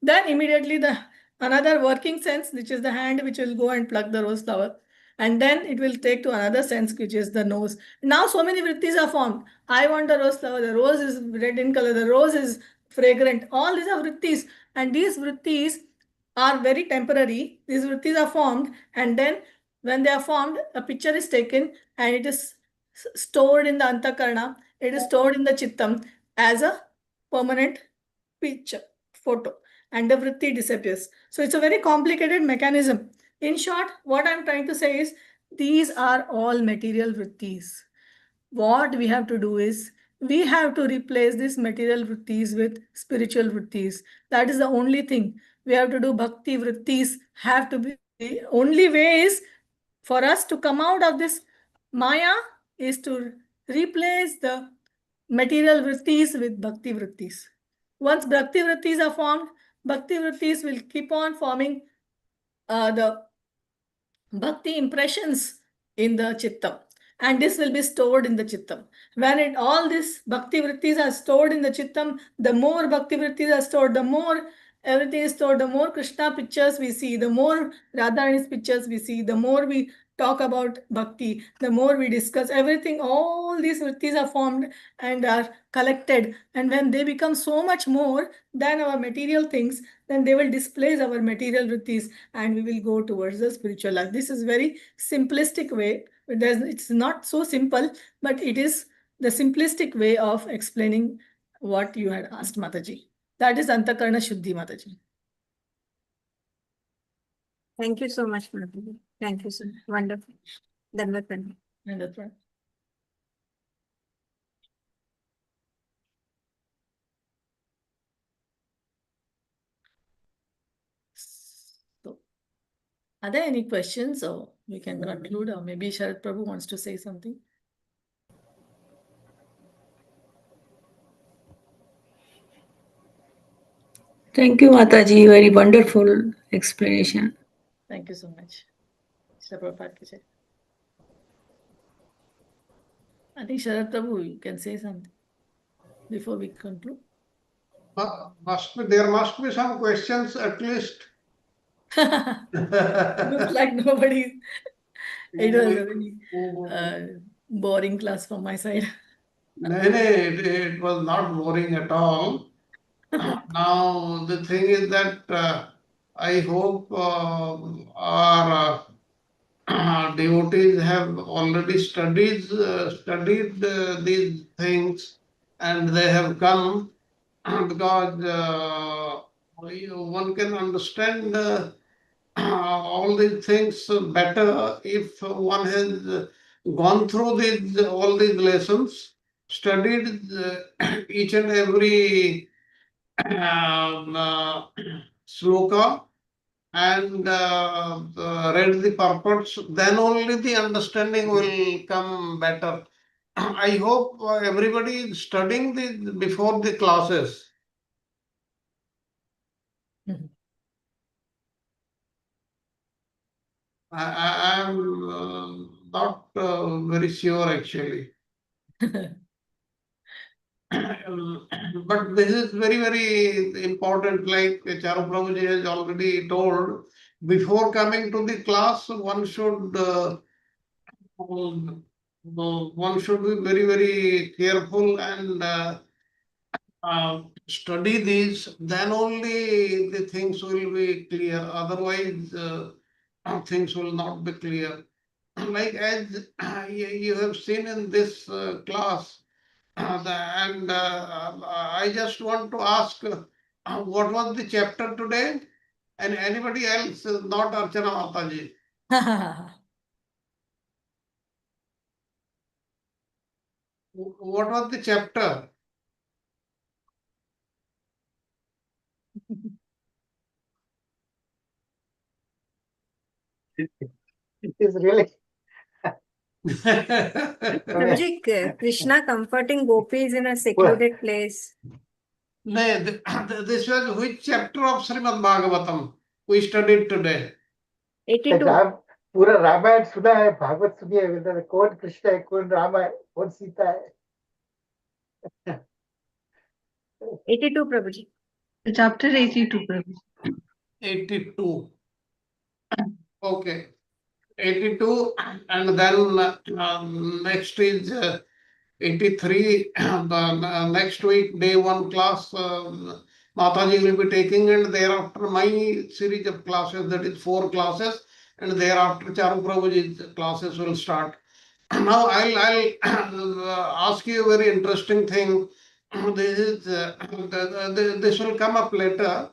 then immediately the another working sense, which is the hand, which will go and pluck the rose flower. And then it will take to another sense, which is the nose. Now so many vrittis are formed. I want the rose flower. The rose is red in color. The rose is fragrant. All these are vrittis. And these vrittis are very temporary. These vrittis are formed, and then when they are formed, a picture is taken and it is stored in the antakarna. It is stored in the chittam as a permanent picture, photo, and the vritti disappears. So it's a very complicated mechanism. In short, what I'm trying to say is these are all material vrittis. What we have to do is we have to replace these material vrittis with spiritual vrittis. That is the only thing. We have to do bhakti vrittis, have to be, only way is for us to come out of this maya is to replace the material vrittis with bhakti vrittis. Once bhakti vrittis are formed, bhakti vrittis will keep on forming the bhakti impressions in the chittam, and this will be stored in the chittam. When all these bhakti vrittis are stored in the chittam, the more bhakti vrittis are stored, the more everything is stored, the more Krishna pictures we see, the more Radharani's pictures we see, the more we talk about bhakti, the more we discuss everything. All these vrittis are formed and are collected, and when they become so much more than our material things, then they will displace our material vrittis and we will go towards the spiritual life. This is very simplistic way. It's not so simple, but it is the simplistic way of explaining what you had asked, Mataji. That is Antakarna Shuddhi, Mataji. Thank you so much, Mataji. Thank you so much. Wonderful. Dandavat Pranam. Dandavat Pranam. So, are there any questions, or we can conclude, or maybe Sharad Prabhu wants to say something? Thank you, Mataji. Very wonderful explanation. Thank you so much. Sharad Prabhu. I think Sharad Prabhu, you can say something before we conclude. There must be some questions at least. Looks like nobody. It was a very boring class from my side. No, it was not boring at all. Now, the thing is that I hope our devotees have already studied these things, and they have come because one can understand all these things better if one has gone through all these lessons, studied each and every sloka, and read the purports, then only the understanding will come better. I hope everybody is studying before the classes. I am not very sure actually. But this is very, very important. Like Charu Prabhuji has already told, before coming to the class, one should be very, very careful and study these. Then only the things will be clear. Otherwise, things will not be clear. Like as you have seen in this class, and I just want to ask, what was the chapter today? And anybody else, not Archana Mataji? What was the chapter? It is really. Prabhuji, Krishna comforting gopis in a secluded place. This was which chapter of Srimad Bhagavatam we studied today? 82. पूरा रामायण सुना है, भागवत सुनी है, मतलब कौन कृष्ण है, कौन राम है, कौन सीता है. 82, Prabhuji. Chapter 82, Prabhu. 82. Okay. 82, and then next is 83. The next week, day 1 class, Mataji will be taking, and thereafter my series of classes, that is 4 classes, and thereafter Charu Prabhuji's classes will start. Now I'll ask you a very interesting thing. This is this will come up later.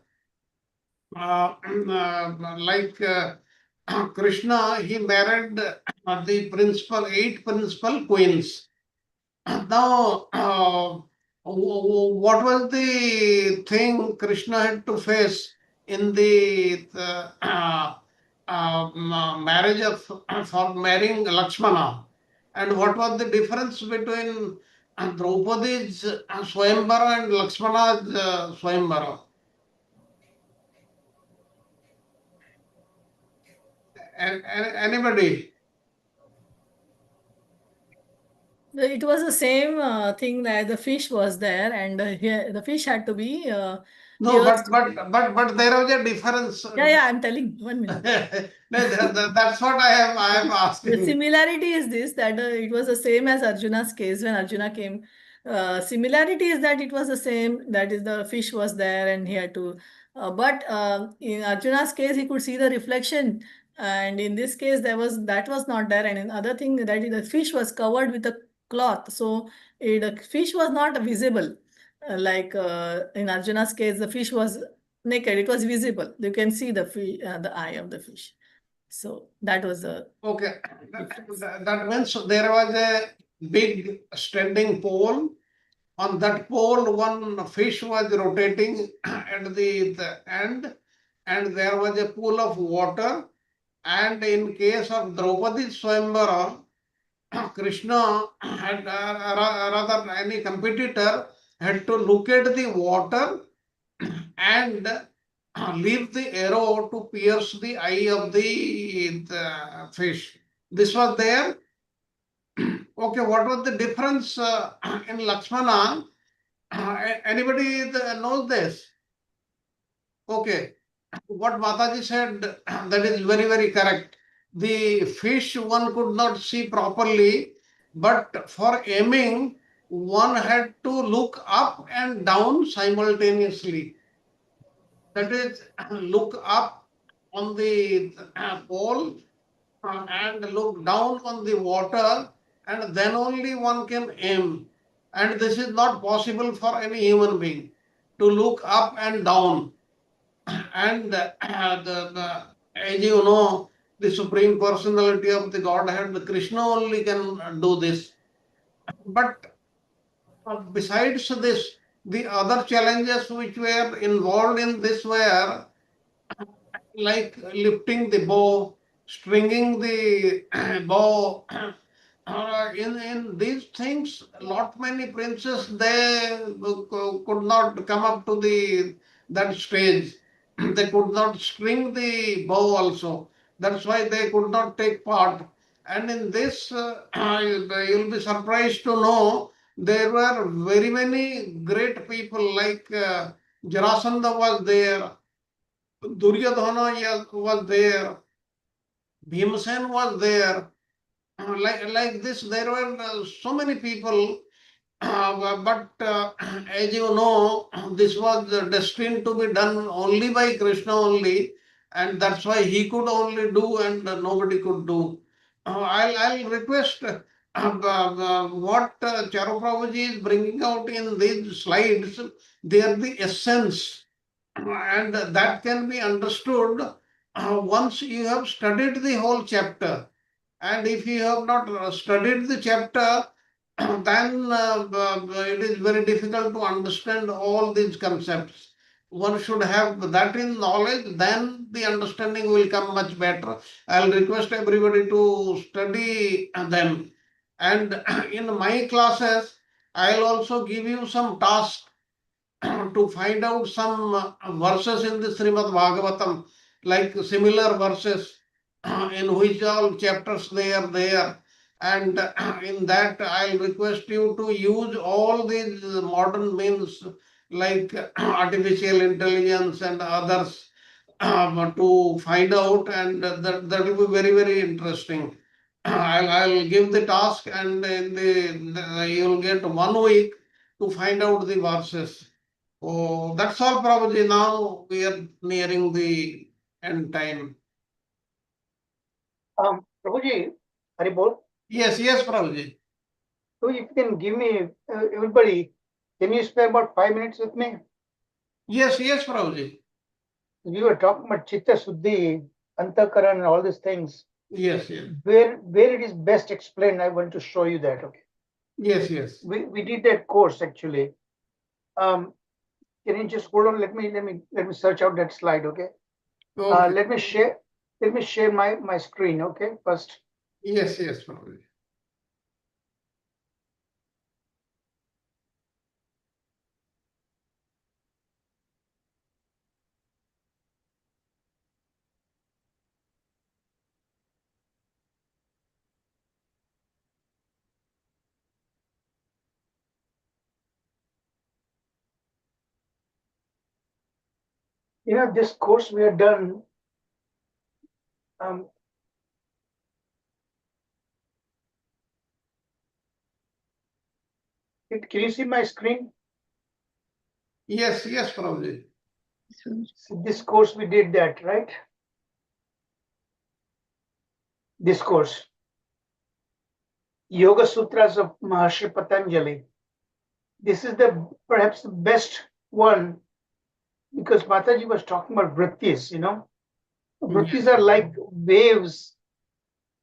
Like Krishna, he married the 8 principal queens. Now, what was the thing Krishna had to face in the marriage for marrying Lakshmana? And what was the difference between Draupadi's Swayambara and Lakshmana's Swayambara? Anybody? It was the same thing that the fish was there, and here the fish had to be No, pierced. but there was a difference. Yeah, I'm telling. 1 minute. That's what I am The asking. similarity is this, that it was the same as Arjuna's case when Arjuna came. Similarity is that it was the same, that is the fish was there and he had to, but in Arjuna's case he could see the reflection, and in this case that was not there, and in other thing that the fish was covered with a cloth, so the fish was not visible. Like in Arjuna's case, the fish was naked, it was visible. You can see the eye of the fish. So that was a Okay, that means there was a big standing pole. On that pole, one fish was rotating at the end, and there was a pool of water. And in case of Draupadi's Swayamvara, Krishna had, rather any competitor had to look at the water and leave the arrow to pierce the eye of the fish. This was there. Okay, what was the difference in Lakshmana? Anybody knows this? Okay, what Mataji said, that is very, very correct. The fish one could not see properly, but for aiming, one had to look up and down simultaneously. That is, look up on the pole and look down on the water, and then only one can aim. And this is not possible for any human being to look up and down. And as you know, the Supreme Personality of the Godhead, Krishna only can do this. But besides this, the other challenges which were involved in this were like lifting the bow, stringing the bow. In these things, lot many princes they could not come up to the that stage. They could not string the bow also. That's why they could not take part. And in this, you'll be surprised to know there were very many great people like Jarasandha was there, Duryodhana was there, Bhimsen was there. Like this, there were so many people, but as you know, this was destined to be done only by Krishna only, and that's why he could only do and nobody could do. I'll request what Charu Prabhuji is bringing out in these slides, they are the essence, and that can be understood once you have studied the whole chapter. And if you have not studied the chapter, then it is very difficult to understand all these concepts. One should have that in knowledge, then the understanding will come much better. I'll request everybody to study them. And in my classes, I'll also give you some tasks to find out some verses in the Srimad Bhagavatam, like similar verses in which all chapters they are there. And in that, I'll request you to use all these modern means like artificial intelligence and others to find out, and that will be very, very interesting. I'll give the task, and you'll get 1 week to find out the verses. Oh, that's all, Prabhuji. Now we are nearing the end time. Prabhuji, Haribol. Yes, yes, Prabhuji. So if you can give me, everybody, can you spare about 5 minutes with me? Yes, yes, Prabhuji. We were talking about Chitta Suddhi, Antakaran, and all these things. Yes, yes. Where it is best explained, I want to show you that. Okay. Yes, yes. We did that course actually. Can you just hold on? Let me search out that slide. Okay. Okay. Let me share my screen. Okay. First. Yes, yes, Prabhuji. This course we have done. Can you see my screen? Yes, yes, Prabhuji. So this course we did that, right? This course. Yoga Sutras of Maharshi Patanjali. This is perhaps the best one because Mataji was talking about vrittis, Vrittis are like waves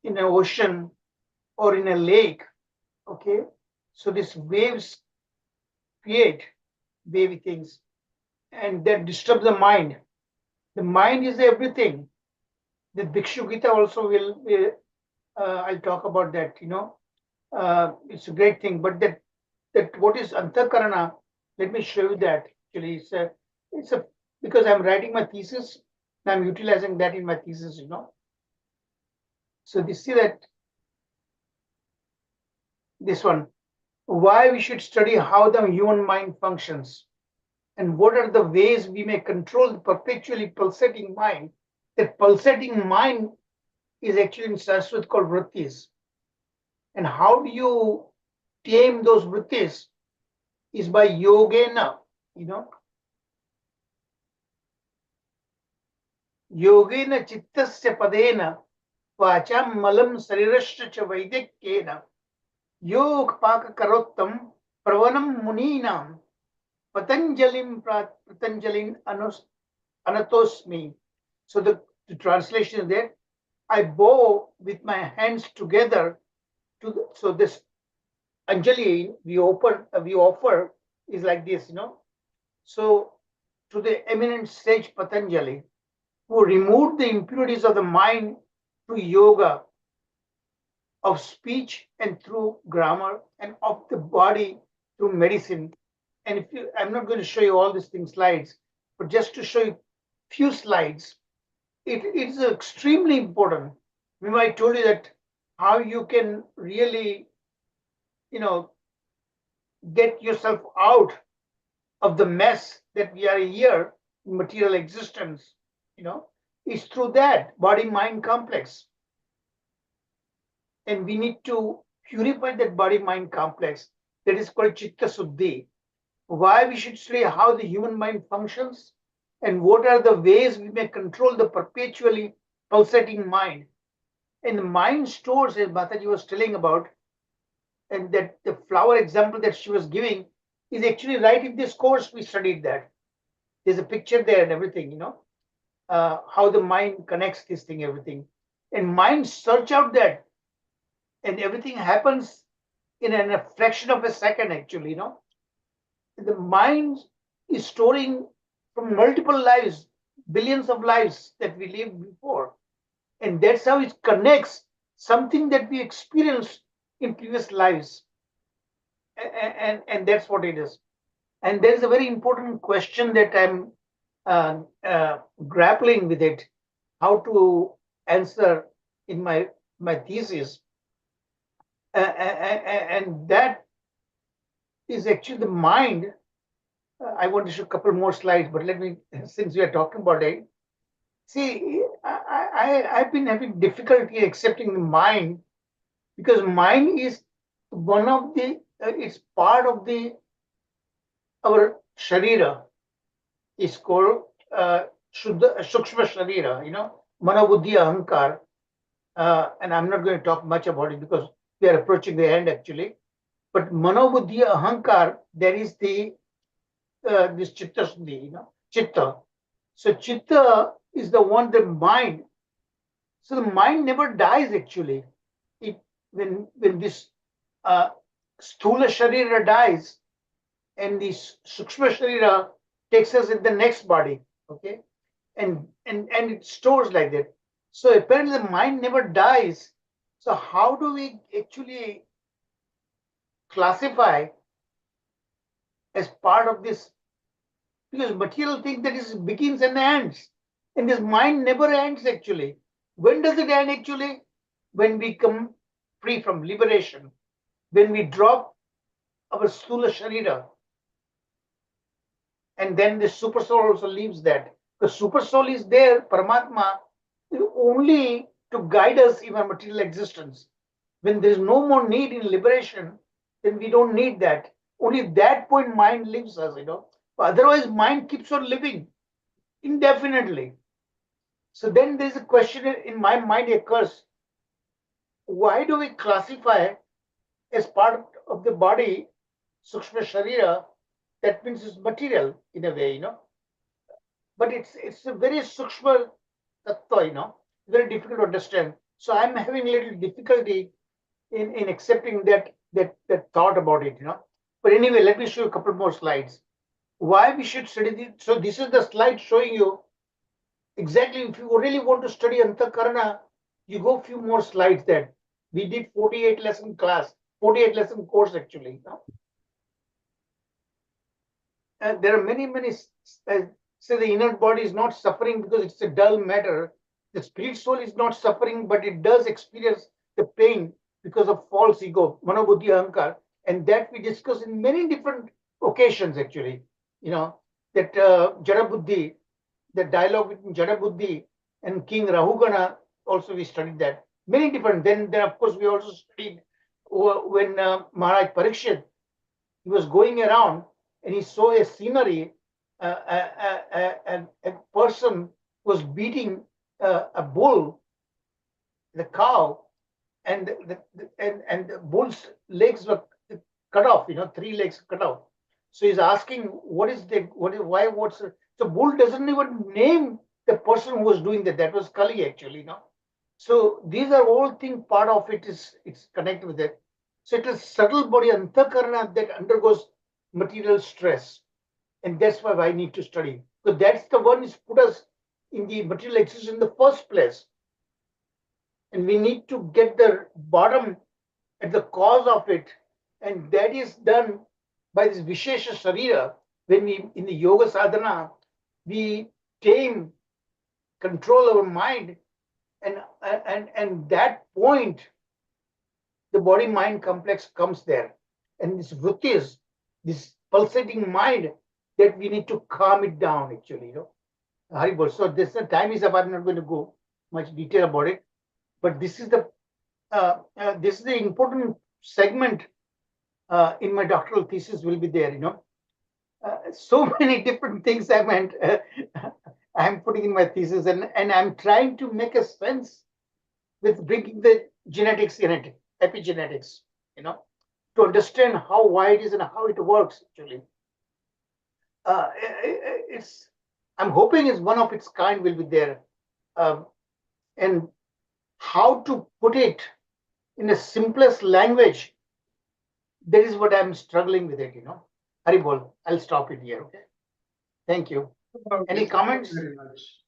in an ocean or in a lake. Okay. So these waves create wavy things and that disturb the mind. The mind is everything. The Bhikshu Gita also will I'll talk about that, it's a great thing. But that what is Antakarana, let me show you that. Actually, it's a because I'm writing my thesis, and I'm utilizing that in my thesis, So you see that this one, why we should study how the human mind functions and what are the ways we may control the perpetually pulsating mind. That pulsating mind is actually in Sanskrit called vrittis. And how do you tame those vrittis is by yogena, you know. Yogena chittasya padena vacham malam sarirasya cha vaidyakena yog paka karottam pravanam muninam patanjalin anatosmi. So the translation is there. I bow with my hands together to so this Anjali we offer is like this, you know. So to the eminent sage Patanjali, who removed the impurities of the mind through yoga, of speech and through grammar, and of the body through medicine. And if you, I'm not going to show you all these things slides, but just to show you few slides, it is extremely important. Remember, I told you that how you can really, you know, get yourself out of the mess that we are here in material existence, you know, is through that body-mind complex. And we need to purify that body-mind complex that is called Chitta Suddhi. Why we should study how the human mind functions and what are the ways we may control the perpetually pulsating mind. And the mind stores, as Mataji was telling about, and that the flower example that she was giving is actually right in this course we studied that. There's a picture there and everything, you know, how the mind connects this thing, everything. And mind search out that, and everything happens in a fraction of a second, actually, you know. The mind is storing from multiple lives, billions of lives that we lived before. And that's how it connects something that we experienced in previous lives. And that's what it is. And there's a very important question that I'm grappling with it, how to answer in my thesis. And that is actually the mind. I want to show a couple more slides, but let me, since we are talking about it, see, I've been having difficulty accepting the mind because mind is one of the, it's part of the, our sharira is called Shuddha Sukshma Sharira, you know, Mana Buddhi Ahankar. And I'm not going to talk much about it because we are approaching the end actually. But Mano Buddhi Ahankar, there is the this Chitta Suddhi, you know, Chitta. So Chitta is the one, the mind. So the mind never dies actually. It when this Sthula Sharira dies and this Sukshma Sharira takes us in the next body, okay? And it stores like that. So apparently the mind never dies. So how do we actually classify as part of this? Because material thing that is begins and ends, and this mind never ends actually. When does it end actually? When we come free from liberation, when we drop our Sthula Sharira, and then the super soul also leaves that. The super soul is there, Paramatma, only to guide us in our material existence. When there is no more need in liberation, then we don't need that. Only that point mind leaves us, you know. Otherwise, mind keeps on living indefinitely. So then there's a question in my mind occurs. Why do we classify as part of the body, Sukshma Sharira, that means it's material in a way, you know. But it's a very Sukshma tattva, you know, very difficult to understand. So I'm having a little difficulty in accepting that thought about it, you know. But anyway, let me show you a couple more slides. Why we should study this. So this is the slide showing you exactly if you really want to study Antakarana, you go a few more slides there. We did 48 lesson class, 48 lesson course actually. There are many, say the inner body is not suffering because it's a dull matter. The spirit soul is not suffering, but it does experience the pain because of false ego, Manobuddhi Ahankar. And that we discuss in many different occasions actually. You know, that Jada Buddhi, the dialogue between Jada Buddhi and King Rahugana, also we studied that. Many different. Then of course, we also studied when Maharaj Parikshit, he was going around and he saw a scenery, a person was beating a bull, the cow, and the bull's legs were cut off. 3 legs cut off. So he's asking, what's so bull doesn't even name the person who was doing that. That was Kali actually. So these are all things. Part of it is it's connected with it. So it is subtle body antakarana that undergoes material stress, and that's why I need to study. So that's the one is put us in the material existence in the first place, and we need to get the bottom at the cause of it, and that is done by this Vishesha Sharira. When we in the yoga sadhana, we tame, control our mind, and that point, the body mind complex comes there, and this vrittis, this pulsating mind, that we need to calm it down actually. Haribol. So this time is up. I'm not going to go much detail about it, but this is the important segment in my doctoral thesis will be there. So many different things I'm putting in my thesis, and I'm trying to make a sense with bringing the genetics in it, epigenetics, to understand why it is and how it works actually. It's I'm hoping is one of its kind will be there, and how to put it in the simplest language. That is what I'm struggling with it. Haribol, I'll stop it here. Okay. Thank you. Any comments? Very much.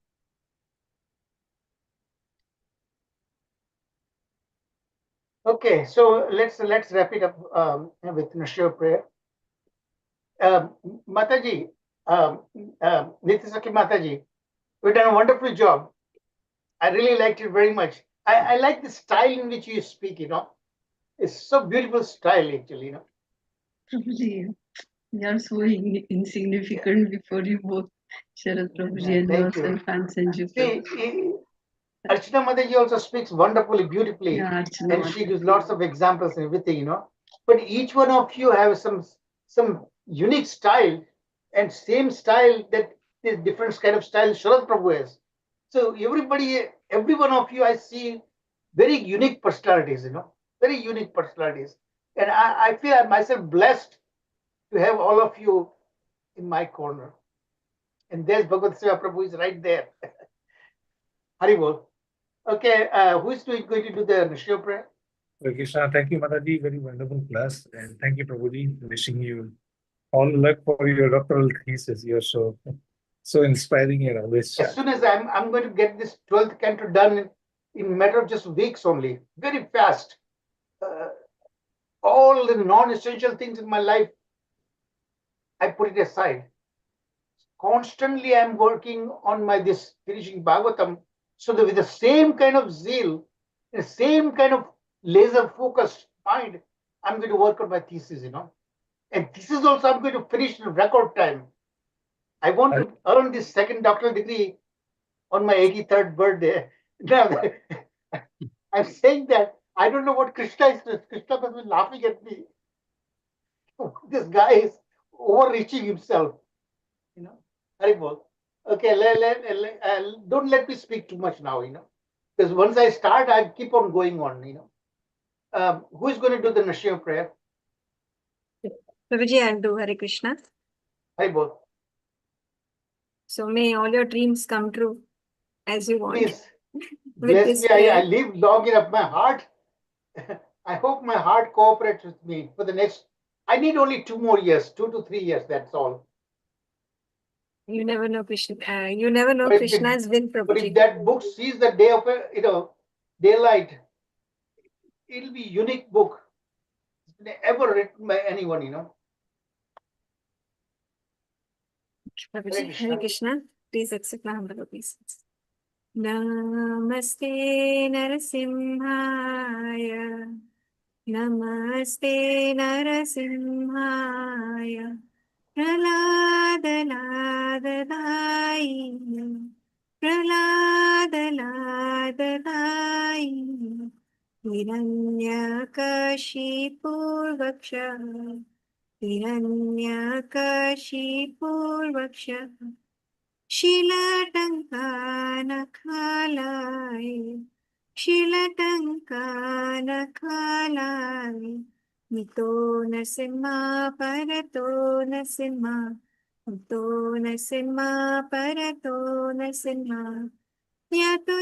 Okay, so let's wrap it up with Nashir prayer. Mataji, Nitisaki Mataji, you've done a wonderful job. I really liked it very much. I like the style in which you speak. It's so beautiful style actually. Prabhuji, you are so insignificant before you both, Sharad Prabhuji and Thank you. yourself and Sanjeev See, Prabhuji. Archana Mataji also speaks wonderfully, beautifully, Yeah, Archana and she Mataji. gives lots of examples and everything. But each one of you have some unique style, and same style that is different kind of style Sharad Prabhu has. So every one of you, I see very unique personalities. Very unique personalities, and I feel myself blessed to have all of you in my corner. And there's Bhagavad Seva Prabhu is right there. Haribol. Okay, who is going to do the Nishyo prayer? Hare Krishna, thank you, Mataji. Very wonderful class. And thank you, Prabhuji. Wishing you all luck for your doctoral thesis. You're so inspiring and always As soon as I'm going to get this 12th canto done in a matter of just weeks only, very fast. All the non-essential things in my life, I put it aside. Constantly, I'm working on this finishing Bhagavatam, so that with the same kind of zeal, the same kind of laser-focused mind, I'm going to work on my thesis. And thesis also I'm going to finish in record time. I want to earn this second doctoral degree on my 83rd birthday. Now, I'm saying that I don't know what Krishna is. Krishna must be laughing at me. This guy is overreaching himself. Haribol. Okay, don't let me speak too much now. Because once I start, I keep on going on. Who is going to do the Nashima prayer? Prabhuji, I'll do Hare Krishna. Haribol. So may all your dreams come true as you want. Please With bless this me. prayer. I live long enough. My heart, I hope my heart cooperates with me for the next. I need only 2 more years, 2 to 3 years. That's all. You never know Krishna. You never know But Krishna's will, But if Prabhuji. that book sees the day of daylight, it'll be a unique book. It's been ever written by anyone. Prabhuji, Hare Krishna. Please accept my humble obeisance. Namaste Narasimhaya. Namaste Narasimhaya. Praladadadai. Praladadadai. हिरण्यकशिपुर्वक्षः हिरण्यकशिपुर्वक्षः शिलाटङ्कानखालाय शिलाटङ्कानखालाय मितो नरसिंहा परतो नरसिंहा मितो नरसिंहा परतो नरसिंहा यातो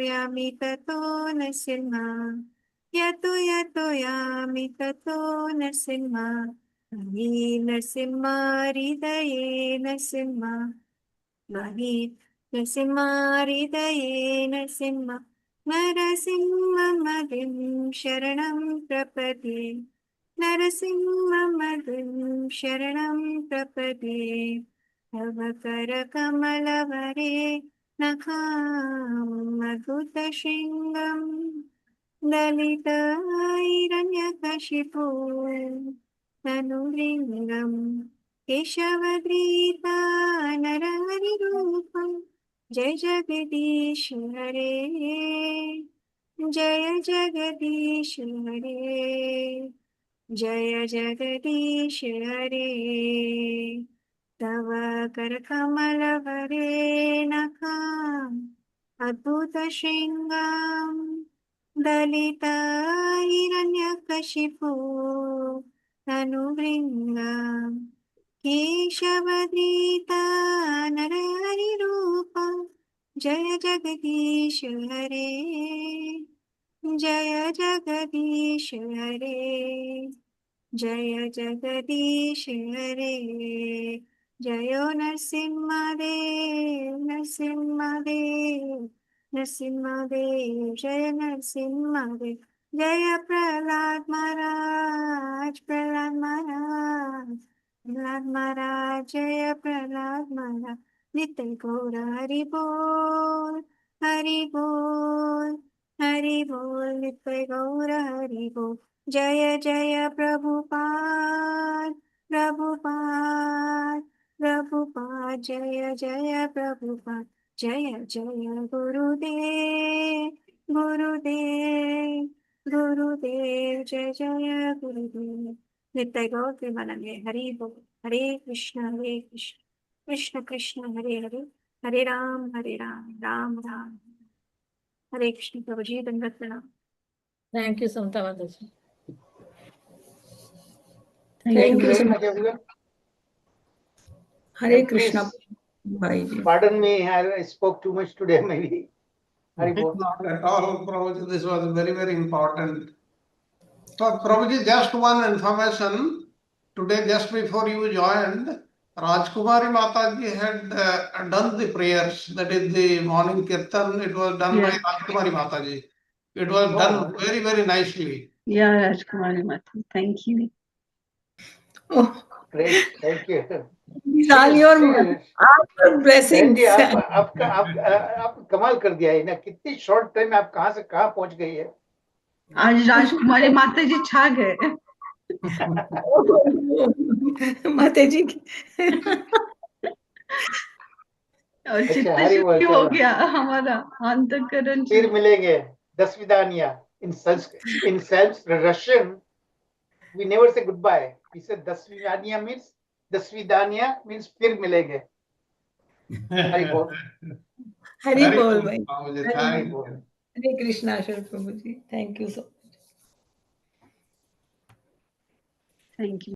यामि ततो नरसिंहा यातो यामि ततो नरसिंहा मही नरसिंहा हृदये नरसिंहा मही नरसिंहा हृदये नरसिंहा नरसिंहमदिं शरणं प्रपद्ये नरसिंहमदिं शरणं प्रपद्ये तव करकमलवरे नखामद्भुतशृङ्गम् ललितैरण्यकशिपो तनुलिङ्गम् केशवद्रीता नरहरिरूपम् जय जगदीश हरे जय जगदीश हरे जय जगदीश हरे तव करकमलवरे नखाम् अद्भुतशृङ्गाम् दलिता हिरण्यकशिपो तनुभृङ्गाम् केशवद्रीता नरहरिरूपम् जय जगदीश हरे जय जगदीश हरे जय जगदीश हरे जयो नरसिंहदेव नरसिंहदेव नरसिंहदेव जय नरसिंहदेव जय प्रहलाद महाराज प्रहलाद महाराज जय प्रहलाद महाराज नित्य गौर हरि बोल हरि बोल हरि बोल नित्य गौर हरि बोल जय जय प्रभुपाद प्रभुपाद प्रभुपाद जय जय प्रभुपाद जय जय गुरुदेव गुरुदेव गुरुदेव जय जय गुरुदेव नित्य गौर प्रेमानंद हरि बोल हरे कृष्ण कृष्ण कृष्ण हरे हरे हरे राम राम राम हरे कृष्ण प्रभु जी दंडवत प्रणाम Thank you, Samta Mataji. Thank you very much, everyone. Hare And Krishna. please Bye. pardon me, I spoke too much today, maybe. Hari bol. Not at all, Prabhuji. This was very, very important. So, Prabhuji, just one information. Today, just before you joined, Rajkumari Mataji had done the prayers. That is the morning kirtan. It was done by Yeah. Rajkumari Mataji. It was done very, very nicely. Yeah, Rajkumari Mata. Thank you. Oh, Great, thank you. these are your blessings. जी आप कमाल कर दिया है ना, कितनी short time में आप कहाँ से कहाँ पहुंच गई है। आज राजकुमारी माता जी छा गए। माता जी और चित्त शुद्धि हो गया हमारा अंतःकरण। फिर मिलेंगे 10 विदानिया in Russian we never say goodbye, we say 10 विदानिया means 10 विदानिया means फिर मिलेंगे। हरि बोल हरि बोल भाई हरि बोल। हरे कृष्णा प्रभु जी, thank you so much. Thank you.